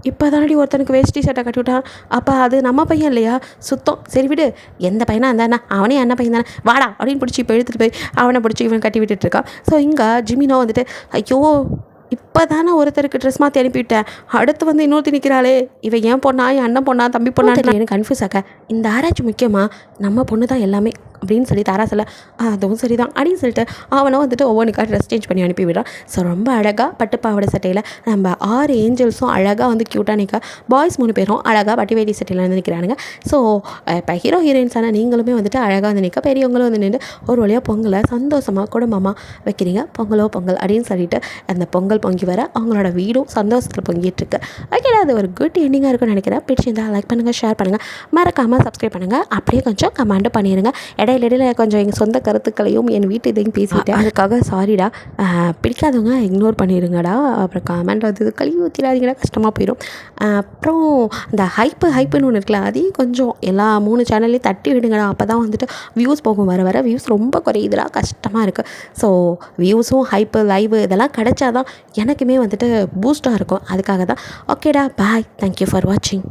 இப்போ தானடி ஒருத்தனுக்கு வேஷ்டி சட்டை கட்டி விட்டான், அப்போ அது நம்ம பையன் இல்லையா, சுத்தம் சரி விடு, எந்த பையனாக இருந்தானா அவனே என்ன பையன் தானே வாடா அப்படின்னு பிடிச்சி இப்போ எடுத்துகிட்டு போய் அவனை பிடிச்சி இவன் கட்டி விட்டுட்டுருக்கான். ஸோ இங்கே ஜிமினோ வந்துட்டு ஐயோ இப்போ தானே ஒருத்தருக்கு ட்ரெஸ் மாற்றி அனுப்பிவிட்டேன், அடுத்து வந்து இன்னொருத்தி நிற்கிறாளே, இவன் ஏன் பொண்ணா என் அண்ணன் பொண்ணா தம்பி பொண்ணா எனக்கு கன்ஃபியூஸ் ஆக்க. இந்த ஆராய்ச்சி முக்கியமாக நம்ம பொண்ணு தான் எல்லாமே அப்படின்னு சொல்லி தாரா சொல்ல அதுவும் சரி தான் அப்படின்னு சொல்லிட்டு அவனும் வந்துட்டு ஒவ்வொன்றுக்கா ட்ரெஸ் சேஞ்ச் பண்ணி அனுப்பி விடுறான். ஸோ ரொம்ப அழகாக பட்டு பாவாடை சட்டையில் நம்ம 6 ஏஞ்சல்ஸும் அழகாக வந்து க்யூட்டாக நிற்க, பாய்ஸ் 3 பேரும் அழகாக பட்டு வேட்டி சட்டையில் வந்து நிற்கிறானுங்க. ஸோ இப்போ ஹீரோ ஹீரோயின்ஸான நீங்களுமே வந்துட்டு அழகாக வந்து நிற்க, பெரியவங்களும் வந்து நின்று ஒரு வழியாக பொங்கலை சந்தோஷமாக குடும்பமாக வைக்கிறீங்க. பொங்கலோ பொங்கல் அப்படின்னு சொல்லிட்டு அந்த பொங்கல் பொங்கி வர அவங்களோட வீடும் சந்தோஷத்தில் பொங்கிட்டு இருக்கு. ஓகேடா, அது ஒரு குட் எண்டிங்காக இருக்கும்னு நினைக்கிறேன். பிடிச்சிருந்தால் லைக் பண்ணுங்கள், ஷேர் பண்ணுங்கள், மறக்காமல் சப்ஸ்கிரைப் பண்ணுங்கள். அப்படியே கொஞ்சம் கமெண்ட்டும் பண்ணிடுங்க. இடையில கொஞ்சம் எங்கள் சொந்த கருத்துக்களையும் என் வீட்டு இதையும் பேசிட்டேன், அதுக்காக சாரிடா. பிடிக்காதவங்க இக்னோர் பண்ணிடுங்கடா. அப்புறம் கமெண்ட் வந்து கழுவி ஊற்றிடாதீங்கடா, கஷ்டமாக போயிடும். அப்புறம் இந்த ஹைப்புன்னு ஒன்று இருக்குல்ல, அதையும் கொஞ்சம் எல்லா 3 சேனல்லையும் தட்டி விடுங்கடா. அப்போ தான் வந்துட்டு வியூஸ் போகும். வர வர வியூஸ் ரொம்ப குறையுதுடா, கஷ்டமாக இருக்குது. ஸோ வியூஸும் ஹைப்பு லைவு இதெல்லாம் கிடைச்சாதான் எனக்குமே வந்துட்டு பூஸ்ட்டாக இருக்கும். அதுக்காக தான். ஓகேடா, பாய், தேங்க்யூ ஃபார் வாட்சிங்.